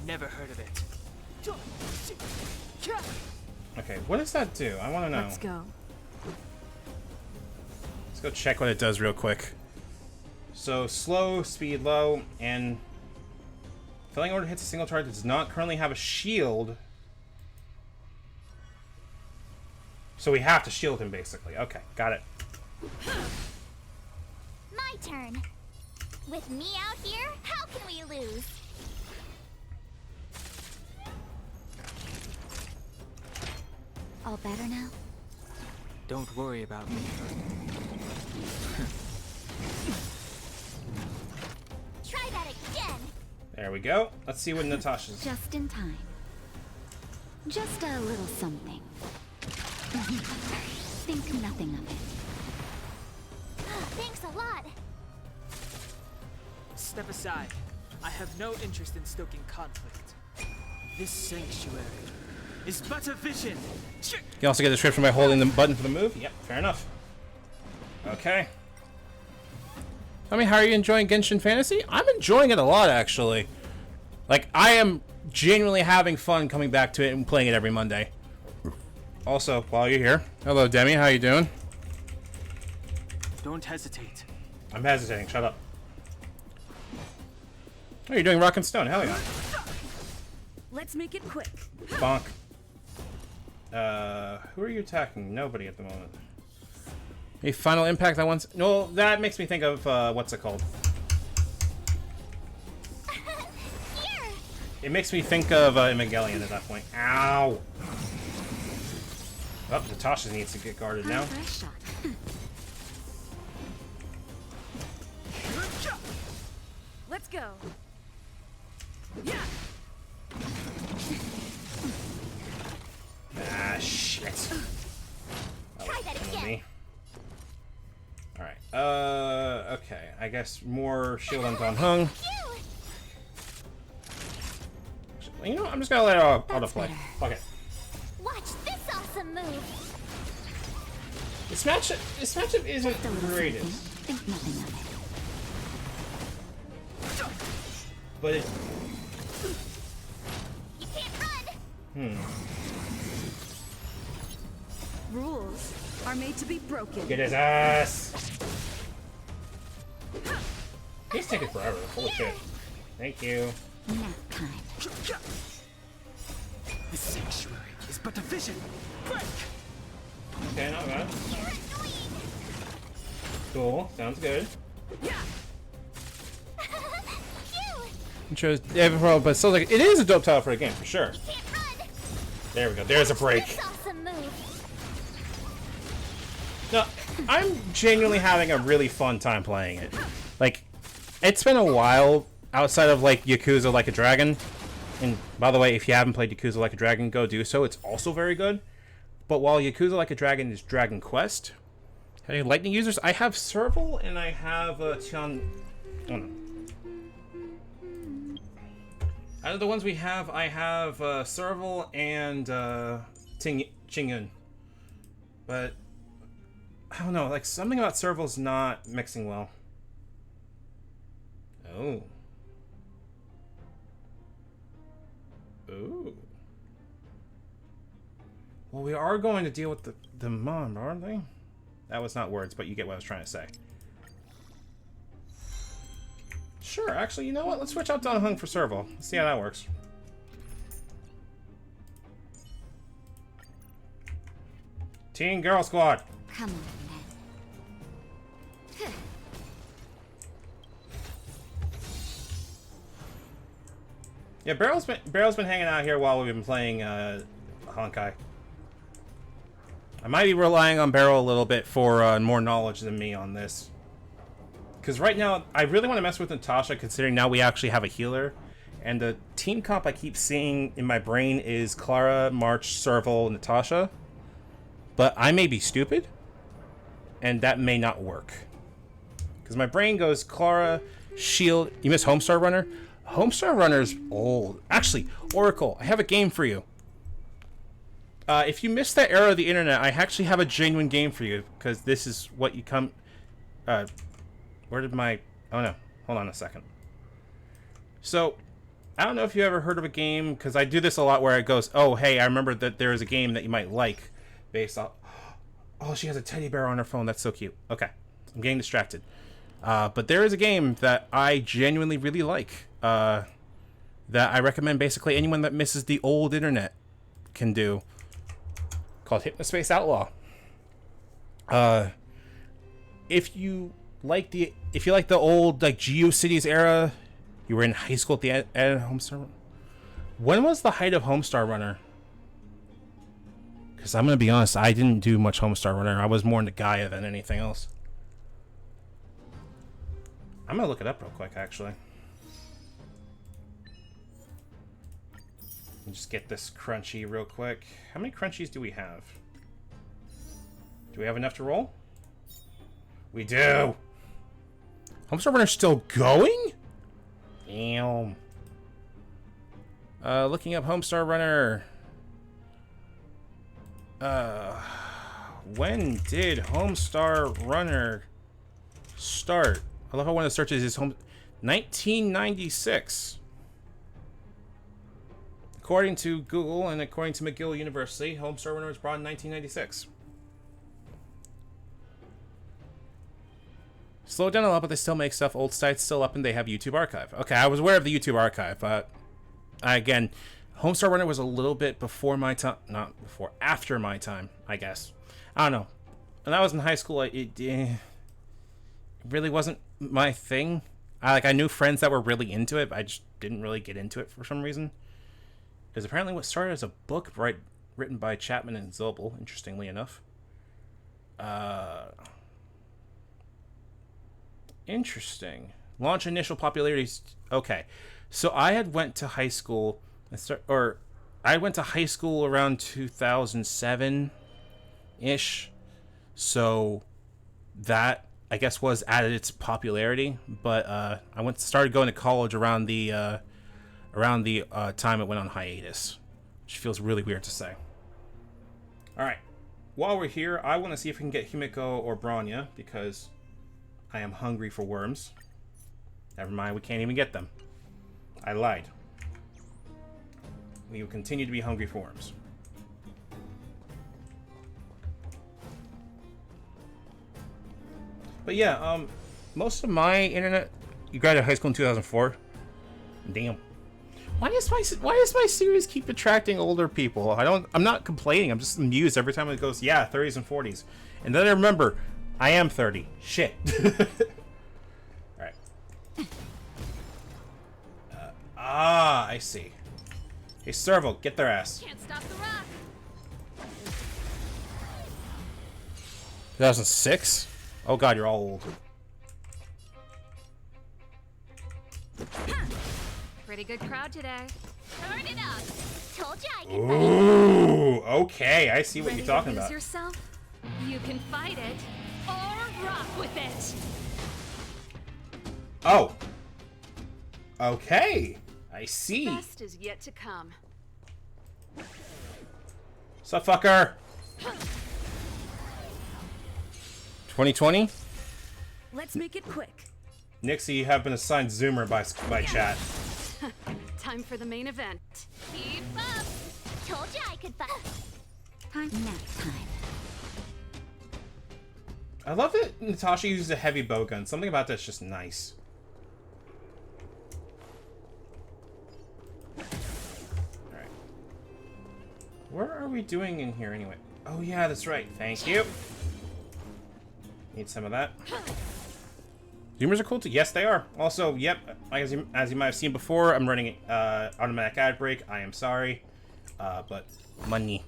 Never heard of it. Okay, what does that do? I want to know. Let's go. Let's go check what it does real quick. So, slow, speed low, and filling order hits a single target that does not currently have a shield. So we have to shield him, basically. Okay, got it. My turn. With me out here, how can we lose? All better now? Don't worry about me. Try that again. There we go. Let's see what Natasha's. Just in time. Just a little something. Think nothing of it. Thanks a lot. Step aside. I have no interest in stoking conflict. This sanctuary is but a vision. You can also get the description by holding the button for the move. Yep, fair enough. Okay. Tell me, how are you enjoying Genshin Fantasy? I'm enjoying it a lot, actually. Like, I am genuinely having fun coming back to it and playing it every Monday. Also, while you're here, hello, Demi. How you doing? Don't hesitate. I'm hesitating. Shut up. Oh, you're doing Rock and Stone. Hell yeah. Let's make it quick. Bonk. Who are you attacking? Nobody at the moment. A Final Impact I once... No, that makes me think of, what's it called? It makes me think of Evangelion at that point. Ow! Oh, Natasha needs to get guarded now. Let's go. Ah, shit. Try that again. Alright, okay. I guess more shield on Don Hung. You know what? I'm just gonna let it autoplay. Fuck it. Watch this awesome move. This matchup isn't the greatest. Think nothing of it. But it... You can't run. Rules are made to be broken. Get his ass! He's taking forever. Holy shit. Thank you. Nap time. The sanctuary is but a vision. Break! Okay, not bad. Cool. Sounds good. But still, like, it is a dope title for a game for sure. There we go. There's a break. No, I'm genuinely having a really fun time playing it. Like, it's been a while outside of like Yakuza Like a Dragon. And by the way, if you haven't played Yakuza Like a Dragon, go do so. It's also very good. But while Yakuza Like a Dragon is Dragon Quest, any Lightning users? I have Serval and I have Tian. Oh no. Out of the ones we have, I have Serval and Chingyun. But I don't know, like something about Serval's not mixing well. Oh. Ooh. Well, we are going to deal with the mom, aren't we? That was not words, but you get what I was trying to say. Sure, actually, you know what? Let's switch out Don Hung for Serval. Let's see how that works. Teen Girl Squad. Come on, then. Yeah, Barrel's been hanging out here while we've been playing Honkai. I might be relying on Barrel a little bit for more knowledge than me on this. Because right now, I really want to mess with Natasha, considering now we actually have a healer. And the team comp I keep seeing in my brain is Clara, March, Serval, Natasha. But I may be stupid, and that may not work. Because my brain goes Clara, Shield. You miss Homestar Runner? Homestar Runner's old. Actually, Oracle, I have a game for you. If you missed that era of the internet, I actually have a genuine game for you, because this is what you come... where did my... Oh no, hold on a second. So, I don't know if you ever heard of a game, because I do this a lot where it goes, oh, hey, I remember that there is a game that you might like, based off... Oh, she has a teddy bear on her phone, that's so cute. Okay, I'm getting distracted. But there is a game that I genuinely really like, that I recommend basically anyone that misses the old internet can do, called Hypnospace Outlaw. If you like the old like GeoCities era, you were in high school at the end of Homestar. When was the height of Homestar Runner? Because I'm gonna be honest, I didn't do much Homestar Runner. I was more into Gaia than anything else. I'm gonna look it up real quick, actually. Just get this crunchy real quick. How many crunchies do we have? Do we have enough to roll? We do! Homestar Runner's still going? Damn. Looking up Homestar Runner. When did Homestar Runner start? I love how one of the searches is 1996. According to Google and according to McGill University, Homestar Runner was brought in 1996. Slowed down a lot, but they still make stuff. Old site's still up and they have YouTube archive. Okay, I was aware of the YouTube archive, but again, Homestar Runner was a little bit before my time. Not before, after my time, I guess. I don't know. when I was in high school, it really wasn't my thing. I knew friends that were really into it, but I just didn't really get into it for some reason. Because apparently what started as a book written by Chapman and Zobel, interestingly enough. Interesting. Launch initial popularity. Okay. So I had went to high school, I went to high school around 2007-ish. So that, I guess, was at its popularity. But I started going to college around the time it went on hiatus, which feels really weird to say. All right, while we're here, I want to see if we can get Himiko or Bronya because I am hungry for worms. Never mind, we can't even get them. I lied. We will continue to be hungry for worms. But yeah, most of my internet. You graduated high school in 2004. Damn. Why does my series keep attracting older people? I'm not complaining. I'm just amused every time it goes, yeah, 30s and 40s. And then I remember, I am 30. Shit. Alright. I see. Hey, Serval, get their ass. Can't stop the rock. 2006? Oh god, you're all old. Pretty good crowd today. Turn it up. Told you I could. Ooh, okay, I see what you're talking about. Yourself? You can fight it or rock with it. Oh. Okay, I see. Best is yet to come. Sup, fucker? 2020? Let's make it quick. Nixie, you have been assigned Zoomer by chat. Time for the main event. Keep up. Told you I could fight. Nap time. I love that Natasha uses a heavy bow gun. Something about that's just nice. Alright. What are we doing in here anyway? Oh yeah, that's right. Thank you. Need some of that. Zoomers are cool too. Yes, they are. Also, yep, as you might have seen before, I'm running automatic ad break. I am sorry, but money.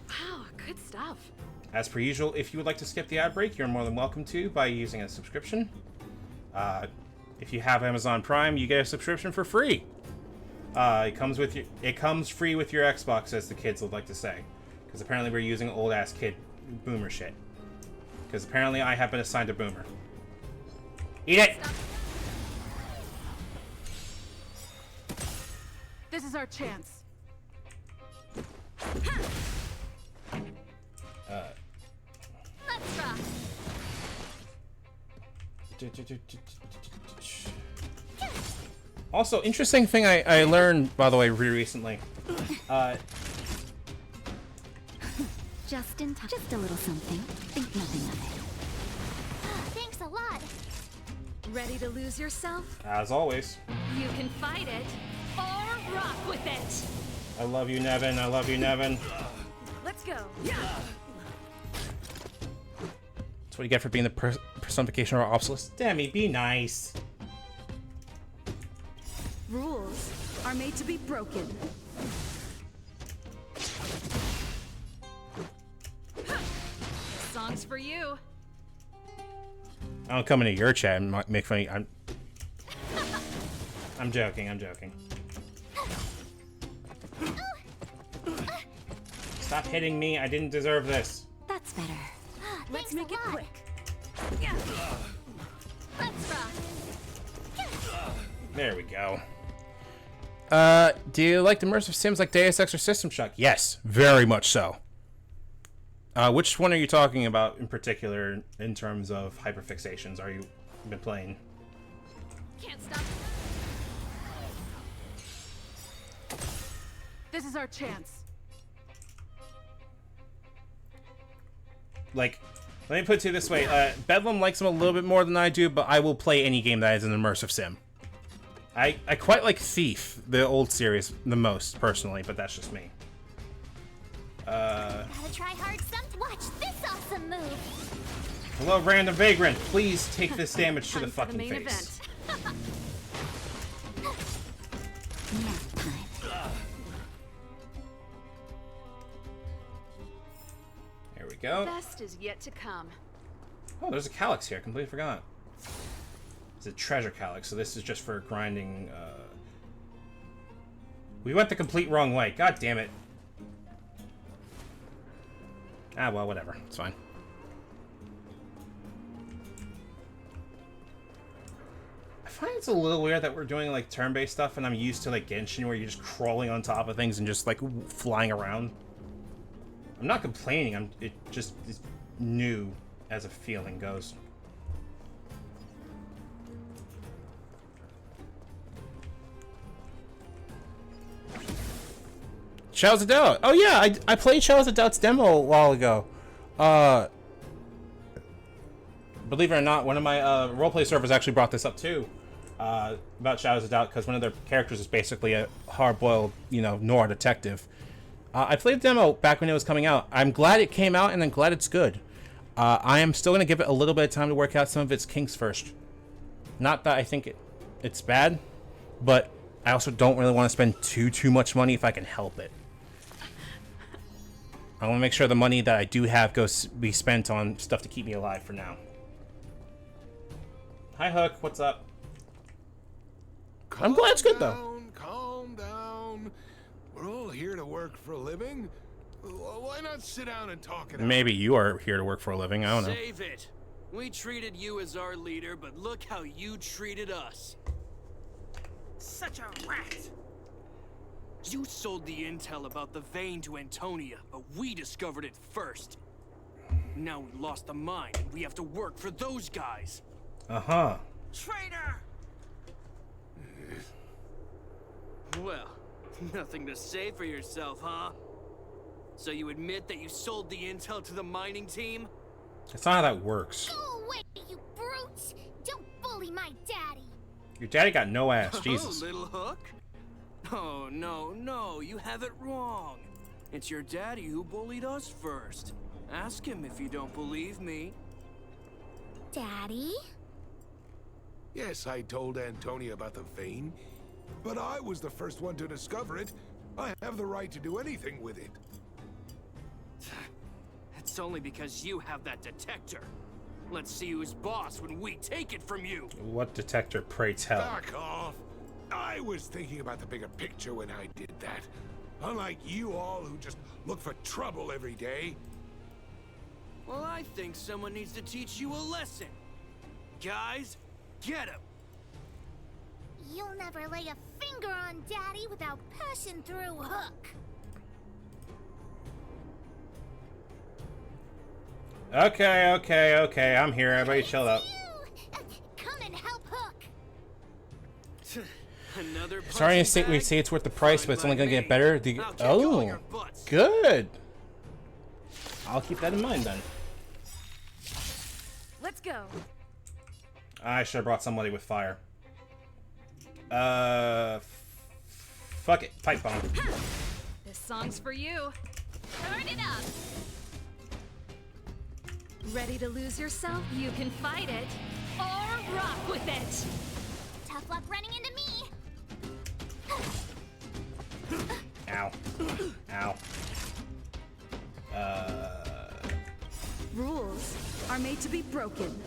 Wow, good stuff. As per usual, if you would like to skip the ad break, you're more than welcome to by using a subscription. If you have Amazon Prime, you get a subscription for free. It comes free with your Xbox, as the kids would like to say, because apparently we're using old ass kid boomer shit. Because apparently I have been assigned a boomer. Eat it! This is our chance. Let's rock. Also, interesting thing I learned, by the way, recently. Just in time. Just a little something. Think nothing of it. Thanks a lot. Ready to lose yourself? As always. You can fight it or rock with it. I love you, Nevin. I love you, Nevin. Let's go. That's what you get for being the personification of our obsolescence. Demi, be nice. Rules are made to be broken. Songs for you. I don't come into your chat and make funny. I'm joking. I'm joking. Stop hitting me. I didn't deserve this. That's better. Let's make it quick. Let's rock. There we go. Do you like immersive sims like Deus Ex or System Shock? Yes, very much so. Which one are you talking about in particular in terms of hyperfixations? Are you been playing? Can't stop. This is our chance. Like, let me put it to you this way. Bedlam likes them a little bit more than I do, but I will play any game that is an immersive sim. I quite like Thief, the old series, the most, personally, but that's just me. Gotta gotta try hard some. Watch this awesome move. Hello, random vagrant. Please take this damage to the fucking main face. event. There we go. Best is yet to come. Oh, there's a calyx here. I completely forgot. It's a treasure calyx, so this is just for grinding. We went the complete wrong way. God damn it. Ah, well, whatever. It's fine. I find it's a little weird that we're doing like turn-based stuff, and I'm used to like Genshin, where you're just crawling on top of things and just like flying around. I'm not complaining. It just is new as a feeling goes. Shadows of Doubt. Oh yeah, I played Shadows of Doubt's demo a while ago. Believe it or not, one of my roleplay servers actually brought this up too, about Shadows of Doubt, because one of their characters is basically a hard-boiled, you know, noir detective. I played the demo back when it was coming out. I'm glad it came out, and I'm glad it's good. I am still going to give it a little bit of time to work out some of its kinks first. Not that I think it's bad, but I also don't really want to spend too much money if I can help it. I want to make sure the money that I do have goes be spent on stuff to keep me alive for now. Hi, Hook. What's up? I'm glad it's good, though. Calm down. We're all here to work for a living. Why not sit down and talk it out? Maybe you are here to work for a living. I don't know. Save it. We treated you as our leader, but look how you treated us. Such a rat. You sold the intel about the vein to Antonia, but we discovered it first. Now we lost the mine, and we have to work for those guys. Uh-huh. Traitor! Well, nothing to say for yourself, huh? So you admit that you sold the intel to the mining team? That's not how that works. Go away, you brutes! Don't bully my daddy! Your daddy got no ass, Jesus. Oh, little Hook? Oh, no, you have it wrong. It's your daddy who bullied us first. Ask him if you don't believe me. Daddy? Yes, I told Antonia about the vein, but I was the first one to discover it. I have the right to do anything with it. It's only because you have that detector. Let's see who's boss when we take it from you. What detector, pray tell? Back off. I was thinking about the bigger picture when I did that. Unlike you all who just look for trouble every day. Well, I think someone needs to teach you a lesson. Guys, get him. You'll never lay a finger on Daddy without passing through Hook. Okay. I'm here. Everybody chill out. Come and help Hook. Another Sorry we say it's worth the price, but it's only gonna get better. Oh, good. I'll keep that in mind then. Let's go. I should have brought somebody with fire. Fuck it. Pipe bomb. This song's for you. Turn it up. Ready to lose yourself? You can fight it or rock with it. Tough luck running into me. Ow. Ow. Rules are made to be broken.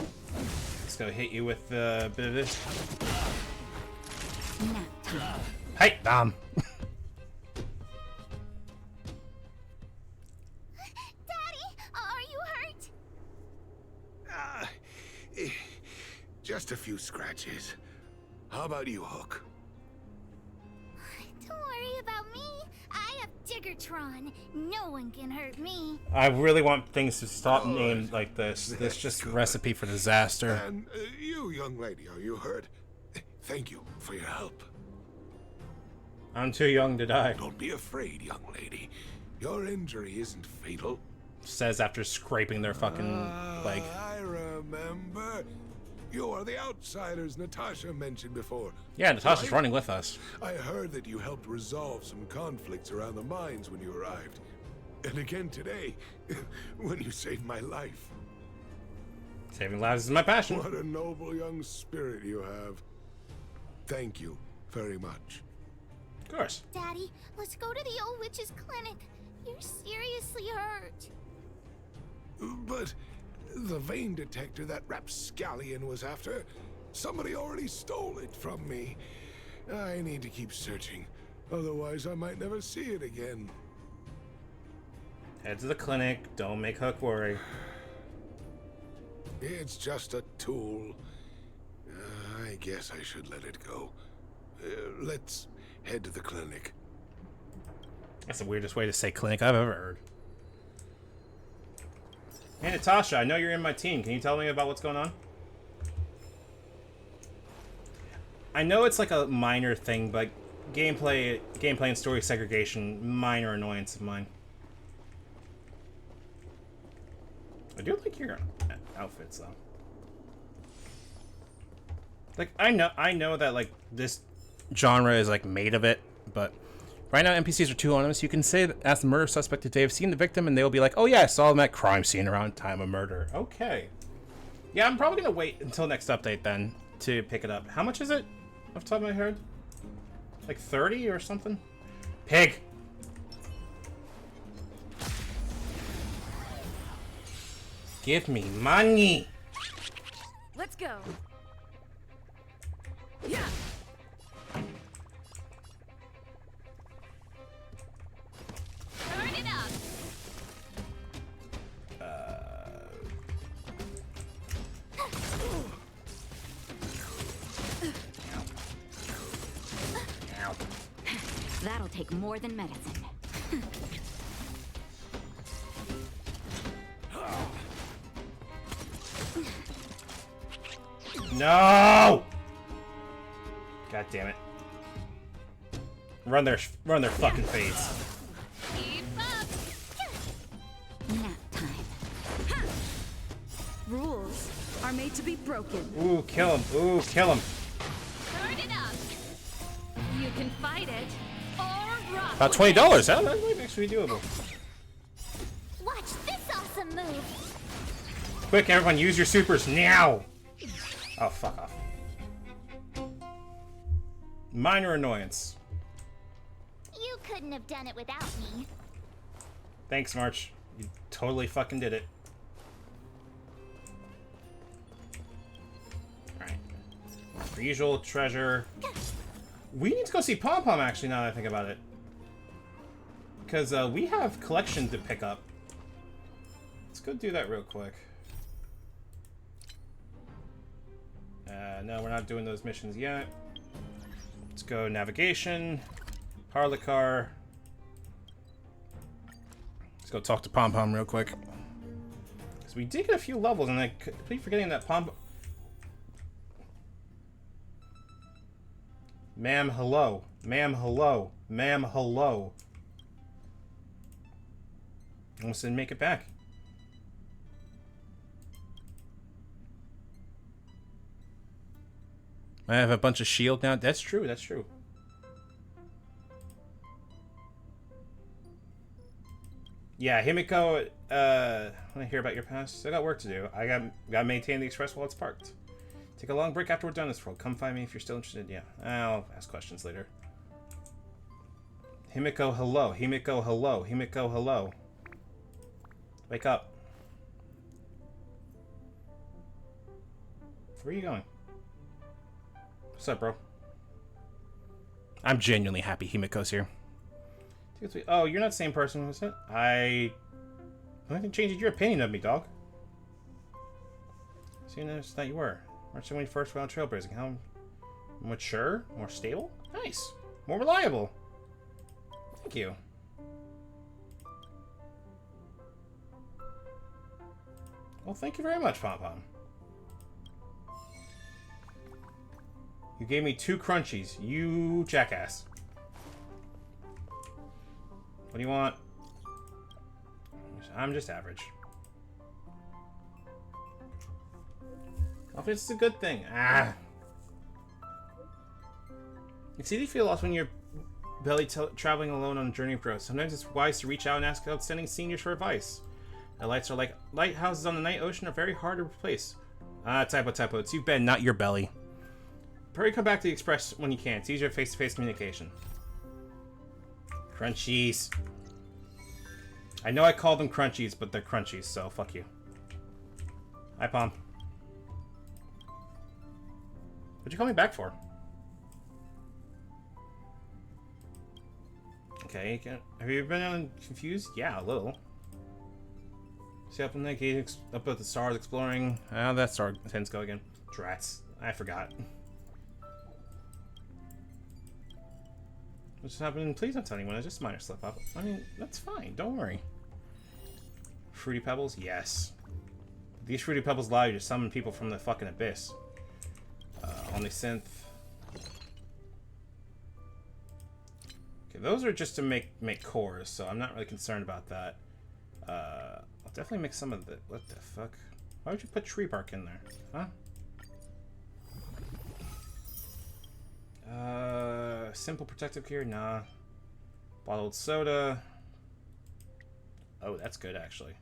Let's go hit you with a bit of this. Hey, bomb. Daddy, are you hurt? Just a few scratches. How about you, Hook? Don't worry about me. I have Diggertron. No one can hurt me. I really want things to stop named like this. This just recipe for disaster. And you, young lady, are you hurt? Thank you for your help. I'm too young to die. Don't be afraid, young lady. Your injury isn't fatal. Says after scraping their fucking leg. I remember. You are the outsiders Natasha mentioned before. Yeah, Natasha's right? running with us. I heard that you helped resolve some conflicts around the mines when you arrived. And again today, when you saved my life. Saving lives is my passion. What a noble young spirit you have. Thank you very much. Of course. Daddy, let's go to the old witch's clinic. You're seriously hurt. But the vein detector that rapscallion was after, somebody already stole it from me. I need to keep searching. Otherwise, I might never see it again. Head to the clinic. Don't make Hook worry. It's just a tool. I guess I should let it go. Let's head to the clinic. That's the weirdest way to say clinic I've ever heard. Hey, Natasha, I know you're in my team. Can you tell me about what's going on? I know it's like a minor thing, but gameplay and story segregation, minor annoyance of mine. I do like your outfits, though. Like, I know that, like, this genre is, like, made of it, but right now NPCs are too anonymous. You can say, ask the murder suspect if they have seen the victim, and they'll be like, oh yeah, I saw them at crime scene around time of murder. Okay. Yeah, I'm probably gonna wait until next update, then, to pick it up. How much is it, off the top of my head? Like 30 or something? Pig! Give me money! Let's go. Yeah. Turn it up. Ow. That'll take more than medicine. No! God damn it. Run their fucking face. Keep up. Nap time. Rules are made to be broken. Ooh, kill him. Ooh, kill him. Turn it up. You can fight it or rock. About $20. That might actually be doable. Watch this awesome move. Quick, everyone, use your supers now! Oh, fuck off. Minor annoyance. You couldn't have done it without me. Thanks, March. You totally fucking did it. Alright. Per usual, treasure. We need to go see Pom Pom, actually, now that I think about it. Because we have collection to pick up. Let's go do that real quick. No, we're not doing those missions yet. Let's go navigation, parlor car. Let's go talk to Pom Pom real quick. Because we did get a few levels, and I keep forgetting that Pom. Ma'am, hello. Ma'am, hello. Ma'am, hello. Almost didn't make it back. I have a bunch of shield now. That's true. That's true. Yeah, Himiko. I want to hear about your past. I got work to do. I got to maintain the express while it's parked. Take a long break after we're done this world. Come find me if you're still interested. Yeah, I'll ask questions later. Himiko, hello. Himiko, hello. Himiko, hello. Wake up. Where are you going? What's up, bro? I'm genuinely happy Himiko's here. Oh, you're not the same person, was it? I think changed your opinion of me, dog. So you noticed that you were. Weren't you when you first went on trailblazing? How mature? More stable? Nice. More reliable. Thank you. Well, thank you very much, Pom Pom. You gave me 2 crunchies, you jackass. What do you want? I'm just average. Confidence is a good thing. Ah. It's easy to feel lost when you're belly traveling alone on a journey of growth. Sometimes it's wise to reach out and ask outstanding seniors for advice. The lights are like lighthouses on the night ocean, are very hard to replace. Typo. It's you, Ben, not your belly. Hurry, come back to the express when you can. It's easier face-to-face communication. Crunchies. I know I called them crunchies, but they're crunchies, so fuck you. Hi, Pom. What'd you call me back for? Okay, have you been confused? Yeah, a little. See up in that gate, up at the stars, exploring. How that star tends to go again. Drats. I forgot. What just happened? Please don't tell anyone. It's just a minor slip up. I mean, that's fine. Don't worry. Fruity Pebbles? Yes. These Fruity Pebbles allow you to summon people from the fucking abyss. Omnisynth. Okay, those are just to make cores, so I'm not really concerned about that. I'll definitely make some of the... What the fuck? Why would you put tree bark in there? Huh? Simple protective gear? Nah. Bottled soda. Oh, that's good, actually.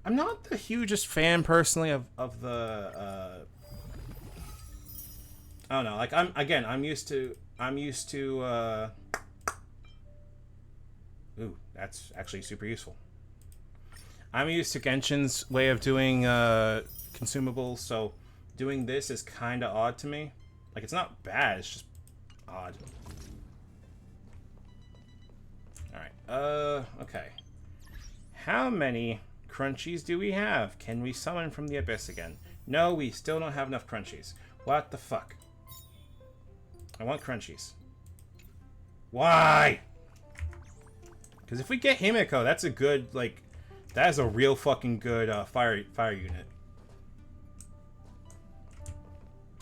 I'm not the hugest fan, personally, of the... I don't know. Like, I'm used to... Ooh, that's actually super useful. I'm used to Genshin's way of doing consumables, so doing this is kind of odd to me. Like, it's not bad, it's just odd. Alright, okay. How many crunchies do we have? Can we summon from the abyss again? No, we still don't have enough crunchies. What the fuck? I want crunchies. Why? Because if we get Himiko, that's a good, like, that is a real fucking good fire unit.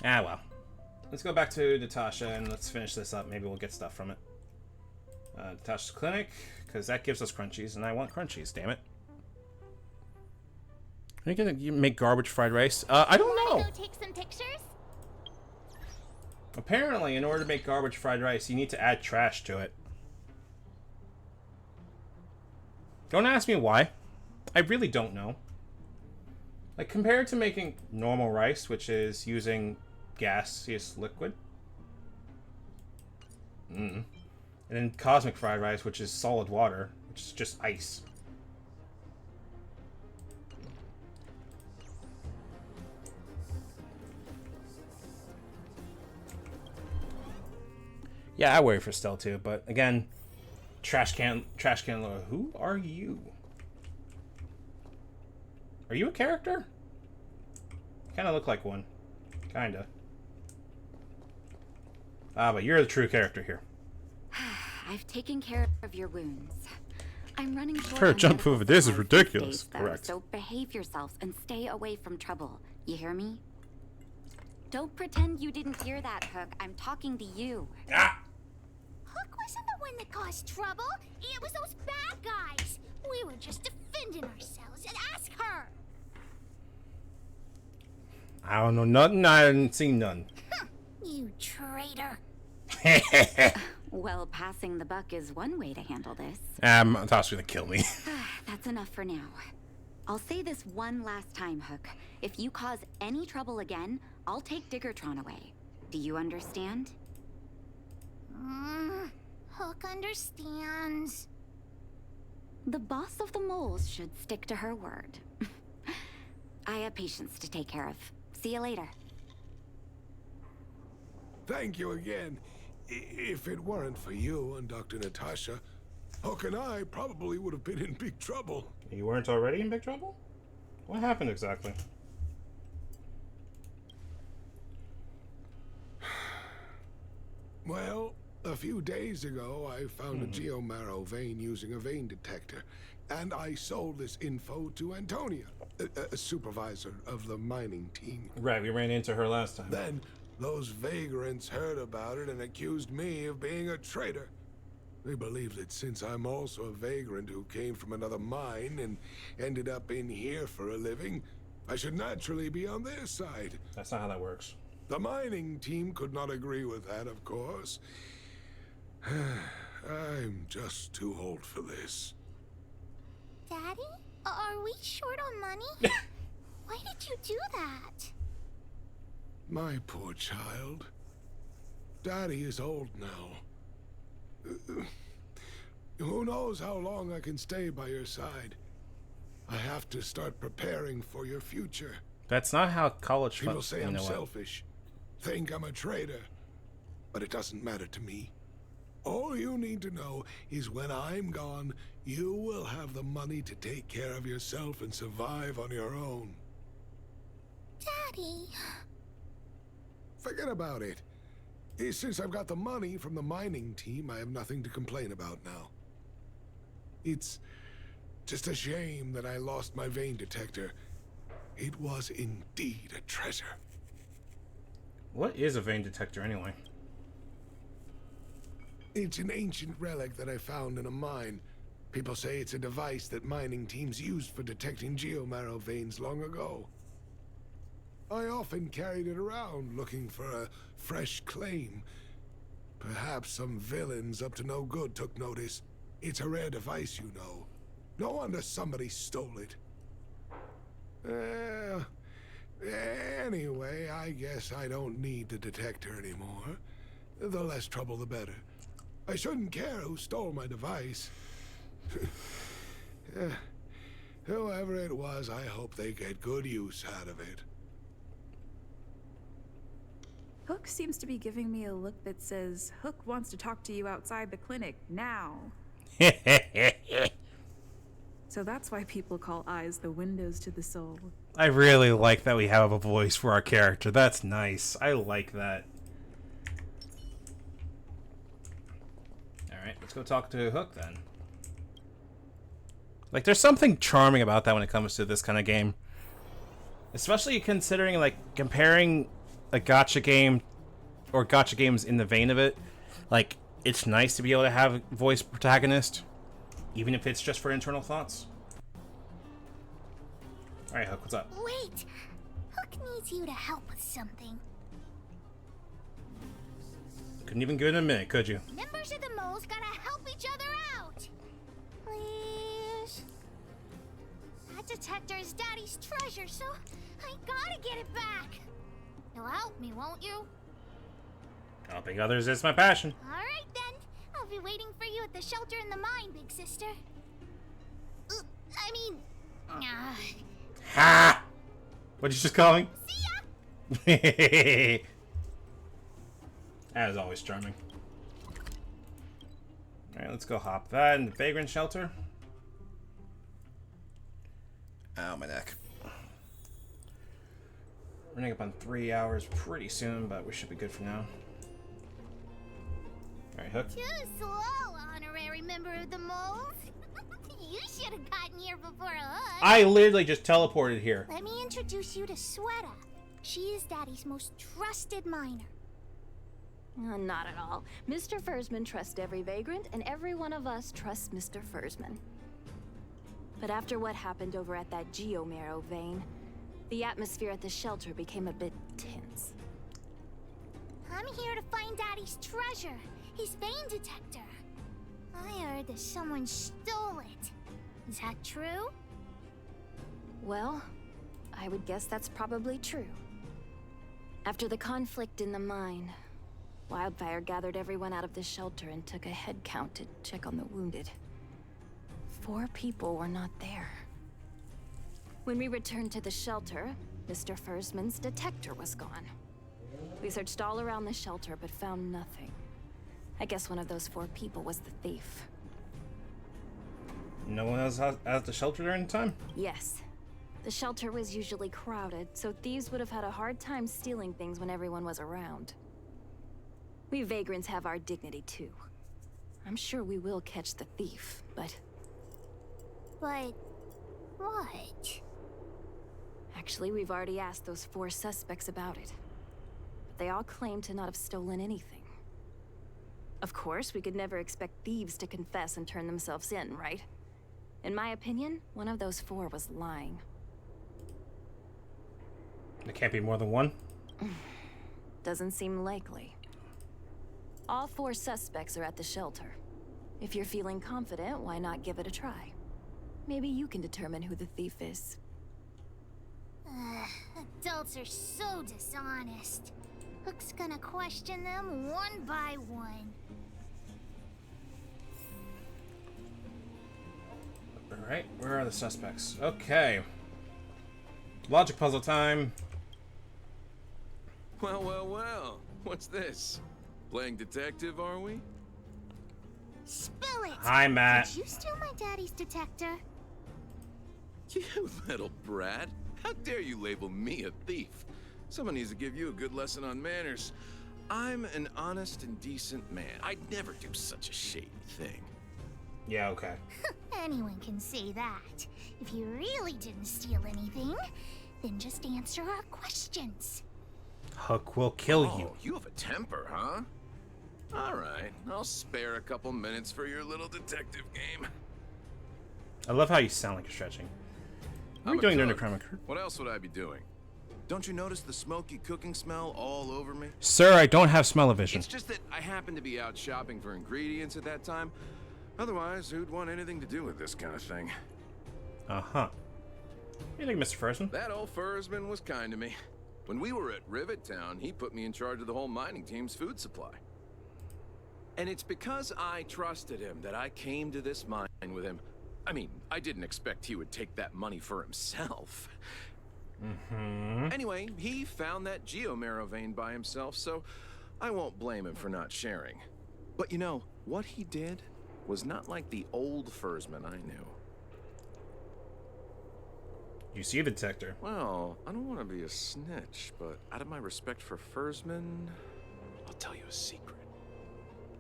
Ah, well. Let's go back to Natasha and let's finish this up. Maybe we'll get stuff from it. Natasha's clinic, because that gives us crunchies, and I want crunchies, damn it. Are you gonna make garbage fried rice? I don't know. Wanna go take some pictures? Apparently, in order to make garbage fried rice, you need to add trash to it. Don't ask me why. I really don't know. Like, compared to making normal rice, which is using gaseous liquid. And then cosmic fried rice, which is solid water, which is just ice. Yeah, I worry for Stell too, but again, trash can. Who are you? Are you a character? Kind of look like one. Kinda. Ah, but you're the true character here. I've taken care of your wounds. I'm running short Her on jump medical over this is supplies ridiculous. these days, though, Correct. So behave yourselves and stay away from trouble. You hear me? Don't pretend you didn't hear that, Hook. I'm talking to you. Hook wasn't the one that caused trouble. It was those bad guys. We were just defending ourselves. And ask her. I don't know nothing. I haven't seen none. You traitor. Well, passing the buck is one way to handle this. Tasha's gonna kill me. That's enough for now. I'll say this one last time, Hook. If you cause any trouble again, I'll take Diggertron away. Do you understand? Hook understands. The boss of the moles should stick to her word. I have patients to take care of. See you later. Thank you again. If it weren't for you and Dr. Natasha, Hook and I probably would have been in big trouble. You weren't already in big trouble? What happened exactly? Well, a few days ago, I found a geomarrow vein using a vein detector, and I sold this info to Antonia, a supervisor of the mining team. Right, we ran into her last time. Then, those vagrants heard about it and accused me of being a traitor. They believe that since I'm also a vagrant who came from another mine and ended up in here for a living, I should naturally be on their side. That's not how that works. The mining team could not agree with that, of course. I'm just too old for this. Daddy? Are we short on money? Why did you do that? My poor child. Daddy is old now. Who knows how long I can stay by your side. I have to start preparing for your future. That's not how college People say you I'm know what? selfish. Think I'm a traitor. But it doesn't matter to me. All you need to know is when I'm gone, you will have the money to take care of yourself and survive on your own. Daddy. Forget about it. Since I've got the money from the mining team, I have nothing to complain about now. It's just a shame that I lost my vein detector. It was indeed a treasure. What is a vein detector anyway? It's an ancient relic that I found in a mine. People say it's a device that mining teams used for detecting geomarrow veins long ago. I often carried it around looking for a fresh claim. Perhaps some villains up to no good took notice. It's a rare device, you know. No wonder somebody stole it. Anyway, I guess I don't need the detector anymore. The less trouble, the better. I shouldn't care who stole my device. Whoever it was, I hope they get good use out of it. Hook seems to be giving me a look that says, Hook wants to talk to you outside the clinic, now. So that's why people call eyes the windows to the soul. I really like that we have a voice for our character. That's nice. I like that. Alright, let's go talk to Hook then. Like, there's something charming about that when it comes to this kind of game. Especially considering, like, comparing a gacha game or gacha games in the vein of it. Like, it's nice to be able to have a voice protagonist, even if it's just for internal thoughts. Alright, Hook, what's up? Wait! Hook needs you to help with something. Couldn't even give it a minute, could you? Members of the moles gotta help each other out! Please? That detector is Daddy's treasure, so I gotta get it back. You'll help me, won't you? Helping others is my passion. Alright then. I'll be waiting for you at the shelter in the mine, big sister. Ha! What'd you just call me? See ya! That is always charming. Alright, let's go hop that in the vagrant shelter. Ow, my neck. Running up on 3 hours pretty soon, but we should be good for now. Alright, Hook. Too slow, honorary member of the moles. You should have gotten here before Hook. I literally just teleported here. Let me introduce you to Sweta. She is Daddy's most trusted miner. Not at all. Mr. Fursman trusts every vagrant, and every one of us trusts Mr. Fursman. But after what happened over at that geomarrow vein, the atmosphere at the shelter became a bit tense. I'm here to find Daddy's treasure, his vein detector. I heard that someone stole it. Is that true? Well, I would guess that's probably true. After the conflict in the mine, Wildfire gathered everyone out of the shelter and took a head count to check on the wounded. 4 people were not there. When we returned to the shelter, Mr. Fursman's detector was gone. We searched all around the shelter but found nothing. I guess one of those 4 people was the thief. No one else at the shelter during the time? Yes. The shelter was usually crowded, so thieves would have had a hard time stealing things when everyone was around. We vagrants have our dignity too. I'm sure we will catch the thief, but... But... what? Actually, we've already asked those 4 suspects about it. But they all claim to not have stolen anything. Of course, we could never expect thieves to confess and turn themselves in, right? In my opinion, one of those 4 was lying. There can't be more than one? Doesn't seem likely. All 4 suspects are at the shelter. If you're feeling confident, why not give it a try? Maybe you can determine who the thief is. Adults are so dishonest. Hook's gonna question them one by one. Alright, where are the suspects? Okay. Logic puzzle time. Well, well, well. What's this? Playing detective, are we? Spill it! Hi, Matt. Did you steal my daddy's detector? You little brat. How dare you label me a thief? Someone needs to give you a good lesson on manners. I'm an honest and decent man. I'd never do such a shady thing. Yeah, okay. Anyone can say that. If you really didn't steal anything, then just answer our questions. Hook will kill you. Oh, you have a temper, huh? All right, I'll spare a couple minutes for your little detective game. I love how you sound like you're stretching. What are you doing during the crime? What else would I be doing? Don't you notice the smoky cooking smell all over me? Sir, I don't have smell-o-vision. It's just that I happened to be out shopping for ingredients at that time. Otherwise, who'd want anything to do with this kind of thing? Uh-huh. What do you think, Mr. Fursman? That old Fursman was kind to me. When we were at Rivet Town, he put me in charge of the whole mining team's food supply. And it's because I trusted him that I came to this mine with him. I mean, I didn't expect he would take that money for himself. Mm-hmm. Anyway, he found that geomarrow vein by himself, so I won't blame him for not sharing. But you know, what he did was not like the old Fursman I knew. You see the detector. Well, I don't want to be a snitch, but out of my respect for Fursman, I'll tell you a secret.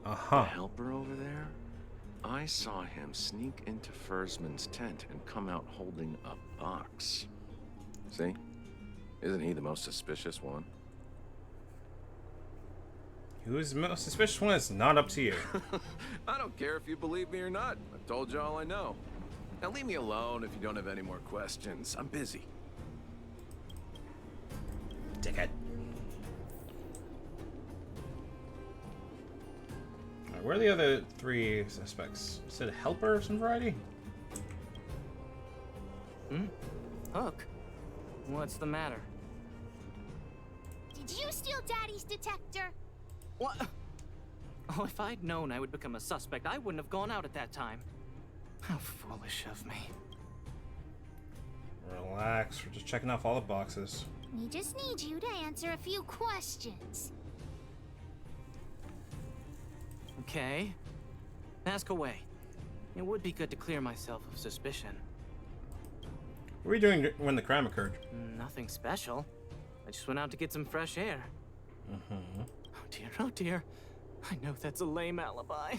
Uh-huh. The helper over there, I saw him sneak into Fursman's tent and come out holding a box. See? Isn't he the most suspicious one? Who's the most suspicious one? It's not up to you. I don't care if you believe me or not. I've told you all I know. Now leave me alone if you don't have any more questions. I'm busy. Dickhead. Alright, where are the other 3 suspects? Is it a helper of some variety? Hook? What's the matter? Did you steal Daddy's detector? What? Oh, if I'd known I would become a suspect, I wouldn't have gone out at that time. How foolish of me. Relax, we're just checking off all the boxes. We just need you to answer a few questions. Okay. Ask away. It would be good to clear myself of suspicion. What were you doing when the crime occurred? Nothing special. I just went out to get some fresh air. Mm-hmm. Oh dear. I know that's a lame alibi,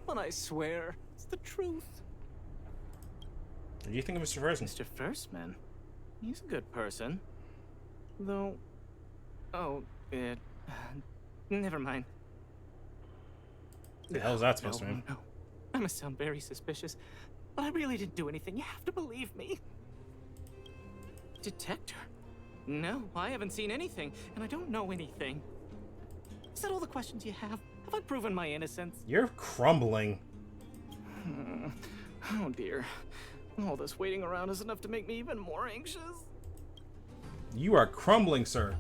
but I swear it's the truth. What do you think of Mr. Fursman? Mr. Fursman? He's a good person. Though... Oh, never mind. The hell is that supposed to mean? No. I must sound very suspicious, but I really didn't do anything. You have to believe me. Detector? No, I haven't seen anything, and I don't know anything. Is that all the questions you have? Have I proven my innocence? You're crumbling. Oh dear. All this waiting around is enough to make me even more anxious. You are crumbling, sir.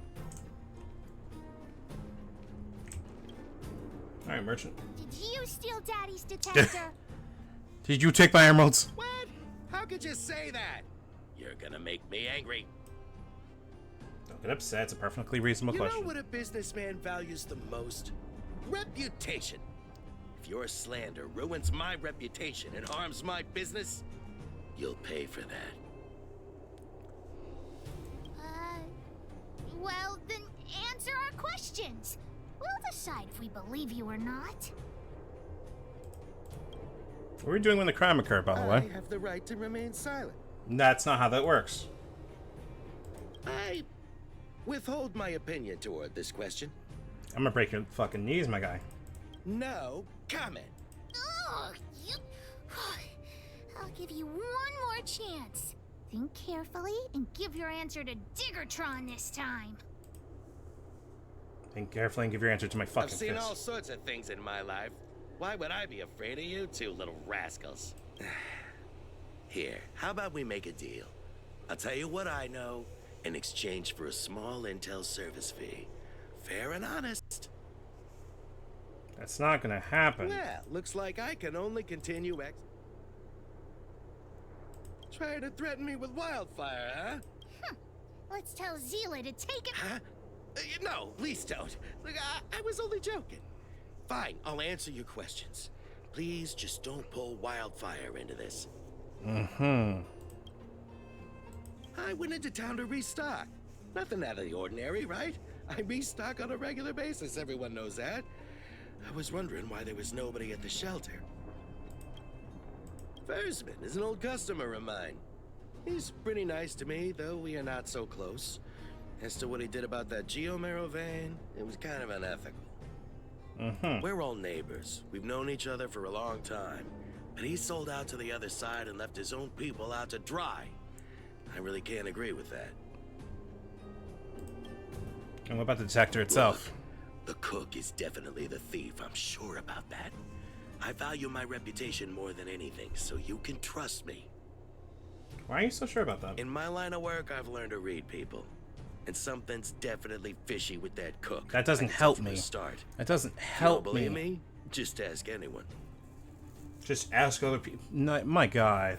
Alright, merchant. Did you steal Daddy's detector? Did you take my emeralds? What? How could you say that? You're gonna make me angry. Don't get upset. It's a perfectly reasonable question. You know what a businessman values the most? Reputation. If your slander ruins my reputation and harms my business, you'll pay for that. Well, then answer our questions. We'll decide if we believe you or not. What were you doing when the crime occurred, by the way? I have the right to remain silent. That's not how that works. I withhold my opinion toward this question. I'm gonna break your fucking knees, my guy. No comment. Ugh, I'll give you one more chance. Think carefully and give your answer to Diggertron this time. Think carefully and give your answer to my fucking I've seen fist. all sorts of things in my life. Why would I be afraid of you two little rascals? Here, how about we make a deal? I'll tell you what I know in exchange for a small intel service fee. Fair and honest. That's not gonna happen. Well, looks like I can only continue trying to threaten me with wildfire, huh? Let's tell Zila to take it. Huh? No, please don't. Look, I was only joking. Fine, I'll answer your questions. Please just don't pull wildfire into this. Mm-hmm. I went into town to restock. Nothing out of the ordinary, right? I restock on a regular basis, everyone knows that. I was wondering why there was nobody at the shelter. Versman is an old customer of mine. He's pretty nice to me, though we are not so close. As to what he did about that Geomero vein, it was kind of unethical. We're all neighbors. We've known each other for a long time. But he sold out to the other side and left his own people out to dry. I really can't agree with that. And what about the detector itself? Look, the cook is definitely the thief, I'm sure about that. I value my reputation more than anything, so you can trust me. Why are you so sure about that? In my line of work, I've learned to read people. And something's definitely fishy with that cook. That doesn't help me. That doesn't help me. You don't believe me? Just ask anyone. Just ask other people. No, my God.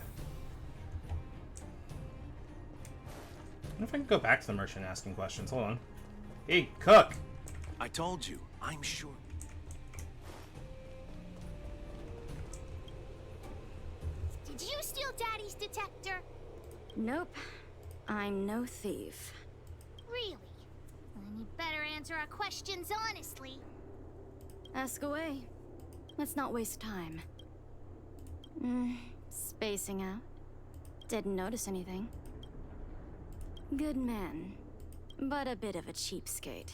I wonder if I can go back to the merchant asking questions. Hold on. Hey, cook! I told you, I'm sure. Did you steal Daddy's detector? Nope. I'm no thief. Really? Then you better answer our questions honestly. Ask away. Let's not waste time. Spacing out. Didn't notice anything. Good man, but a bit of a cheapskate.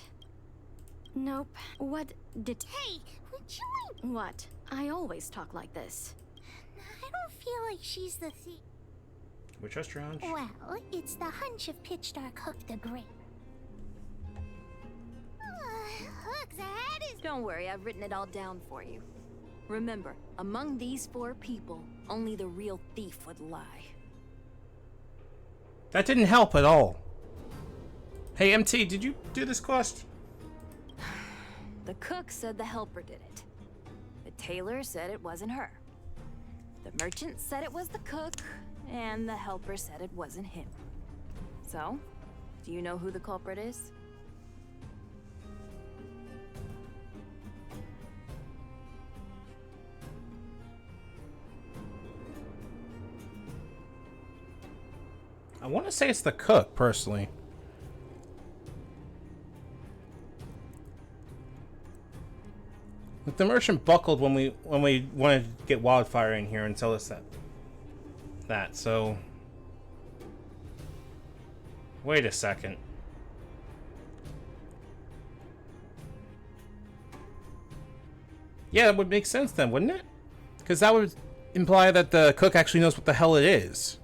Nope. What did... Hey, would you mind... What? I always talk like this. I don't feel like she's the thief. We trust your hunch? Well, it's the hunch of Pitch Dark Hook the Great. Hook's head is... Don't worry, I've written it all down for you. Remember, among these 4 people, only the real thief would lie. That didn't help at all. Hey, MT, did you do this quest? The cook said the helper did it. The tailor said it wasn't her. The merchant said it was the cook, and the helper said it wasn't him. So, do you know who the culprit is? I want to say it's the cook, personally. Like, the merchant buckled when we wanted to get wildfire in here and tell us that. So, wait a second. Yeah, that would make sense then, wouldn't it? Because that would imply that the cook actually knows what the hell it is.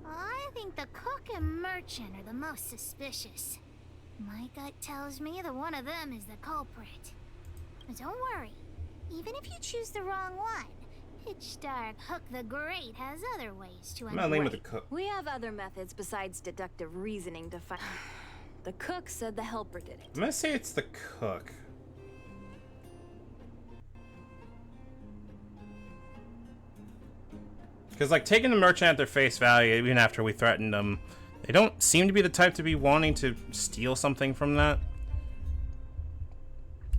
I think the cook and merchant are the most suspicious. My gut tells me that one of them is the culprit. But don't worry. Even if you choose the wrong one, Pitch Dark Hook the Great has other ways to I'm not laying with the cook. We have other methods besides deductive reasoning to find... The cook said the helper did it. I'm gonna say it's the cook. Because, like, taking the merchant at their face value, even after we threatened them, they don't seem to be the type to be wanting to steal something from that.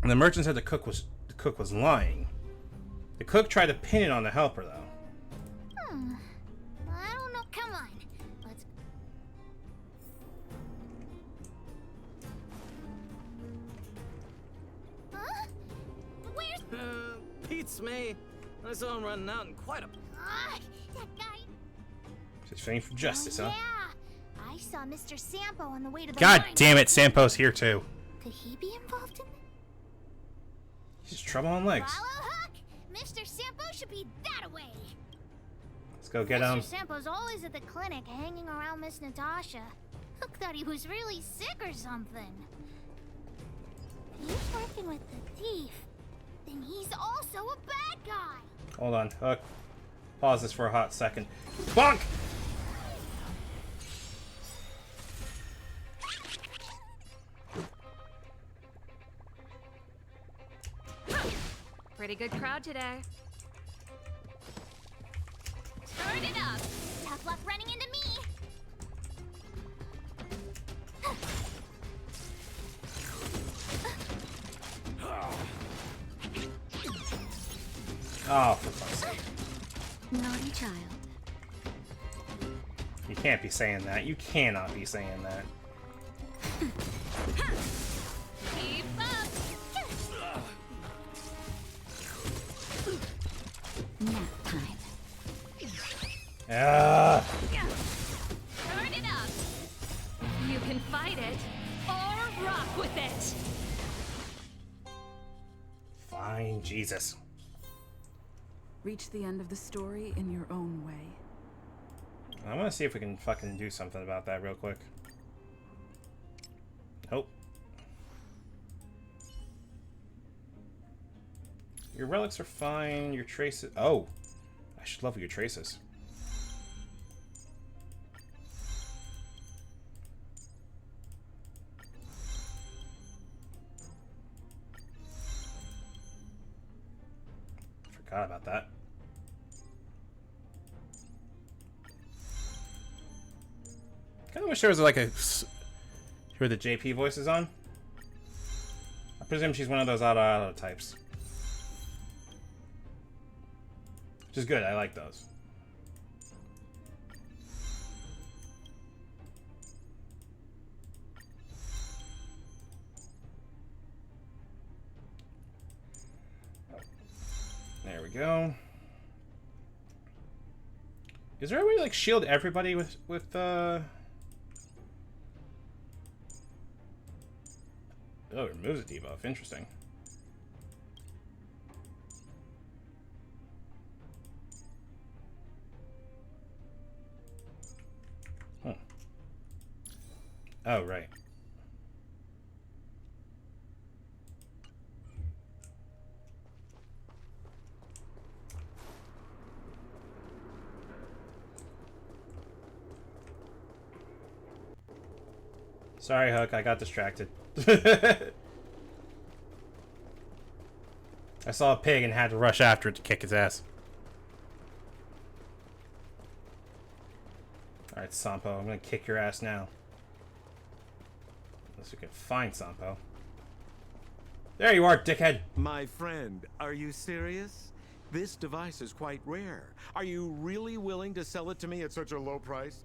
And the merchant said the cook was lying. The cook tried to pin it on the helper, though. I don't know. Come on. Let's... Huh? Where's... Beats me. I saw him running out in quite a... that guy... Just fighting for justice, huh? Yeah. I saw Mr. Sampo on the way to the God mine. damn it, Sampo's here, too. Could he be involved in it? He's trouble on legs. Follow Hook! Mr. Sampo should be that way. Let's go get him. Mr. Sampo's always at the clinic hanging around Miss Natasha. Hook thought he was really sick or something. He's working with the thief. Then he's also a bad guy. Hold on, Hook. Pause this for a hot second. Bonk! Pretty good crowd today. Turn it up. Tough luck running into me. Oh, for fuck's sake. Naughty child. You can't be saying that. You cannot be saying that. Keep up. Nap time. Turn it up. You can fight it or rock with it. Fine, Jesus. Reach the end of the story in your own way. I want to see if we can fucking do something about that real quick. Nope. Your relics are fine. Your traces... Oh! I should level your traces. Forgot about that. Kind of wish there was like a... Hear the JP voice is on? I presume she's one of those auto types. Which is good, I like those. There we go. Is there a way to like shield everybody with Oh, it removes a debuff. Interesting. Huh. Oh, right. Sorry, Hook, I got distracted. I saw a pig and had to rush after it to kick his ass. Alright, Sampo, I'm gonna kick your ass now. Unless we can find Sampo. There you are, dickhead! My friend, are you serious? This device is quite rare. Are you really willing to sell it to me at such a low price?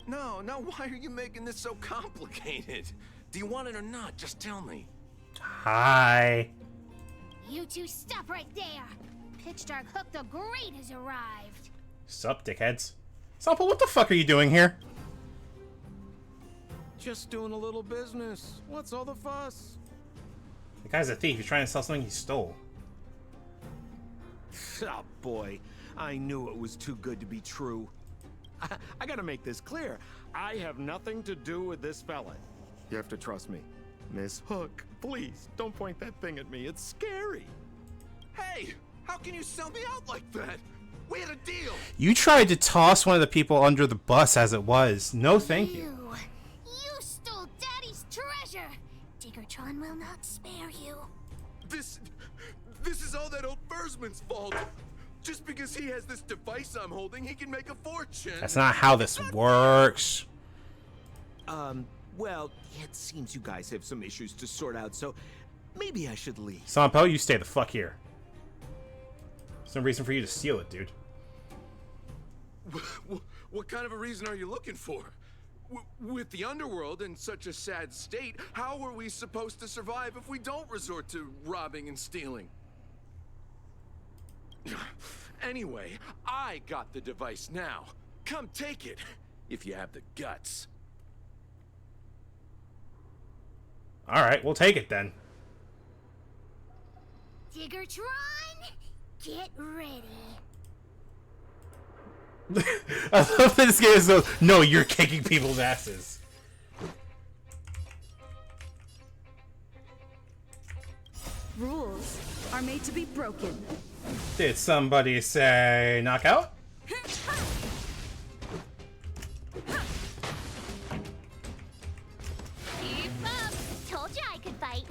No, why are you making this so complicated? Do you want it or not? Just tell me. Hi. You two stop right there. Pitch Dark Hook the Great has arrived. Sup, dickheads? Sampo, what the fuck are you doing here? Just doing a little business. What's all the fuss? The guy's a thief. He's trying to sell something he stole. Oh boy, I knew it was too good to be true. I gotta make this clear. I have nothing to do with this fella. You have to trust me. Miss Hook, please, don't point that thing at me. It's scary. Hey, how can you sell me out like that? We had a deal. You tried to toss one of the people under the bus as it was. No, thank you. You stole Daddy's treasure. Diggertron will not spare you. This is all that old Bursman's fault. Just because he has this device I'm holding, he can make a fortune. That's not how this works. Well, it seems you guys have some issues to sort out, so maybe I should leave. Sampo, you stay the fuck here. There's no reason for you to steal it, dude. What kind of a reason are you looking for? With the underworld in such a sad state, how are we supposed to survive if we don't resort to robbing and stealing? Anyway, I got the device now. Come take it, if you have the guts. Alright, we'll take it then. Diggertron, get ready. I love that this game is so. No, you're kicking people's asses. Rules are made to be broken. Did somebody say knockout? Keep up! Told you I could fight.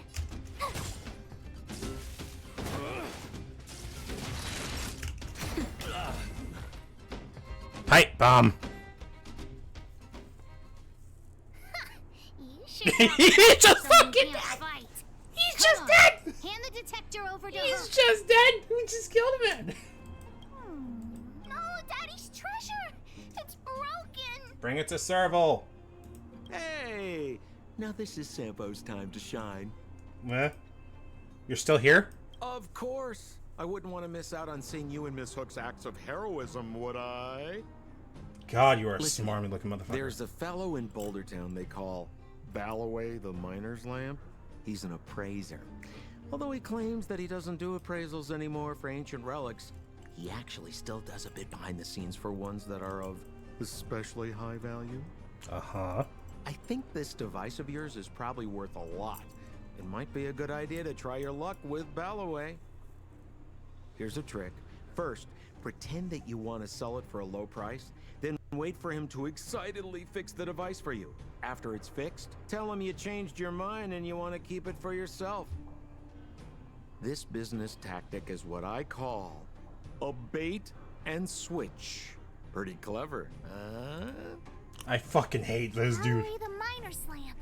Pipe bomb. You should He's just fucking fucking dead. dead. He's just dead. Hand the detector over to He's her. just dead. We just killed him. No, Daddy's treasure. It's broken. Bring it to Serval. Hey, now this is Sampo's time to shine. Eh? You're still here? Of course. I wouldn't want to miss out on seeing you and Miss Hook's acts of heroism, would I? God, you are a Listen, smarmy looking motherfucker. There's a fellow in Boulder Town they call Balloway the Miner's Lamp. He's an appraiser. Although he claims that he doesn't do appraisals anymore for ancient relics, he actually still does a bit behind the scenes for ones that are of especially high value. Uh-huh. I think this device of yours is probably worth a lot. It might be a good idea to try your luck with Balloway. Here's a trick. First, pretend that you want to sell it for a low price, then wait for him to excitedly fix the device for you. After it's fixed, tell him you changed your mind and you want to keep it for yourself. This business tactic is what I call a bait and switch. Pretty clever, huh? I fucking hate this dude. Hurry the miner's lamp.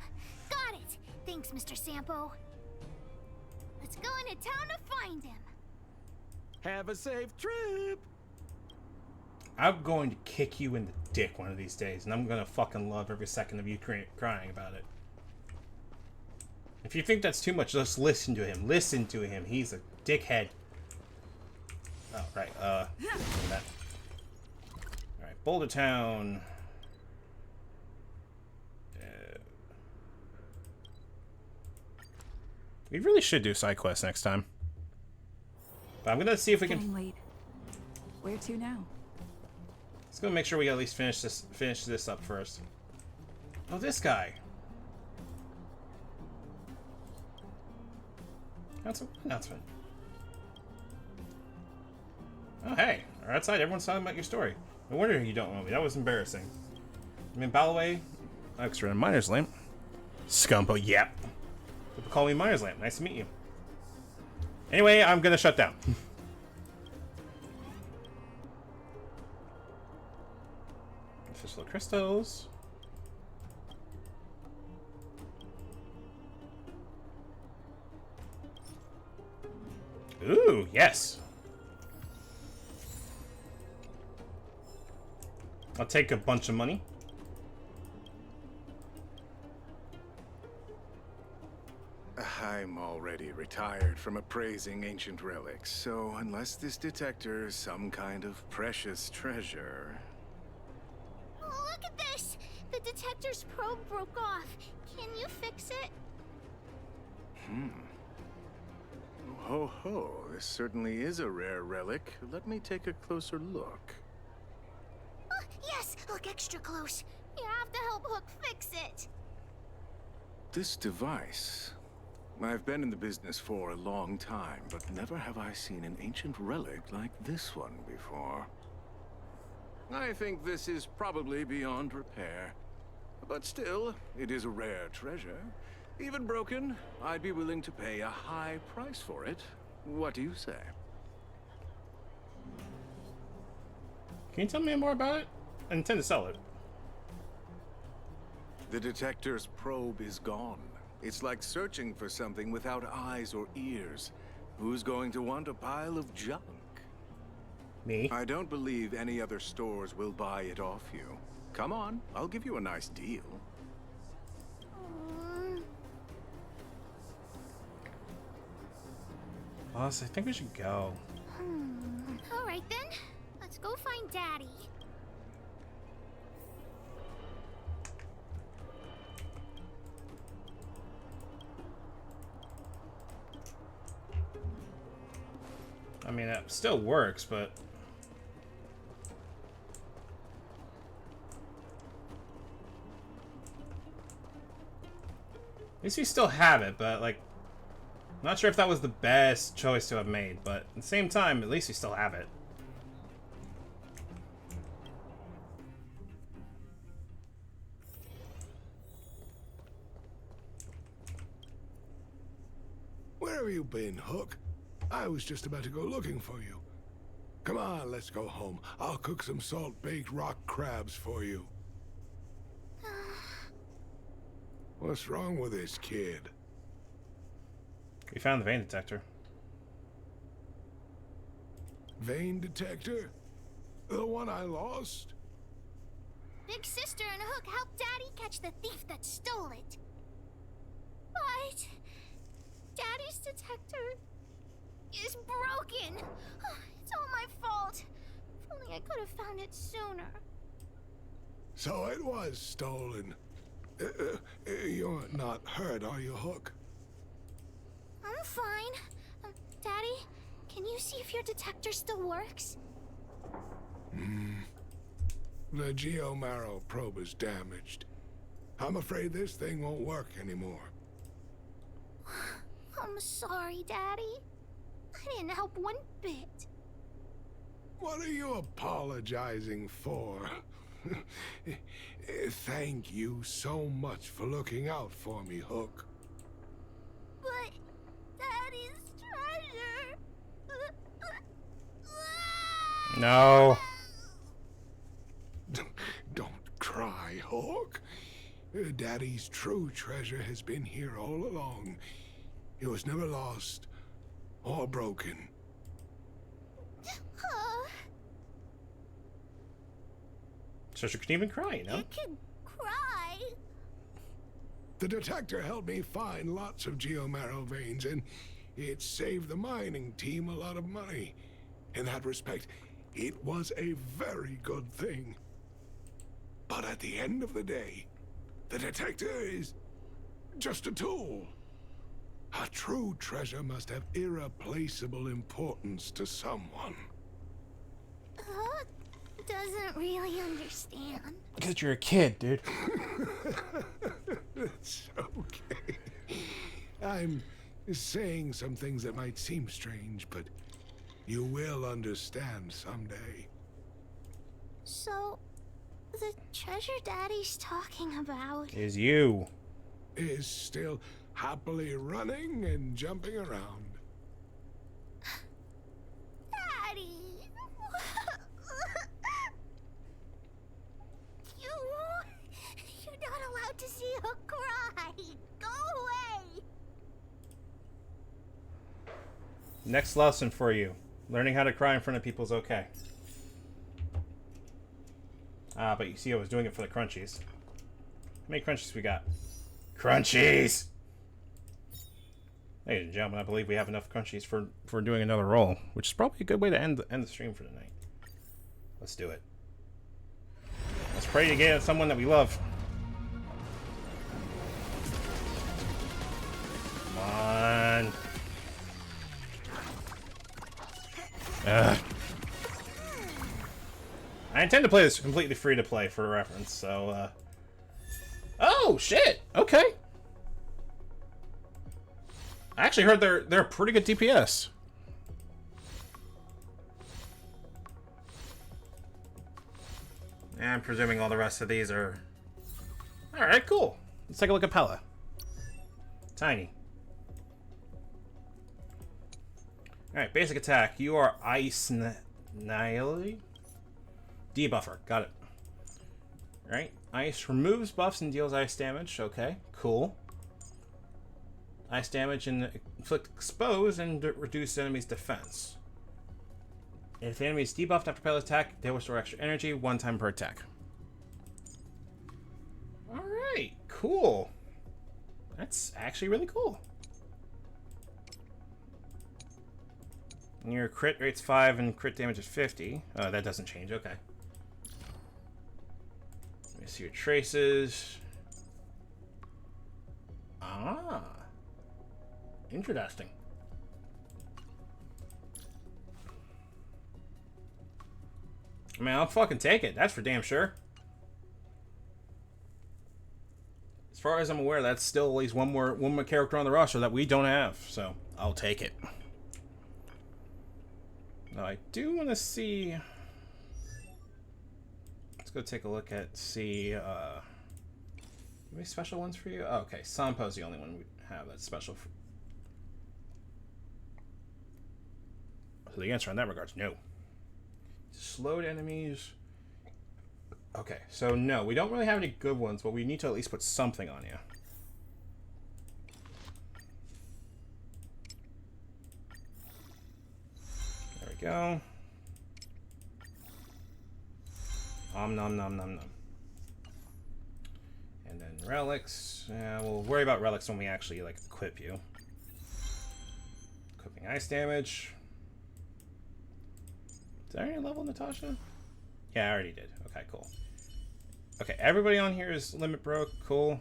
Got it. Thanks, Mr. Sampo. Let's go into town to find him. Have a safe trip. I'm going to kick you in the dick one of these days, and I'm gonna fucking love every second of you crying about it. If you think that's too much, just listen to him. Listen to him. He's a dickhead. Oh, right. That. Alright, Boulder Town. We really should do side quests next time. But I'm gonna see if we can. Getting late. Where to now? Let's go make sure we at least finish this up first. Oh, this guy. That's an announcement. Oh, hey. We're outside. Everyone's talking about your story. No wonder you don't know me. That was embarrassing. I mean, Balloway. Extra Miner's Lamp. Scumpo. Yep. People call me Miner's Lamp. Nice to meet you. Anyway, I'm gonna shut down. Official crystals. Ooh, yes. I'll take a bunch of money. I'm already retired from appraising ancient relics, so unless this detector is some kind of precious treasure... Look at this! The detector's probe broke off. Can you fix it? Ho ho, this certainly is a rare relic. Let me take a closer look. Yes! Look extra close. You have to help Hook fix it. This device... I've been in the business for a long time, but never have I seen an ancient relic like this one before. I think this is probably beyond repair. But still, it is a rare treasure. Even broken, I'd be willing to pay a high price for it. What do you say? Can you tell me more about it? I intend to sell it. The detector's probe is gone. It's like searching for something without eyes or ears. Who's going to want a pile of junk? Me? I don't believe any other stores will buy it off you. Come on, I'll give you a nice deal. Boss, I think we should go. All right then. Let's go find Daddy. I mean, it still works, but... At least we still have it, but, like, I'm not sure if that was the best choice to have made, but at the same time, at least we still have it. Where have you been, Hook? I was just about to go looking for you. Come on, let's go home. I'll cook some salt-baked rock crabs for you. What's wrong with this kid? We found the vein detector. Vein detector? The one I lost? Big Sister and Hook helped Daddy catch the thief that stole it. But Daddy's detector is broken. It's all my fault. If only I could have found it sooner. So it was stolen. You're not hurt, are you, Hook? I'm fine. Daddy, can you see if your detector still works? The geomarrow probe is damaged. I'm afraid this thing won't work anymore. I'm sorry, Daddy. I didn't help one bit. What are you apologizing for? Thank you so much for looking out for me, Hook. But Daddy's treasure. No. Don't cry, Hook. Daddy's true treasure has been here all along. It was never lost or broken. Sister can even cry, you know? You can cry. The detector helped me find lots of geomarrow veins, and it saved the mining team a lot of money. In that respect, it was a very good thing. But at the end of the day, the detector is just a tool. A true treasure must have irreplaceable importance to someone. Hook doesn't really understand. Because you're a kid, dude. It's okay. I'm saying some things that might seem strange, but you will understand someday. So, the treasure Daddy's talking about Is you. Is still happily running and jumping around. Daddy! You're not allowed to see her cry! Go away! Next lesson for you. Learning how to cry in front of people is okay. But you see I was doing it for the crunchies. How many crunchies we got? Crunchies! Ladies and gentlemen, I believe we have enough crunchies for doing another roll, which is probably a good way to end the stream for tonight. Let's do it. Let's pray to get someone that we love. Come on. Ugh. I intend to play this completely free to play for reference, so, Oh, shit! Okay. I actually heard they're a pretty good DPS. And I'm presuming all the rest of these are... Alright, cool. Let's take a look at Pella. Tiny. Alright, basic attack. You are Ice Nile. Debuffer. Got it. Alright. Ice removes buffs and deals ice damage. Okay, cool. Ice damage and inflict expose and reduce enemies' defense. If the enemy is debuffed after Pella's attack, they will restore extra energy 1 time per attack. Alright, cool. That's actually really cool. And your crit rate's 5 and crit damage is 50. Oh, that doesn't change, okay. Let me see your traces. Ah. Interesting. I mean, I'll fucking take it. That's for damn sure. As far as I'm aware, that's still at least one more character on the roster that we don't have. So I'll take it. Now I do want to see. Let's go take a look at any special ones for you? Oh, okay, Sampo's the only one we have that's special. So the answer in that regard is no. Slowed enemies. Okay, so no, we don't really have any good ones, but we need to at least put something on you. There we go. Nom nom nom nom nom. And then relics. We'll worry about relics when we actually like equip you. Equipping ice damage. Did I already level Natasha? Yeah, I already did. Okay, cool. Okay, everybody on here is limit broke. Cool.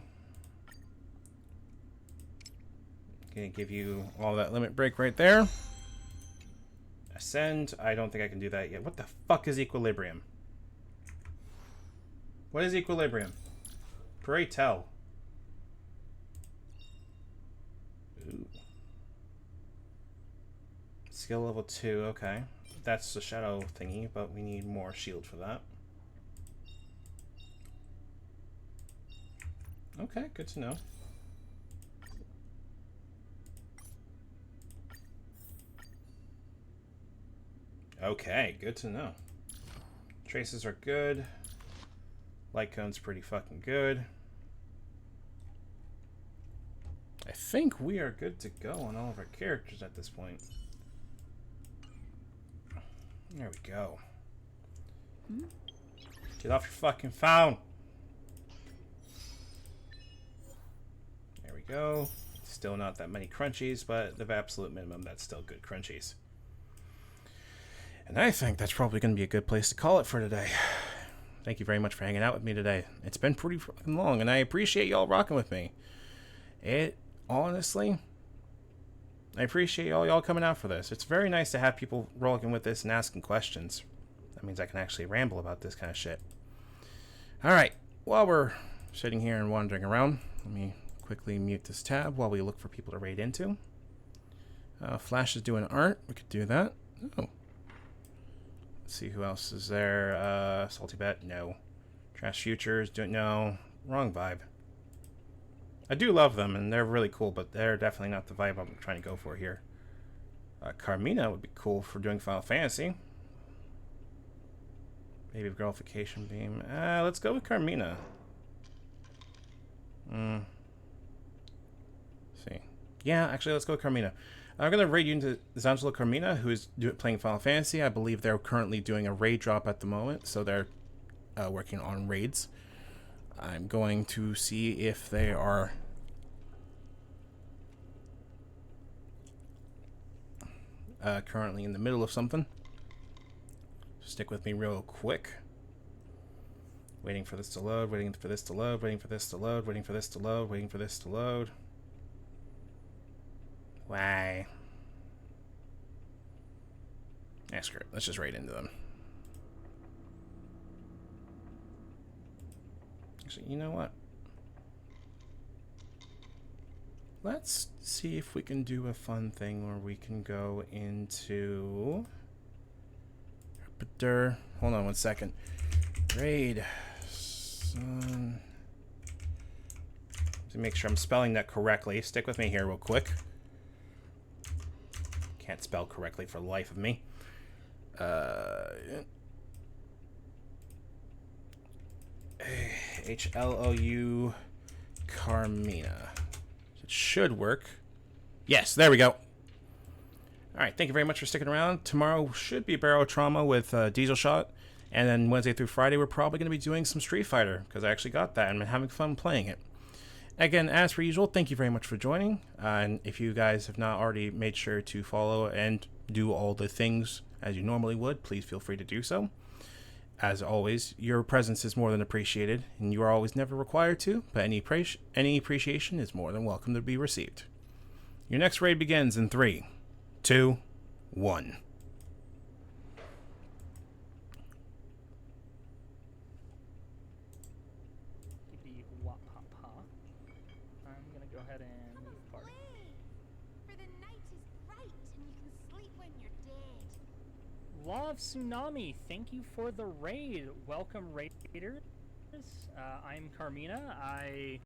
Gonna give you all that limit break right there. Ascend. I don't think I can do that yet. What the fuck is equilibrium? What is equilibrium? Pray tell. Ooh. Skill level 2, okay. That's the shadow thingy, but we need more shield for that. Okay, good to know. Okay, good to know. Traces are good. Light cone's pretty fucking good. I think we are good to go on all of our characters at this point. There we go. Get off your fucking phone. There we go. Still not that many crunchies, but the absolute minimum, that's still good crunchies. And I think that's probably going to be a good place to call it for today. Thank you very much for hanging out with me today. It's been pretty fucking long, and I appreciate y'all rocking with me. Honestly, I appreciate y'all coming out for this. It's very nice to have people rolling with this and asking questions. That means I can actually ramble about this kind of shit. Alright, while we're sitting here and wandering around, let me quickly mute this tab while we look for people to raid into. Flash is doing art. We could do that. Oh. Let's see who else is there. Salty Bet, no. Trash Futures, no. Wrong vibe. I do love them, and they're really cool, but they're definitely not the vibe I'm trying to go for here. Carmina would be cool for doing Final Fantasy. Maybe Girlification Beam. Let's go with Carmina. See. Yeah, actually, let's go with Carmina. I'm going to raid you into Zangela Carmina, who is playing Final Fantasy. I believe they're currently doing a raid drop at the moment, so they're working on raids. I'm going to see if they are currently in the middle of something. Stick with me real quick. Waiting for this to load, waiting for this to load, waiting for this to load, waiting for this to load, waiting for this to load. Why? Yeah, screw it. Let's just raid into them. Actually, you know what? Let's see if we can do a fun thing where we can go into... Hold on one second. Raid. To make sure I'm spelling that correctly. Stick with me here real quick. Can't spell correctly for the life of me. H-L-O-U Carmina. It should work. Yes, there we go. Alright, thank you very much for sticking around. Tomorrow should be Barrel Trauma with Diesel Shot. And then Wednesday through Friday, we're probably going to be doing some Street Fighter, because I actually got that and been having fun playing it. Again, as per usual, thank you very much for joining. And if you guys have not already made sure to follow and do all the things as you normally would, please feel free to do so. As always, your presence is more than appreciated, and you are always never required to, but any appreciation is more than welcome to be received. Your next raid begins in 3, 2, 1. go ahead and leave the party. For the night is bright and you can sleep when you're dead. Law of Tsunami, thank you for the raid. Welcome, raiders. I'm Carmina. I